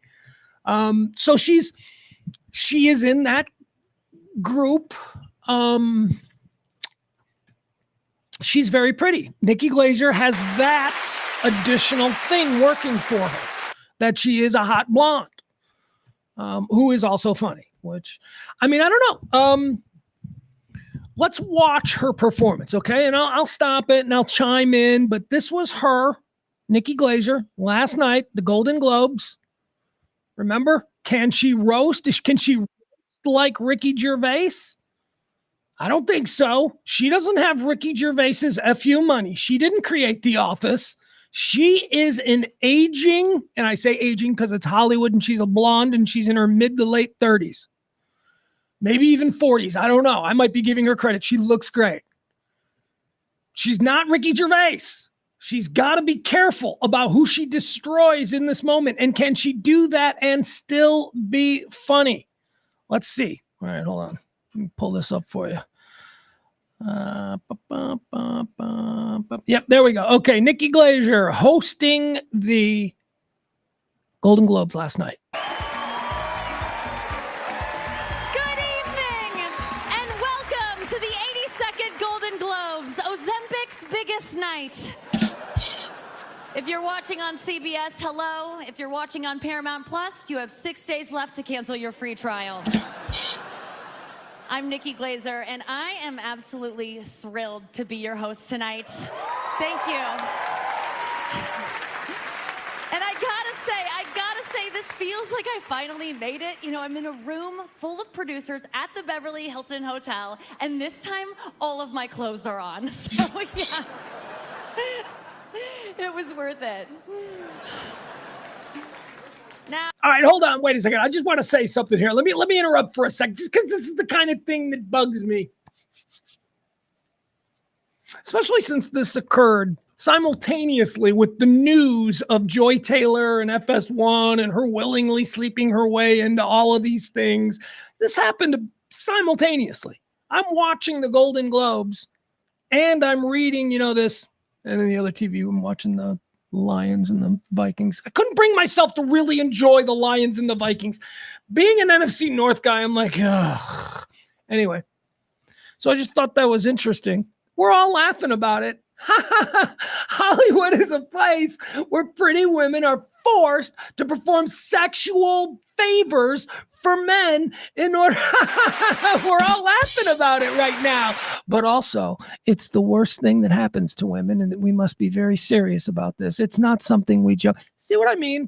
So she is in that group. She's very pretty. Nikki Glaser has that additional thing working for her, that she is a hot blonde, who is also funny, which, I mean, I don't know. Let's watch her performance, okay? And I'll stop it and I'll chime in, but this was her, Nikki Glaser, last night, the Golden Globes. Remember? Can she roast? Can she roast like Ricky Gervais? I don't think so. She doesn't have Ricky Gervais's FU money. She didn't create The Office. She is an aging, and I say aging because it's Hollywood and she's a blonde and she's in her mid to late 30s. Maybe even 40s. I don't know. I might be giving her credit. She looks great. She's not Ricky Gervais. She's got to be careful about who she destroys in this moment. And can she do that and still be funny? Let's see. All right, hold on. Let me pull this up for you. Yep, there we go. Okay, Nikki Glaser hosting the Golden Globes last night. Good evening, and welcome to the 82nd Golden Globes, Ozempic's biggest night. If you're watching on CBS, hello. If you're watching on Paramount Plus, you have 6 days left to cancel your free trial. I'm Nikki Glaser, and I am absolutely thrilled to be your host tonight. Thank you. And I gotta say, this feels like I finally made it. I'm in a room full of producers at the Beverly Hilton Hotel, and this time, all of my clothes are on. So, yeah. It was worth it. Now, all right, hold on. Wait a second. I just want to say something here. Let me interrupt for a second, just because this is the kind of thing that bugs me. Especially since this occurred simultaneously with the news of Joy Taylor and FS1 and her willingly sleeping her way into all of these things. This happened simultaneously. I'm watching the Golden Globes and I'm reading, this, and then the other TV, I'm watching the Lions and the Vikings. I couldn't bring myself to really enjoy the Lions and the Vikings. Being an NFC North guy, I'm like, ugh. Anyway, so I just thought that was interesting. We're all laughing about it. Hollywood is a place where pretty women are forced to perform sexual favors for men in order. We're all laughing about it right now. But also, it's the worst thing that happens to women, and that we must be very serious about this. It's not something we joke. See what I mean?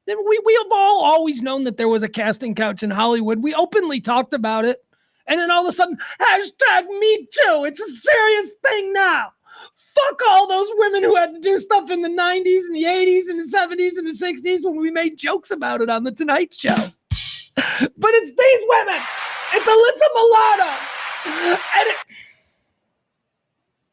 We have all always known that there was a casting couch in Hollywood. We openly talked about it. And then all of a sudden, #MeToo. It's a serious thing now. Fuck all those women who had to do stuff in the 90s and the 80s and the 70s and the 60s when we made jokes about it on The Tonight Show. But it's these women. It's Alyssa Milano. And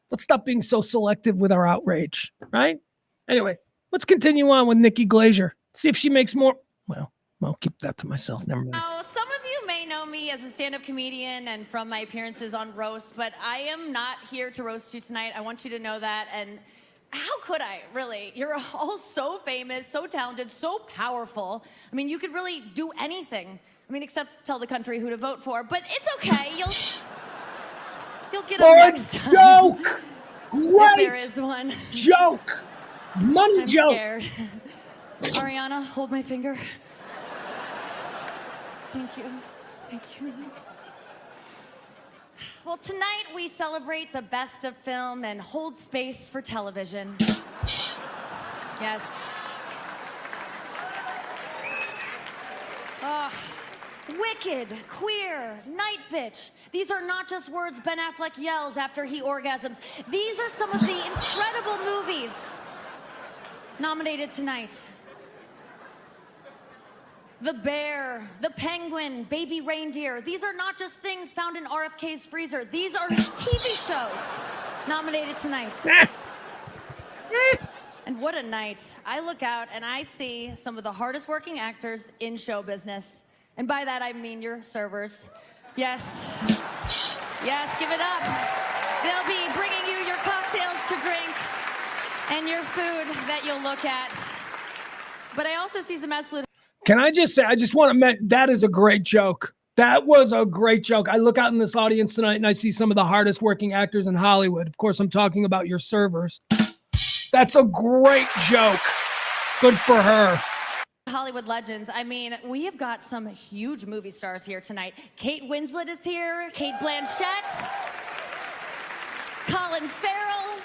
let's stop being so selective with our outrage, right? Anyway, let's continue on with Nikki Glaser. See if she makes more. Well, I'll keep that to myself. Never mind. now, some of you may know me as a stand-up comedian and from my appearances on Roast, but I am not here to roast you tonight. I want you to know that. And How could I, really? You're all so famous, so talented, so powerful. I mean, you could really do anything. I mean, except tell the country who to vote for, but it's okay. You'll get them next time. Joke! Great if there is one. joke! Money I'm joke! scared. Ariana, hold my finger. Thank you. Thank you. Well, tonight we celebrate the best of film and hold space for television. Yes. Wicked, queer, night bitch. These are not just words Ben Affleck yells after he orgasms. These are some of the incredible movies nominated tonight. The Bear, The Penguin, Baby Reindeer. These are not just things found in RFK's freezer. These are TV shows nominated tonight. And what a night. I look out and I see some of the hardest working actors in show business. And by that I mean your servers. Yes. Yes, give it up. They'll be bringing you your cocktails to drink and your food that you'll look at. But I also see some absolute... Can I just say, I just want to mention, that is a great joke. That was a great joke. I look out in this audience tonight and I see some of the hardest working actors in Hollywood. Of course, I'm talking about your servers. That's a great joke. Good for her. Hollywood legends. I mean, we have got some huge movie stars here tonight. Kate Winslet is here, Kate Blanchett, Colin Farrell.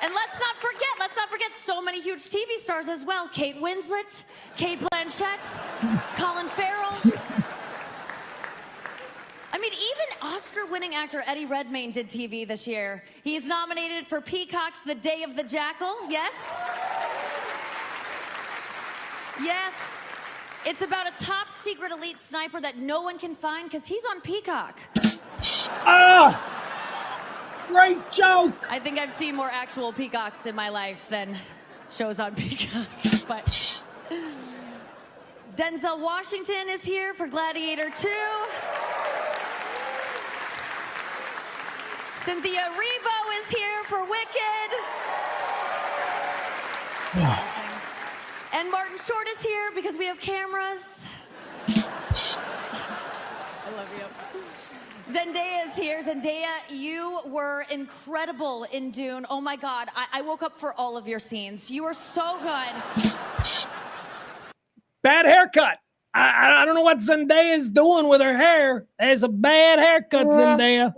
And let's not forget so many huge TV stars as well. Kate Winslet, Kate Blanchett, Colin Farrell. I mean, even Oscar-winning actor Eddie Redmayne did TV this year. He's nominated for Peacock's The Day of the Jackal. Yes? Yes. It's about a top secret elite sniper that no one can find because he's on Peacock. Ah! Great joke! I think I've seen more actual peacocks in my life than shows on Peacock. But Denzel Washington is here for Gladiator 2. Cynthia Erivo is here for Wicked. And Martin Short is here because we have cameras. I love you. Zendaya is here. Zendaya, you were incredible in Dune. Oh my God, I woke up for all of your scenes. You were so good. Bad haircut. I don't know what Zendaya is doing with her hair. It's a bad haircut, Zendaya.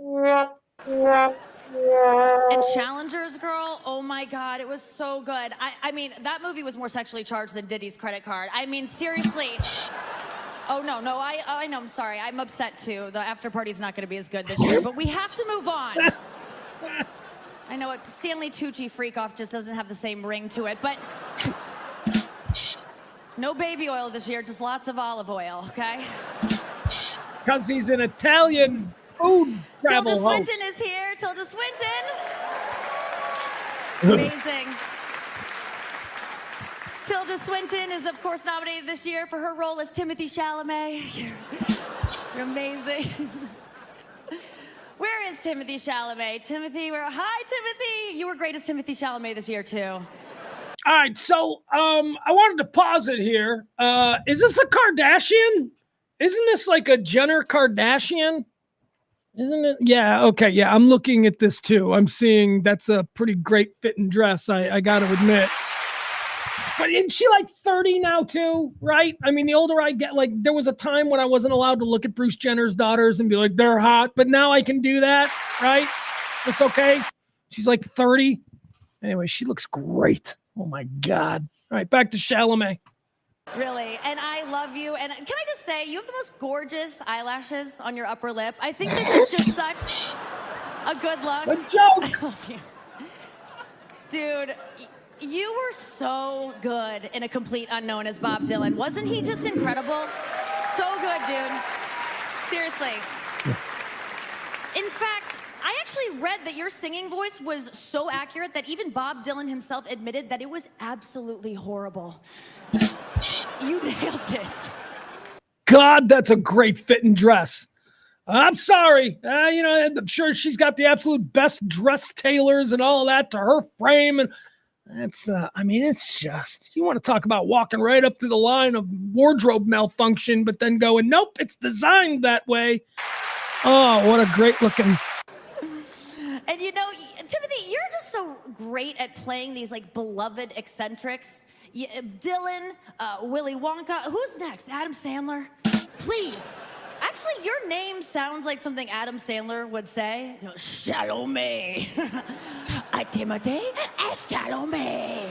And Challengers Girl, oh my God, it was so good. I mean, that movie was more sexually charged than Diddy's credit card. I mean, seriously. Oh, no, I know, I'm sorry. I'm upset too. The after party's not gonna be as good this year, but we have to move on. I know it, Stanley Tucci Freak Off just doesn't have the same ring to it, but no baby oil this year, just lots of olive oil, okay? Because he's an Italian food travel Tilda host. Swinton is here. Tilda Swinton. Amazing. Tilda Swinton is, of course, nominated this year for her role as Timothy Chalamet. You're amazing. Where is Timothy Chalamet? Timothy, hi, Timothy. You were great as Timothy Chalamet this year, too. All right, so I wanted to pause it here. Is this a Kardashian? Isn't this like a Jenner Kardashian? Isn't it? Yeah, okay, yeah, I'm looking at this too. I'm seeing that's a pretty great fitting dress, I got to admit. But isn't she like 30 now too, right? I mean, the older I get, like there was a time when I wasn't allowed to look at Bruce Jenner's daughters and be like, they're hot, but now I can do that, right? It's okay. She's like 30. Anyway, she looks great. Oh my God. All right, back to Chalamet. Really, and I love you. And can I just say, you have the most gorgeous eyelashes on your upper lip. I think this is just such a good look. Good joke. I love you. Dude, you were so good in A Complete Unknown as Bob Dylan. Wasn't he just incredible? So good, dude. Seriously. In fact, I actually read that your singing voice was so accurate that even Bob Dylan himself admitted that it was absolutely horrible. You nailed it. God, that's a great fitting dress. I'm sorry. I'm sure she's got the absolute best dress tailors and all that to her frame. And that's, it's just, you want to talk about walking right up to the line of wardrobe malfunction, but then going, nope, it's designed that way. Oh, what a great looking. And Timothy, you're just so great at playing these like beloved eccentrics. Dylan, Willy Wonka. Who's next? Adam Sandler? Please. Actually, your name sounds like something Adam Sandler would say. Salome. Timothy and Salome.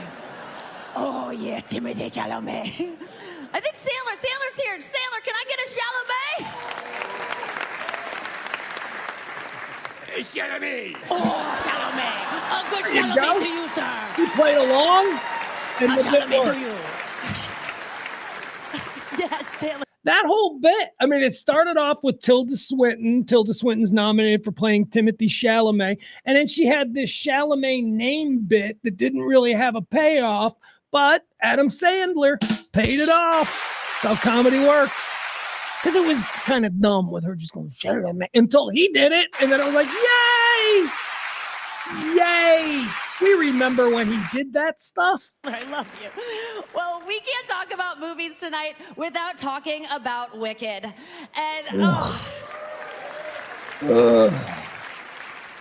Oh, yes, Timothy Chalamet. I think Sandler's here. Sandler, can I get a Chalamet? Chalamet. Oh, Chalamet. A good There you Chalamet go. to you, sir. He played along. And A a bit more. Chalamet to you. Yes, Sandler. That whole bit. I mean, it started off with Tilda Swinton. Tilda Swinton's nominated for playing Timothy Chalamet. And then she had this Chalamet name bit that didn't really have a payoff, but Adam Sandler paid it off. That's how comedy works. Because it was kind of dumb with her just going, Chalamet, until he did it. And then I was like, yay! Yay! We remember when he did that stuff. I love you. Well, we can't talk about movies tonight without talking about Wicked. And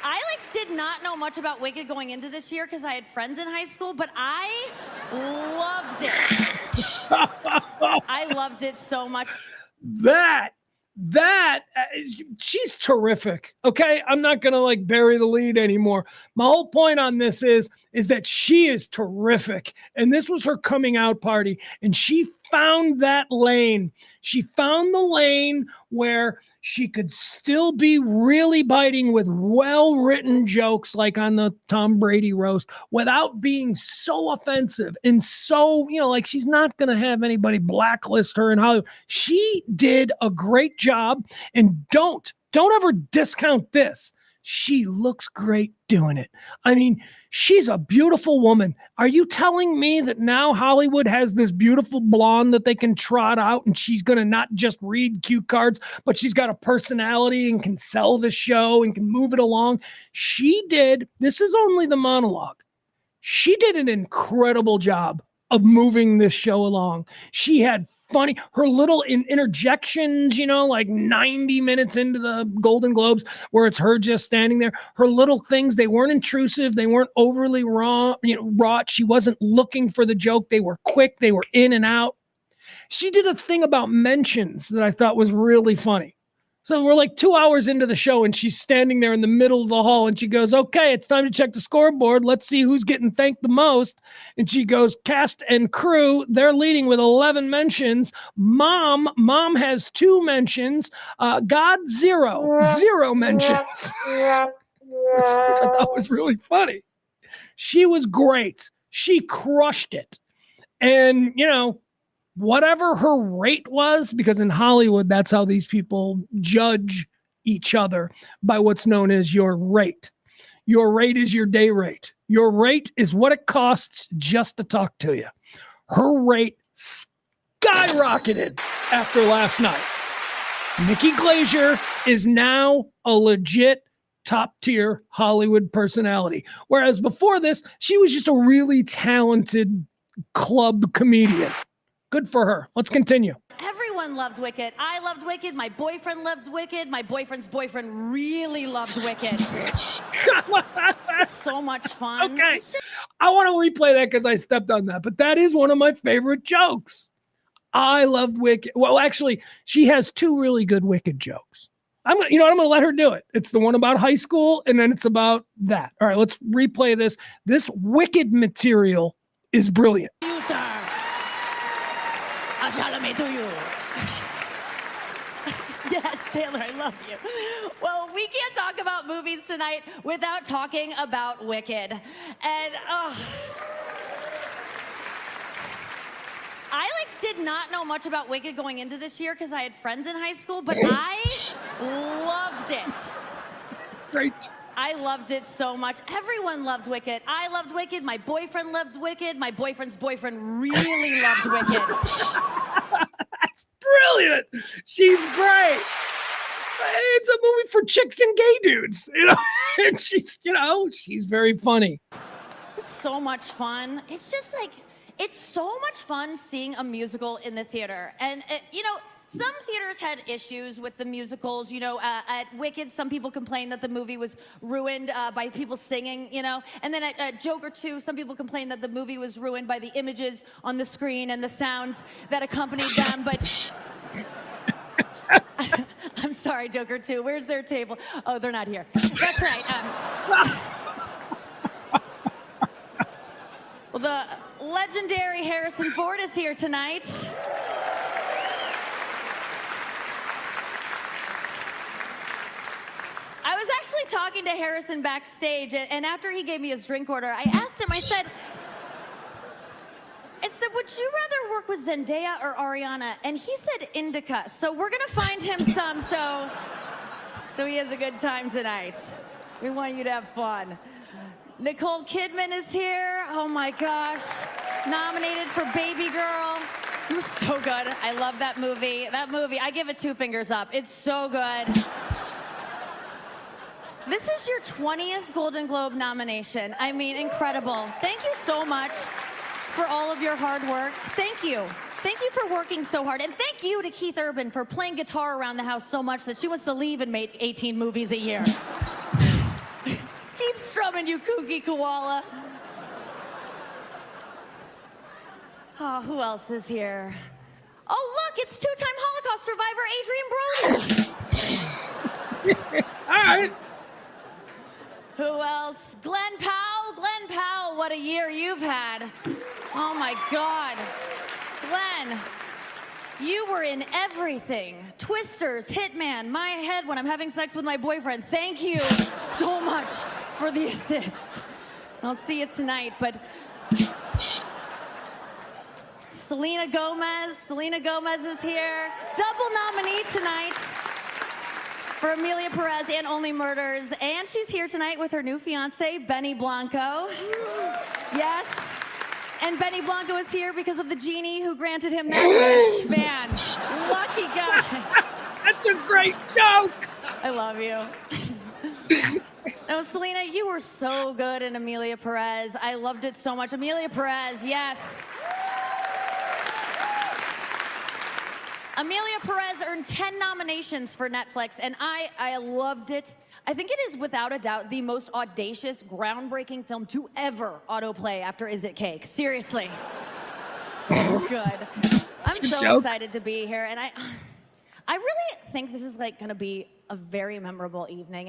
I did not know much about Wicked going into this year because I had friends in high school, but I loved it. I loved it so much. She's terrific. Okay. I'm not going to bury the lead anymore. My whole point on this is that she is terrific. And this was her coming out party. And she found that lane. She found the lane where she could still be really biting with well-written jokes like on the Tom Brady roast without being so offensive and so, she's not going to have anybody blacklist her in Hollywood. She did a great job, and don't ever discount this. She looks great doing it. I mean, she's a beautiful woman. Are you telling me that now Hollywood has this beautiful blonde that they can trot out and she's going to not just read cue cards, but she's got a personality and can sell the show and can move it along? This is only the monologue. She did an incredible job of moving this show along. She had her little interjections, 90 minutes into the Golden Globes where it's her just standing there. Her little things, they weren't intrusive. They weren't overly wrought. She wasn't looking for the joke. They were quick. They were in and out. She did a thing about mentions that I thought was really funny. So we're 2 hours into the show and she's standing there in the middle of the hall and she goes, okay, it's time to check the scoreboard. Let's see who's getting thanked the most. And she goes, cast and crew, they're leading with 11 mentions. Mom has 2 mentions. God, 0 mentions. which I thought was really funny. She was great. She crushed it. And, whatever her rate was, because in Hollywood, that's how these people judge each other, by what's known as your rate. Your rate is your day rate. Your rate is what it costs just to talk to you. Her rate skyrocketed after last night. Nikki Glaser is now a legit top-tier Hollywood personality. Whereas before this, she was just a really talented club comedian. Good for her. Let's continue. Everyone loved Wicked. I loved Wicked. My boyfriend loved Wicked. My boyfriend's boyfriend really loved Wicked. So much fun. Okay. I want to replay that because I stepped on that, but that is one of my favorite jokes. I loved Wicked. Well, actually, she has 2 really good Wicked jokes. I'm going to let her do it. It's the one about high school, and then it's about that. All right, let's replay this. This Wicked material is brilliant. You, sir. A Chalamet to you. Yes, Taylor, I love you. Well, we can't talk about movies tonight without talking about Wicked. And I did not know much about Wicked going into this year because I had friends in high school, but I loved it. Great. I loved it so much. Everyone loved Wicked. I loved Wicked. My boyfriend loved Wicked. My boyfriend's boyfriend really loved Wicked. That's brilliant. She's great. It's a movie for chicks and gay dudes, and she's very funny. So much fun. It's just like, it's so much fun seeing a musical in the theater. And, some theaters had issues with the musicals. At Wicked, some people complained that the movie was ruined by people singing, And then at Joker 2, some people complained that the movie was ruined by the images on the screen and the sounds that accompanied them. But I'm sorry, Joker 2. Where's their table? Oh, they're not here. That's right. Well, the legendary Harrison Ford is here tonight. I was actually talking to Harrison backstage, and after he gave me his drink order, I asked him, I said, would you rather work with Zendaya or Ariana? And he said Indica. So we're going to find him some so he has a good time tonight. We want you to have fun. Nicole Kidman is here. Oh my gosh. Nominated for Baby Girl. You're so good. I love that movie. I give it 2 fingers up. It's so good. This is your 20th Golden Globe nomination. I mean, incredible. Thank you so much for all of your hard work. Thank you. Thank you for working so hard. And thank you to Keith Urban for playing guitar around the house so much that she wants to leave and make 18 movies a year. Keep strumming, you kooky koala. Oh, who else is here? Oh, look, it's 2-time Holocaust survivor Adrian Brody. All right. Who else? Glenn Powell. Glenn Powell, what a year you've had. Oh my God. Glenn, you were in everything. Twisters, Hitman, My Head When I'm Having Sex with My Boyfriend. Thank you so much for the assist. I'll see you tonight, but Selena Gomez is here. Double nominee tonight for Amelia Perez and Only Murders. And she's here tonight with her new fiance, Benny Blanco. Yes. And Benny Blanco is here because of the genie who granted him that wish. Man, lucky guy. That's a great joke. I love you. No, Selena, you were so good in Amelia Perez. I loved it so much. Amelia Perez, yes. Amelia Perez earned 10 nominations for Netflix, and I loved it. I think it is, without a doubt, the most audacious, groundbreaking film to ever autoplay after Is It Cake? Seriously. So good. I'm so excited to be here, and I really think this is like gonna be a very memorable evening,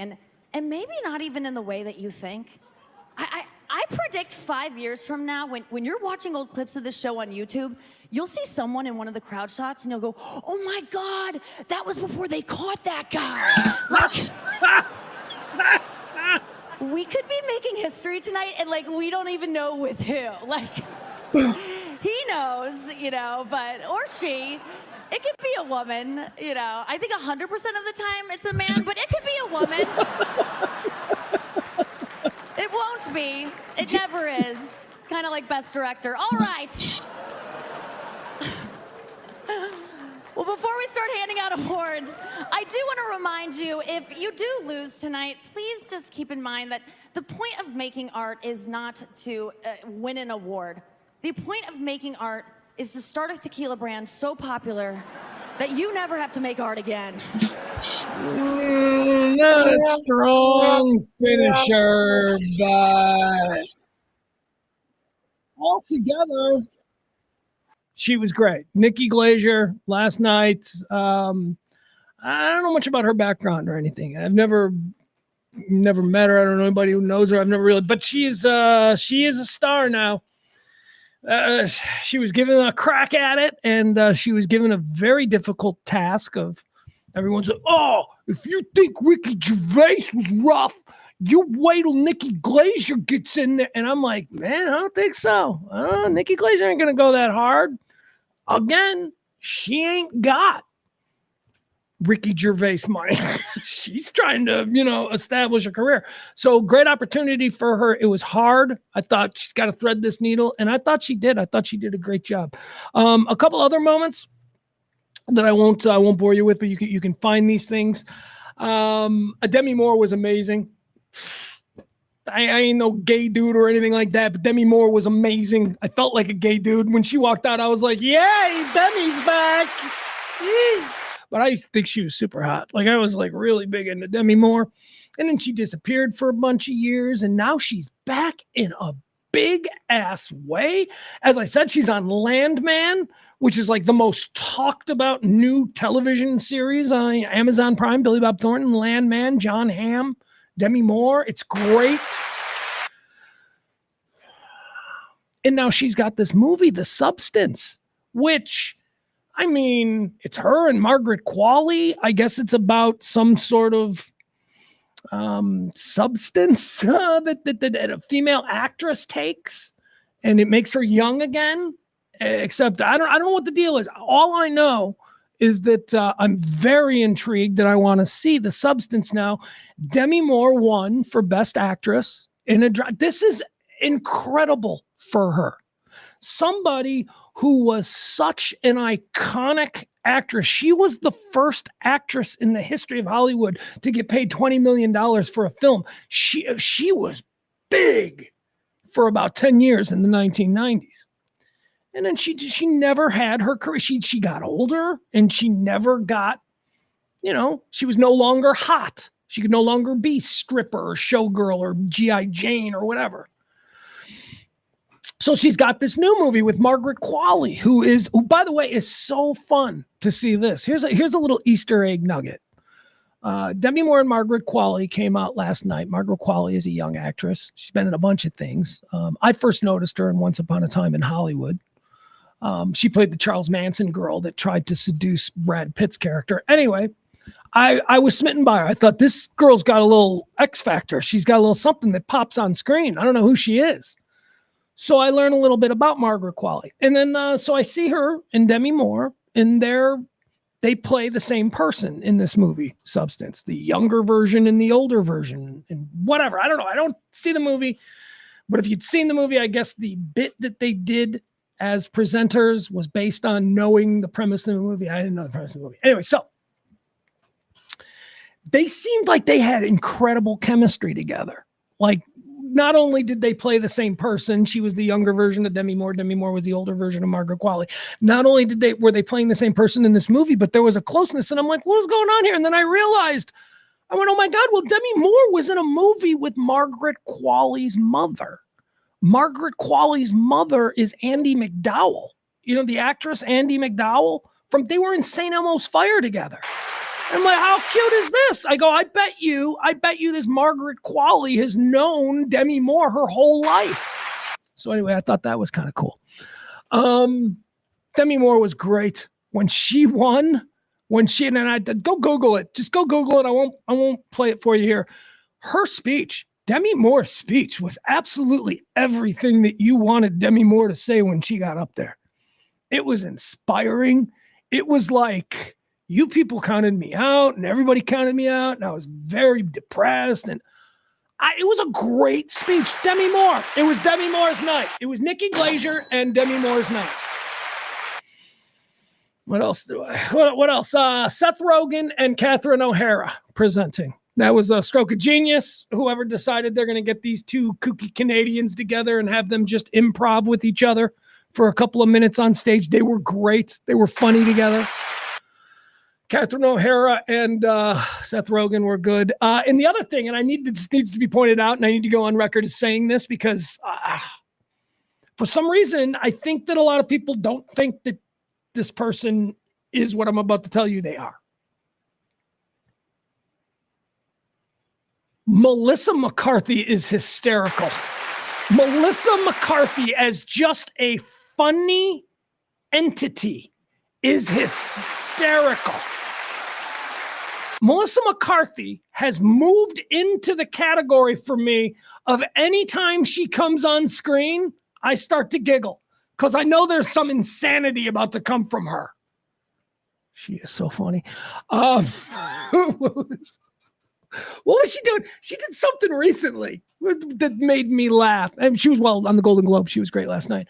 and maybe not even in the way that you think. I predict 5 years from now, when you're watching old clips of this show on YouTube, you'll see someone in one of the crowd shots and you'll go, oh my God, that was before they caught that guy. Like, we could be making history tonight and like, we don't even know with who. Like, he knows, but, or she. It could be a woman, I think 100% of the time it's a man, but it could be a woman. It won't be. It never is. Kind of like Best Director. All right. Well, before we start handing out awards, I do want to remind you, if you do lose tonight, please just keep in mind that the point of making art is not to win an award. The point of making art is to start a tequila brand so popular that you never have to make art again. Not a strong finisher, but altogether, she was great. Nikki Glaser last night. I don't know much about her background or anything. I've never met her. I don't know anybody who knows her. I've never really, but she is a star now. She was given a crack at it, and she was given a very difficult task of everyone's like, oh, if you think Ricky Gervais was rough, you wait till Nikki Glaser gets in there. And I'm like, man, I don't think so. Nikki Glaser ain't going to go that hard. Again, she ain't got Ricky Gervais money. She's trying to, establish a career. So great opportunity for her. It was hard. I thought she's got to thread this needle, and I thought she did. I thought she did a great job. A couple other moments. that I won't bore you with, but you can find these things. Demi Moore was amazing. I ain't no gay dude or anything like that, but Demi Moore was amazing. I felt like a gay dude when she walked out. I was like, "Yay, Demi's back!" Yay. But I used to think she was super hot. Like I was like really big into Demi Moore, and then she disappeared for a bunch of years, and now she's back in a big ass way. As I said, she's on Landman, which is like the most talked about new television series on Amazon Prime. Billy Bob Thornton, Landman, John Hamm, Demi Moore. It's great. And now she's got this movie, The Substance, which, I mean, it's her and Margaret Qualley. I guess it's about some sort of substance that a female actress takes, and it makes her young again. Except I don't know what the deal is. All I know is that I'm very intrigued that I want to see The Substance now. Demi Moore won for Best Actress in a drama. This is incredible for her. Somebody who was such an iconic actress. She was the first actress in the history of Hollywood to get paid $20 million for a film. She was big for about 10 years in the 1990s. And then she never had her career. She got older and she never got, she was no longer hot. She could no longer be stripper or showgirl or G.I. Jane or whatever. So she's got this new movie with Margaret Qualley, who by the way, is so fun to see this. Here's a little Easter egg nugget. Demi Moore and Margaret Qualley came out last night. Margaret Qualley is a young actress. She's been in a bunch of things. I first noticed her in Once Upon a Time in Hollywood. She played the Charles Manson girl that tried to seduce Brad Pitt's character. Anyway, I was smitten by her. I thought this girl's got a little X factor. She's got a little something that pops on screen. I don't know who she is. So I learned a little bit about Margaret Qualley. And then, so I see her and Demi Moore, and they play the same person in this movie, Substance, the younger version and the older version and whatever. I don't know. I don't see the movie, but if you'd seen the movie, I guess the bit that they did as presenters was based on knowing the premise of the movie. I didn't know the premise of the movie. Anyway, so they seemed like they had incredible chemistry together. Like, not only did they play the same person, she was the younger version of Demi Moore. Demi Moore was the older version of Margaret Qualley. Not only were they playing the same person in this movie, but there was a closeness. And I'm like, what is going on here? And then I realized, I went, oh my God, well, Demi Moore was in a movie with Margaret Qualley's mother. Margaret Qualley's mother is Andie MacDowell. The actress Andie MacDowell they were in St. Elmo's Fire together. I'm like, how cute is this? I go, I bet you this Margaret Qualley has known Demi Moore her whole life. So anyway, I thought that was kind of cool. Demi Moore was great when she won. And I go Google it. Just go Google it. I won't play it for you here. Her speech, Demi Moore's speech, was absolutely everything that you wanted Demi Moore to say when she got up there. It was inspiring. It was like, you people counted me out and everybody counted me out. And I was very depressed. And it was a great speech. Demi Moore. It was Demi Moore's night. It was Nikki Glaser and Demi Moore's night. What else what else? Seth Rogen and Catherine O'Hara presenting. That was a stroke of genius. Whoever decided they're going to get these two kooky Canadians together and have them just improv with each other for a couple of minutes on stage. They were great. They were funny together. Catherine O'Hara and Seth Rogen were good. And the other thing, and this needs to be pointed out, and I need to go on record as saying this because for some reason, I think that a lot of people don't think that this person is what I'm about to tell you they are. Melissa McCarthy is hysterical. Melissa McCarthy as just a funny entity is hysterical. Melissa McCarthy has moved into the category for me of anytime she comes on screen, I start to giggle because I know there's some insanity about to come from her. She is so funny. What was she doing? She did something recently that made me laugh. And she was on the Golden Globe. She was great last night.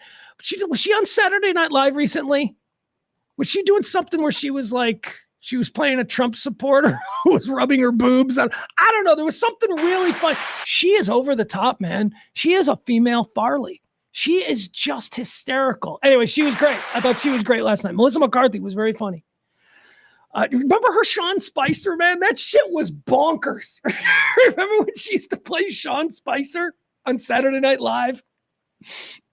Was she on Saturday Night Live recently? Was she doing something where she was playing a Trump supporter who was rubbing her boobs? I don't know. There was something really fun. She is over the top, man. She is a female Farley. She is just hysterical. Anyway, she was great. I thought she was great last night. Melissa McCarthy was very funny. Remember her Sean Spicer, man? That shit was bonkers. Remember when she used to play Sean Spicer on Saturday Night Live?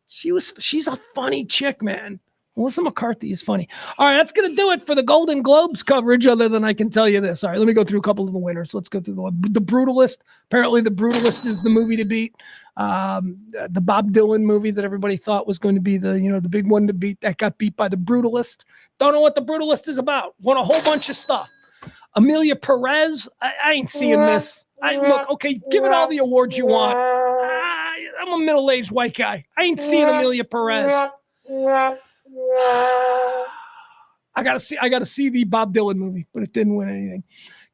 She's a funny chick, man. Melissa McCarthy is funny. All right, that's going to do it for the Golden Globes coverage, other than I can tell you this. All right, let me go through a couple of the winners. Let's go through the Brutalist. Apparently, The Brutalist is the movie to beat. The Bob Dylan movie that everybody thought was going to be the big one to beat, that got beat by The Brutalist. Don't know what The Brutalist is about. Won a whole bunch of stuff. Amelia Perez, I ain't seeing this. Look, okay, give it all the awards you want. I'm a middle-aged white guy. I ain't seeing Amelia Perez. I gotta see the Bob Dylan movie, but it didn't win anything.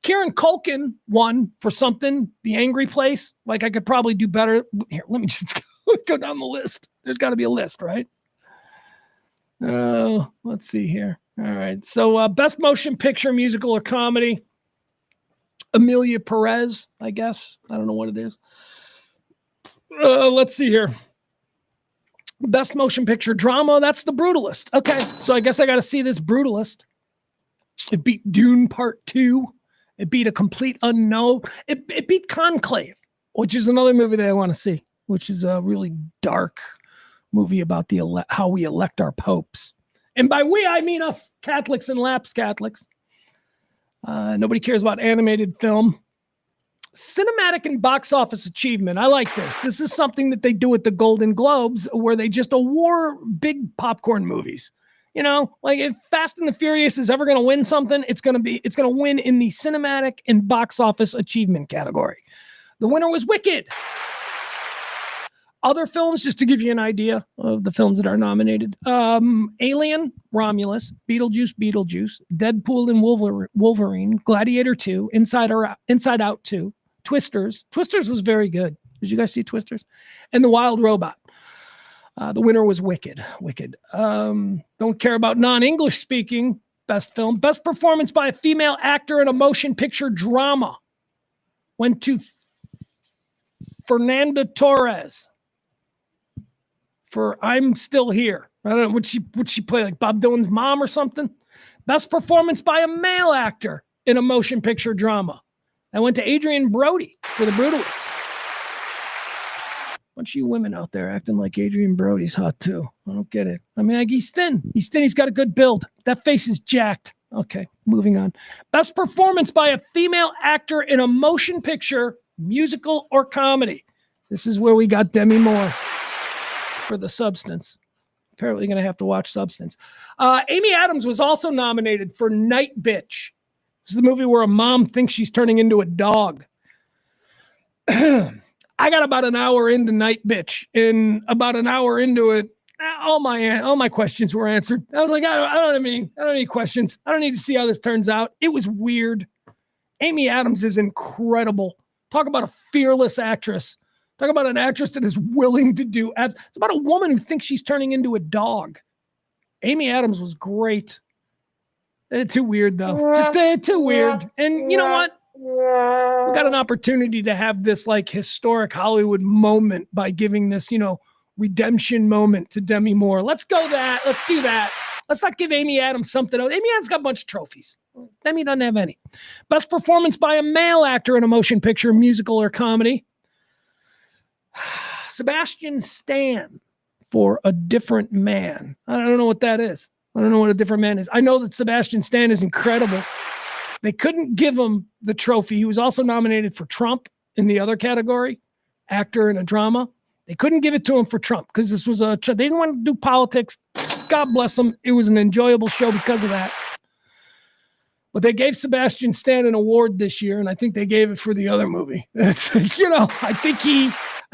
Kieran Culkin won for something, The Angry Place. Like, I could probably do better. Here, let me just go down the list. There's got to be a list, right? Let's see here. All right. So best motion picture, musical, or comedy. Amelia Perez, I guess. I don't know what it is. Let's see here. Best motion picture drama, that's The Brutalist. Okay, so I guess I got to see this Brutalist. It beat Dune Part 2. It beat A Complete Unknown. It beat Conclave, which is another movie that I want to see, which is a really dark movie about how we elect our popes. And by we, I mean us Catholics and lapsed Catholics. Nobody cares about animated film. Cinematic and box office achievement. I like this. This is something that they do at the Golden Globes, where they just award big popcorn movies. You know, like if Fast and the Furious is ever going to win something, it's going to win in the cinematic and box office achievement category. The winner was Wicked. Other films, just to give you an idea of the films that are nominated. Alien, Romulus, Beetlejuice, Deadpool and Wolverine, Gladiator 2, Inside Out 2, Twisters. Twisters was very good. Did you guys see Twisters? And The Wild Robot. The winner was Wicked. Don't care about non-English speaking. Best film. Best performance by a female actor in a motion picture drama went to Fernanda Torres for I'm Still Here. I don't know, would she play like Bob Dylan's mom or something? Best performance by a male actor in a motion picture drama. I went to Adrian Brody for The Brutalist. Bunch of you women out there acting like Adrian Brody's hot too. I don't get it. I mean, like, he's thin. He's got a good build. That face is jacked. Okay, moving on. Best performance by a female actor in a motion picture, musical, or comedy. This is where we got Demi Moore for The Substance. Apparently going to have to watch Substance. Amy Adams was also nominated for Night Bitch. This is the movie where a mom thinks she's turning into a dog. I got about an hour into Night Bitch. In about an hour into it, all my questions were answered. I was like, I don't need questions. I don't need to see how this turns out. It was weird. Amy Adams is incredible. Talk about a fearless actress. Talk about an actress that is willing to do. It's about a woman who thinks she's turning into a dog. Amy Adams was great. Too weird though. Just too weird. And you know what? We got an opportunity to have this like historic Hollywood moment by giving this, redemption moment to Demi Moore. Let's go that. Let's do that. Let's not give Amy Adams something else. Amy Adams got a bunch of trophies. Demi doesn't have any. Best performance by a male actor in a motion picture, musical, or comedy. Sebastian Stan for A Different Man. I don't know what that is. I don't know what A Different Man is. I know that Sebastian Stan is incredible. They couldn't give him the trophy. He was also nominated for Trump in the other category, actor in a drama. They couldn't give it to him for Trump because this was they didn't want to do politics. God bless them. It was an enjoyable show because of that. But they gave Sebastian Stan an award this year, and I think they gave it for the other movie. It's I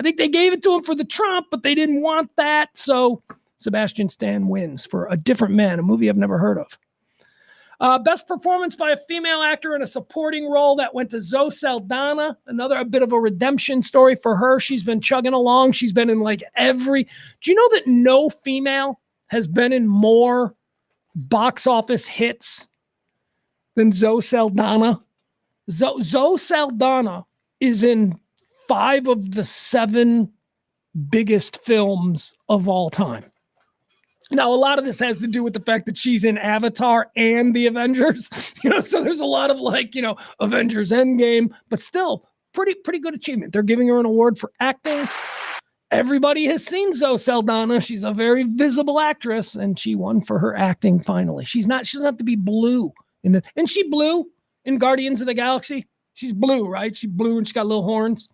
think they gave it to him for the Trump, but they didn't want that. So Sebastian Stan wins for A Different Man, a movie I've never heard of. Best performance by a female actor in a supporting role, that went to Zoe Saldana. A bit of a redemption story for her. She's been chugging along. She's been in like do you know that no female has been in more box office hits than Zoe Saldana. Zoe Saldana is in 5 of the 7 biggest films of all time. Now, a lot of this has to do with the fact that she's in Avatar and the Avengers, so there's a lot of Avengers Endgame, but still pretty good achievement. They're giving her an award for acting. Everybody has seen Zoe Saldana. She's a very visible actress, and she won for her acting finally. She doesn't have to be blue and she blue in Guardians of the Galaxy. She's blue, right? She's blue and she got little horns.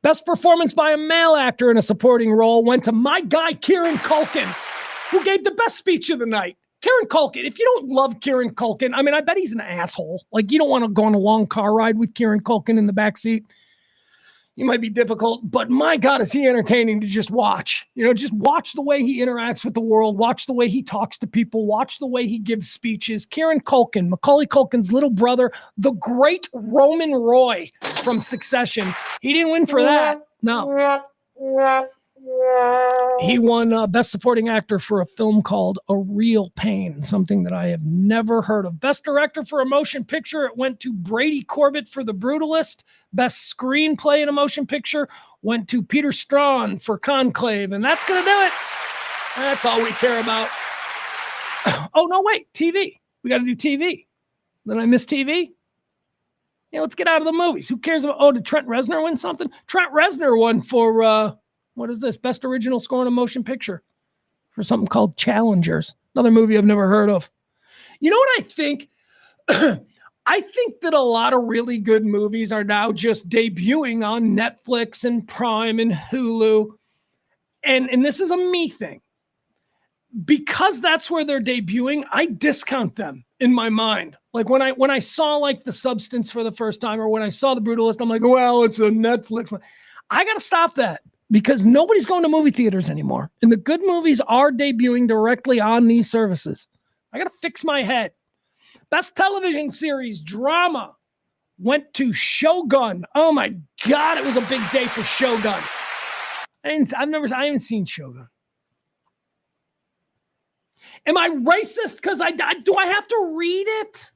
Best performance by a male actor in a supporting role went to my guy, Kieran Culkin, who gave the best speech of the night. Kieran Culkin, if you don't love Kieran Culkin, I bet he's an asshole. You don't want to go on a long car ride with Kieran Culkin in the backseat. He might be difficult, but my God, is he entertaining to just watch. Just watch the way he interacts with the world, watch the way he talks to people, watch the way he gives speeches. Kieran Culkin, Macaulay Culkin's little brother, the great Roman Roy from Succession. He didn't win for that. No. He won Best Supporting Actor for a film called A Real Pain, something that I have never heard of. Best Director for a Motion Picture, it went to Brady Corbett for The Brutalist. Best Screenplay in a Motion Picture went to Peter Strawn for Conclave, and that's going to do it. That's all we care about. Oh, no, wait, TV. We got to do TV. Did I miss TV? Yeah, let's get out of the movies. Who cares about, did Trent Reznor win something? Trent Reznor won for, what is this? Best Original Score in a Motion Picture for something called Challengers. Another movie I've never heard of. You know what I think? I think that a lot of really good movies are now just debuting on Netflix and Prime and Hulu. And this is a me thing. Because that's where they're debuting, I discount them in my mind. When I saw The Substance for the first time, or when I saw The Brutalist, I'm like, well, it's a Netflix. I got to stop that. Because nobody's going to movie theaters anymore. And the good movies are debuting directly on these services. I got to fix my head. Best Television Series Drama went to Shogun. Oh my God, it was a big day for Shogun. I haven't seen Shogun. Am I racist because do I have to read it?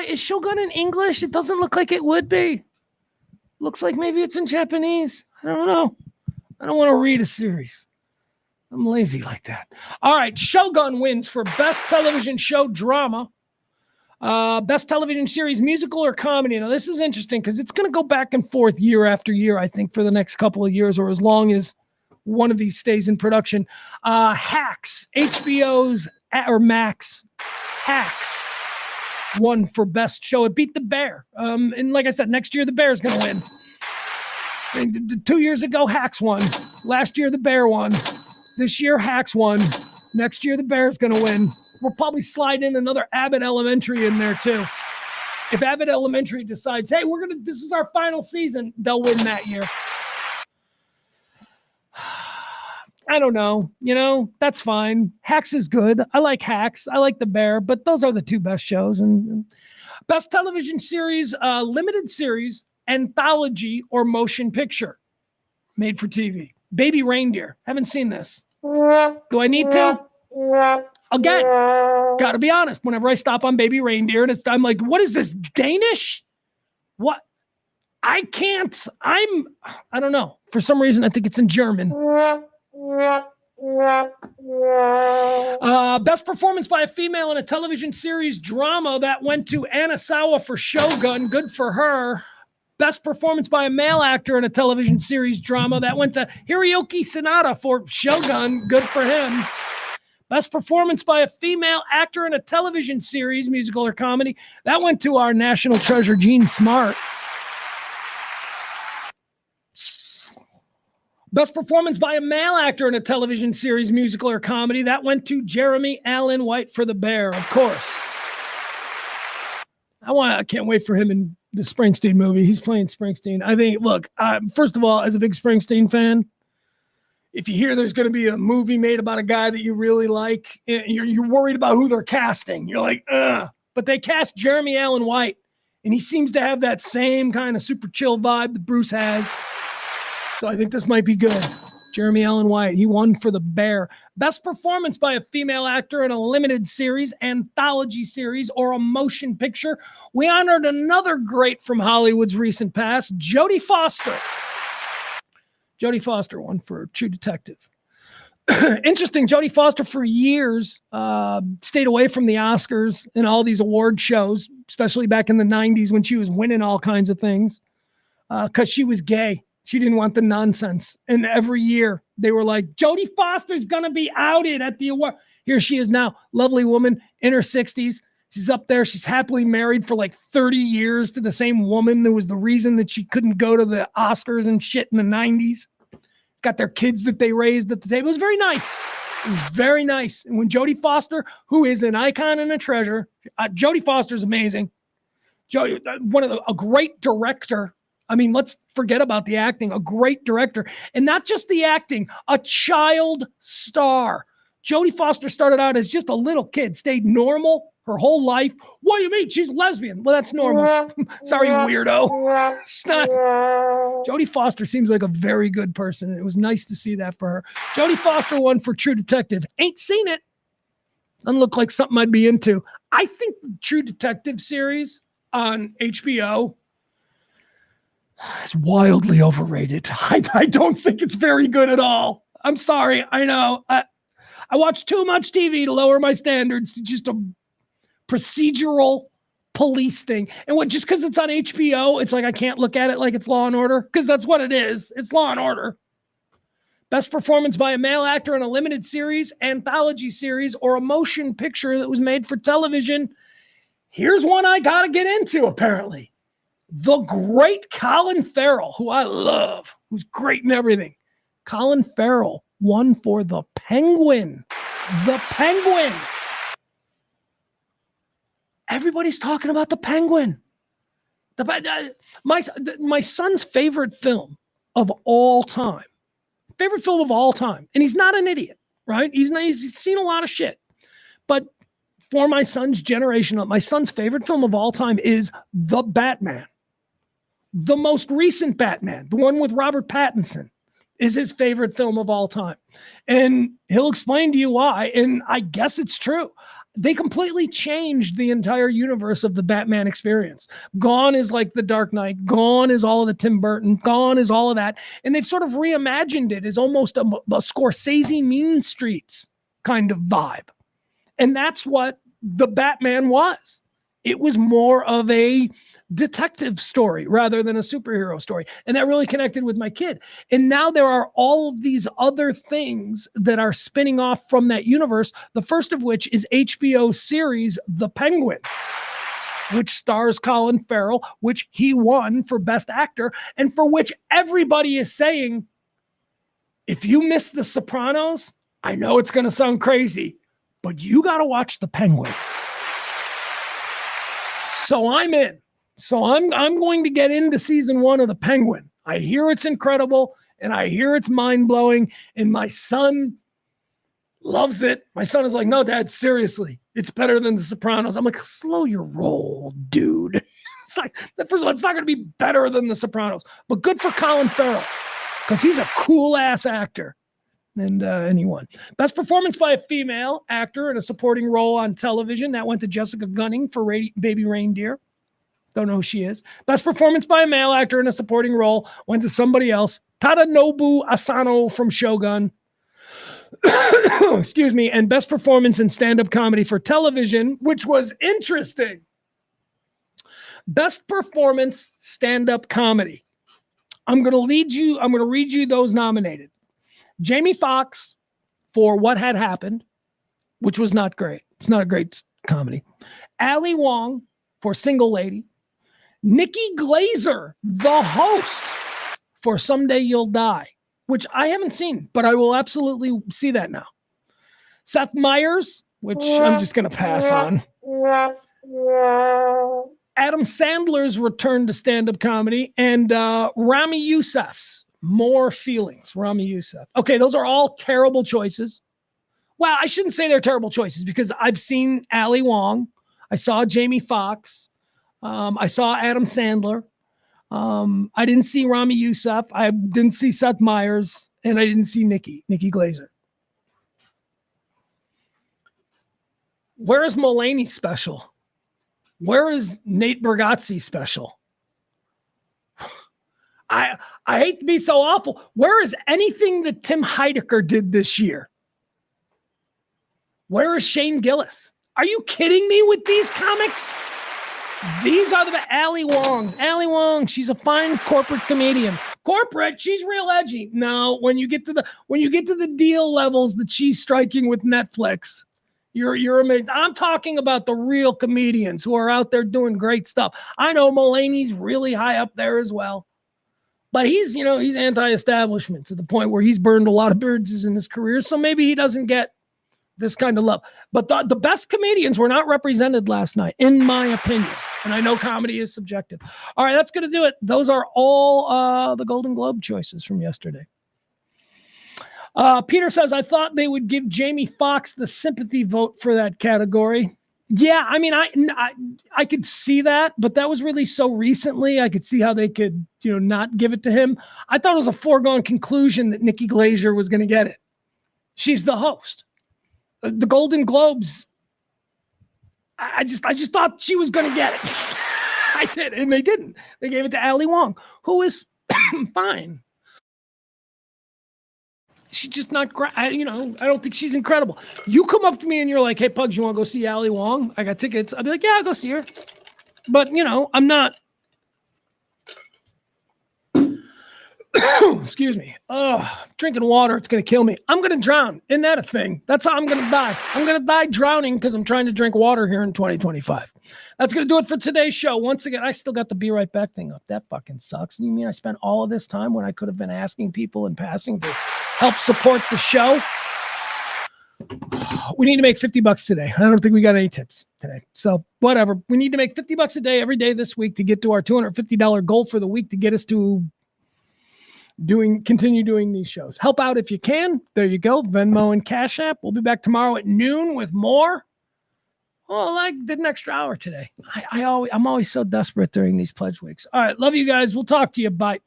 Is Shogun in English? It doesn't look like it would be. Looks like maybe it's in Japanese. I don't know. I don't want to read a series. I'm lazy like that. All right, Shogun wins for Best Television Show Drama. Best Television Series Musical or Comedy. Now, this is interesting because it's going to go back and forth year after year, I think, for the next couple of years, or as long as one of these stays in production. Hacks, HBO's, or Max, Hacks won for Best Show. It beat The Bear. And like I said, next year, The Bear's going to win. 2 years ago, Hacks won. Last year, The Bear won. This year, Hacks won. Next year, The Bear's going to win. We'll probably slide in another Abbott Elementary in there, too. If Abbott Elementary decides, hey, this is our final season, they'll win that year. I don't know. That's fine. Hacks is good. I like Hacks. I like The Bear, but those are the 2 best shows. And Best Television Series, Limited Series, Anthology, or Motion Picture made for TV. Baby Reindeer. Haven't seen this. Do I need to? Again, gotta be honest. Whenever I stop on Baby Reindeer and I'm like, what is this, Danish? What? I can't. I don't know. For some reason, I think it's in German. Best performance by a female in a television series drama, that went to Anasawa for Shogun. Good for her. Best performance by a male actor in a television series drama, that went to Hiroyuki Sanada for Shogun. Good for him. Best performance by a female actor in a television series, musical or comedy, that went to our national treasure, Jean Smart. Best performance by a male actor in a television series, musical or comedy, that went to Jeremy Allen White for The Bear, of course. I can't wait for him in the Springsteen movie. He's playing Springsteen. I think, look, first of all, as a big Springsteen fan, if you hear there's going to be a movie made about a guy that you really like, you're worried about who they're casting. You're like, ugh. But they cast Jeremy Allen White, and he seems to have that same kind of super chill vibe that Bruce has. So I think this might be good. Jeremy Allen White, he won for The Bear. Best performance by a female actor in a limited series, anthology series, or a motion picture. We honored another great from Hollywood's recent past, Jodie Foster. Jodie Foster won for True Detective. Interesting, Jodie Foster for years stayed away from the Oscars and all these award shows, especially back in the 90s when she was winning all kinds of things because she was gay. She didn't want the nonsense. And every year they were like, Jodie Foster's going to be outed at the award. Here she is now, lovely woman in her 60s. She's up there. She's happily married for like 30 years to the same woman that was the reason that she couldn't go to the Oscars and shit in the 90s. Got their kids that they raised at the table. It was very nice. It was very nice. And when Jodie Foster, who is an icon and a treasure, Jodie Foster's amazing. A great director. I mean, let's forget about the acting. A great director. And not just the acting, a child star. Jodie Foster started out as just a little kid, stayed normal her whole life. What do you mean? She's lesbian. Well, that's normal. Sorry, you weirdo. She's not. Jodie Foster seems like a very good person. It was nice to see that for her. Jodie Foster won for True Detective. Ain't seen it. Doesn't look like something I'd be into. I think the True Detective series on HBO is wildly overrated. I don't think it's very good at all. I'm sorry. I know. I watch too much TV to lower my standards to just a procedural police thing. And just because it's on HBO, it's like I can't look at it like it's Law and Order, because that's what it is. It's Law and Order. Best performance by a male actor in a limited series, anthology series, or a motion picture that was made for television. Here's one I got to get into, apparently. The great Colin Farrell, who I love, who's great in everything. Colin Farrell won for The Penguin. The Penguin. Everybody's talking about The Penguin. My son's favorite film of all time. Favorite film of all time. And he's not an idiot, right? He's seen a lot of shit. But for my son's generation, my son's favorite film of all time is The Batman. The most recent Batman, the one with Robert Pattinson, is his favorite film of all time. And he'll explain to you why. And I guess it's true. They completely changed the entire universe of the Batman experience. Gone is like the Dark Knight. Gone is all of the Tim Burton. Gone is all of that. And they've sort of reimagined it as almost a Scorsese Mean Streets kind of vibe. And that's what the Batman was. It was more of a detective story rather than a superhero story. And that really connected with my kid. And now there are all of these other things that are spinning off from that universe. The first of which is HBO series, The Penguin, which stars Colin Farrell, which he won for Best Actor, and for which everybody is saying, if you miss The Sopranos, I know it's going to sound crazy, but you got to watch The Penguin. So I'm in. So I'm going to get into season 1 of The Penguin. I hear it's incredible, and I hear it's mind-blowing, and my son loves it. My son is like, no, Dad, seriously, it's better than The Sopranos. I'm like, slow your roll, dude. It's like, first of all, it's not going to be better than The Sopranos, but good for Colin Farrell, because he's a cool-ass actor. And he won. Best performance by a female actor in a supporting role on television. That went to Jessica Gunning for Baby Reindeer. Don't know who she is. Best performance by a male actor in a supporting role went to somebody else. Tadanobu Asano from Shogun. Excuse me. And best performance in stand-up comedy for television, which was interesting. Best performance stand-up comedy. I'm going to read you those nominated. Jamie Foxx for What Had Happened, which was not great. It's not a great comedy. Ali Wong for Single Lady. Nikki Glazer, the host, for Someday You'll Die, which I haven't seen, but I will absolutely see that now. Seth Meyers, which I'm just going to pass on. Adam Sandler's return to stand-up comedy, and Rami Youssef's More Feelings. Rami Youssef. Okay, those are all terrible choices. Well, I shouldn't say they're terrible choices because I've seen Ali Wong. I saw Jamie Foxx. I saw Adam Sandler. I didn't see Rami Youssef. I didn't see Seth Meyers. and I didn't see Nikki Glazer. Where is Mulaney special? Where is Nate Bargatze special? I hate to be so awful. Where is anything that Tim Heidecker did this year? Where is Shane Gillis? Are you kidding me with these comics? These are the Ali Wong. Ali Wong, she's a fine corporate comedian. Corporate, she's real edgy. No, when you get to the deal levels that she's striking with Netflix, you're amazed. I'm talking about the real comedians who are out there doing great stuff. I know Mulaney's really high up there as well. But he's anti-establishment to the point where he's burned a lot of bridges in his career, so maybe he doesn't get this kind of love. But the best comedians were not represented last night, in my opinion. And I know comedy is subjective. All right, that's going to do it. Those are all the Golden Globe choices from yesterday. Peter says, I thought they would give Jamie Foxx the sympathy vote for that category. Yeah, I mean, I could see that, but that was really so recently. I could see how they could, not give it to him. I thought it was a foregone conclusion that Nikki Glazer was going to get it. She's the host. The Golden Globes, I just thought she was going to get it. I did, and they didn't. They gave it to Ali Wong, who is fine. She's just not great. I don't think she's incredible. You come up to me and you're like, hey, Pugs, you want to go see Ali Wong? I got tickets. I'll be like, yeah, I'll go see her. But, I'm not. Excuse me. Drinking water, it's going to kill me. I'm going to drown. Isn't that a thing? That's how I'm going to die. I'm going to die drowning because I'm trying to drink water here in 2025. That's going to do it for today's show. Once again, I still got the Be Right Back thing up. That fucking sucks. You mean I spent all of this time when I could have been asking people in passing to help support the show? We need to make $50 today. I don't think we got any tips today. So whatever. We need to make $50 a day every day this week to get to our $250 goal for the week to get us to continue doing these shows. Help out if you can. There you go. Venmo and Cash App. We'll be back tomorrow at noon with more. Oh, I did an extra hour today. I'm always so desperate during these pledge weeks. All right. Love you guys. We'll talk to you. Bye.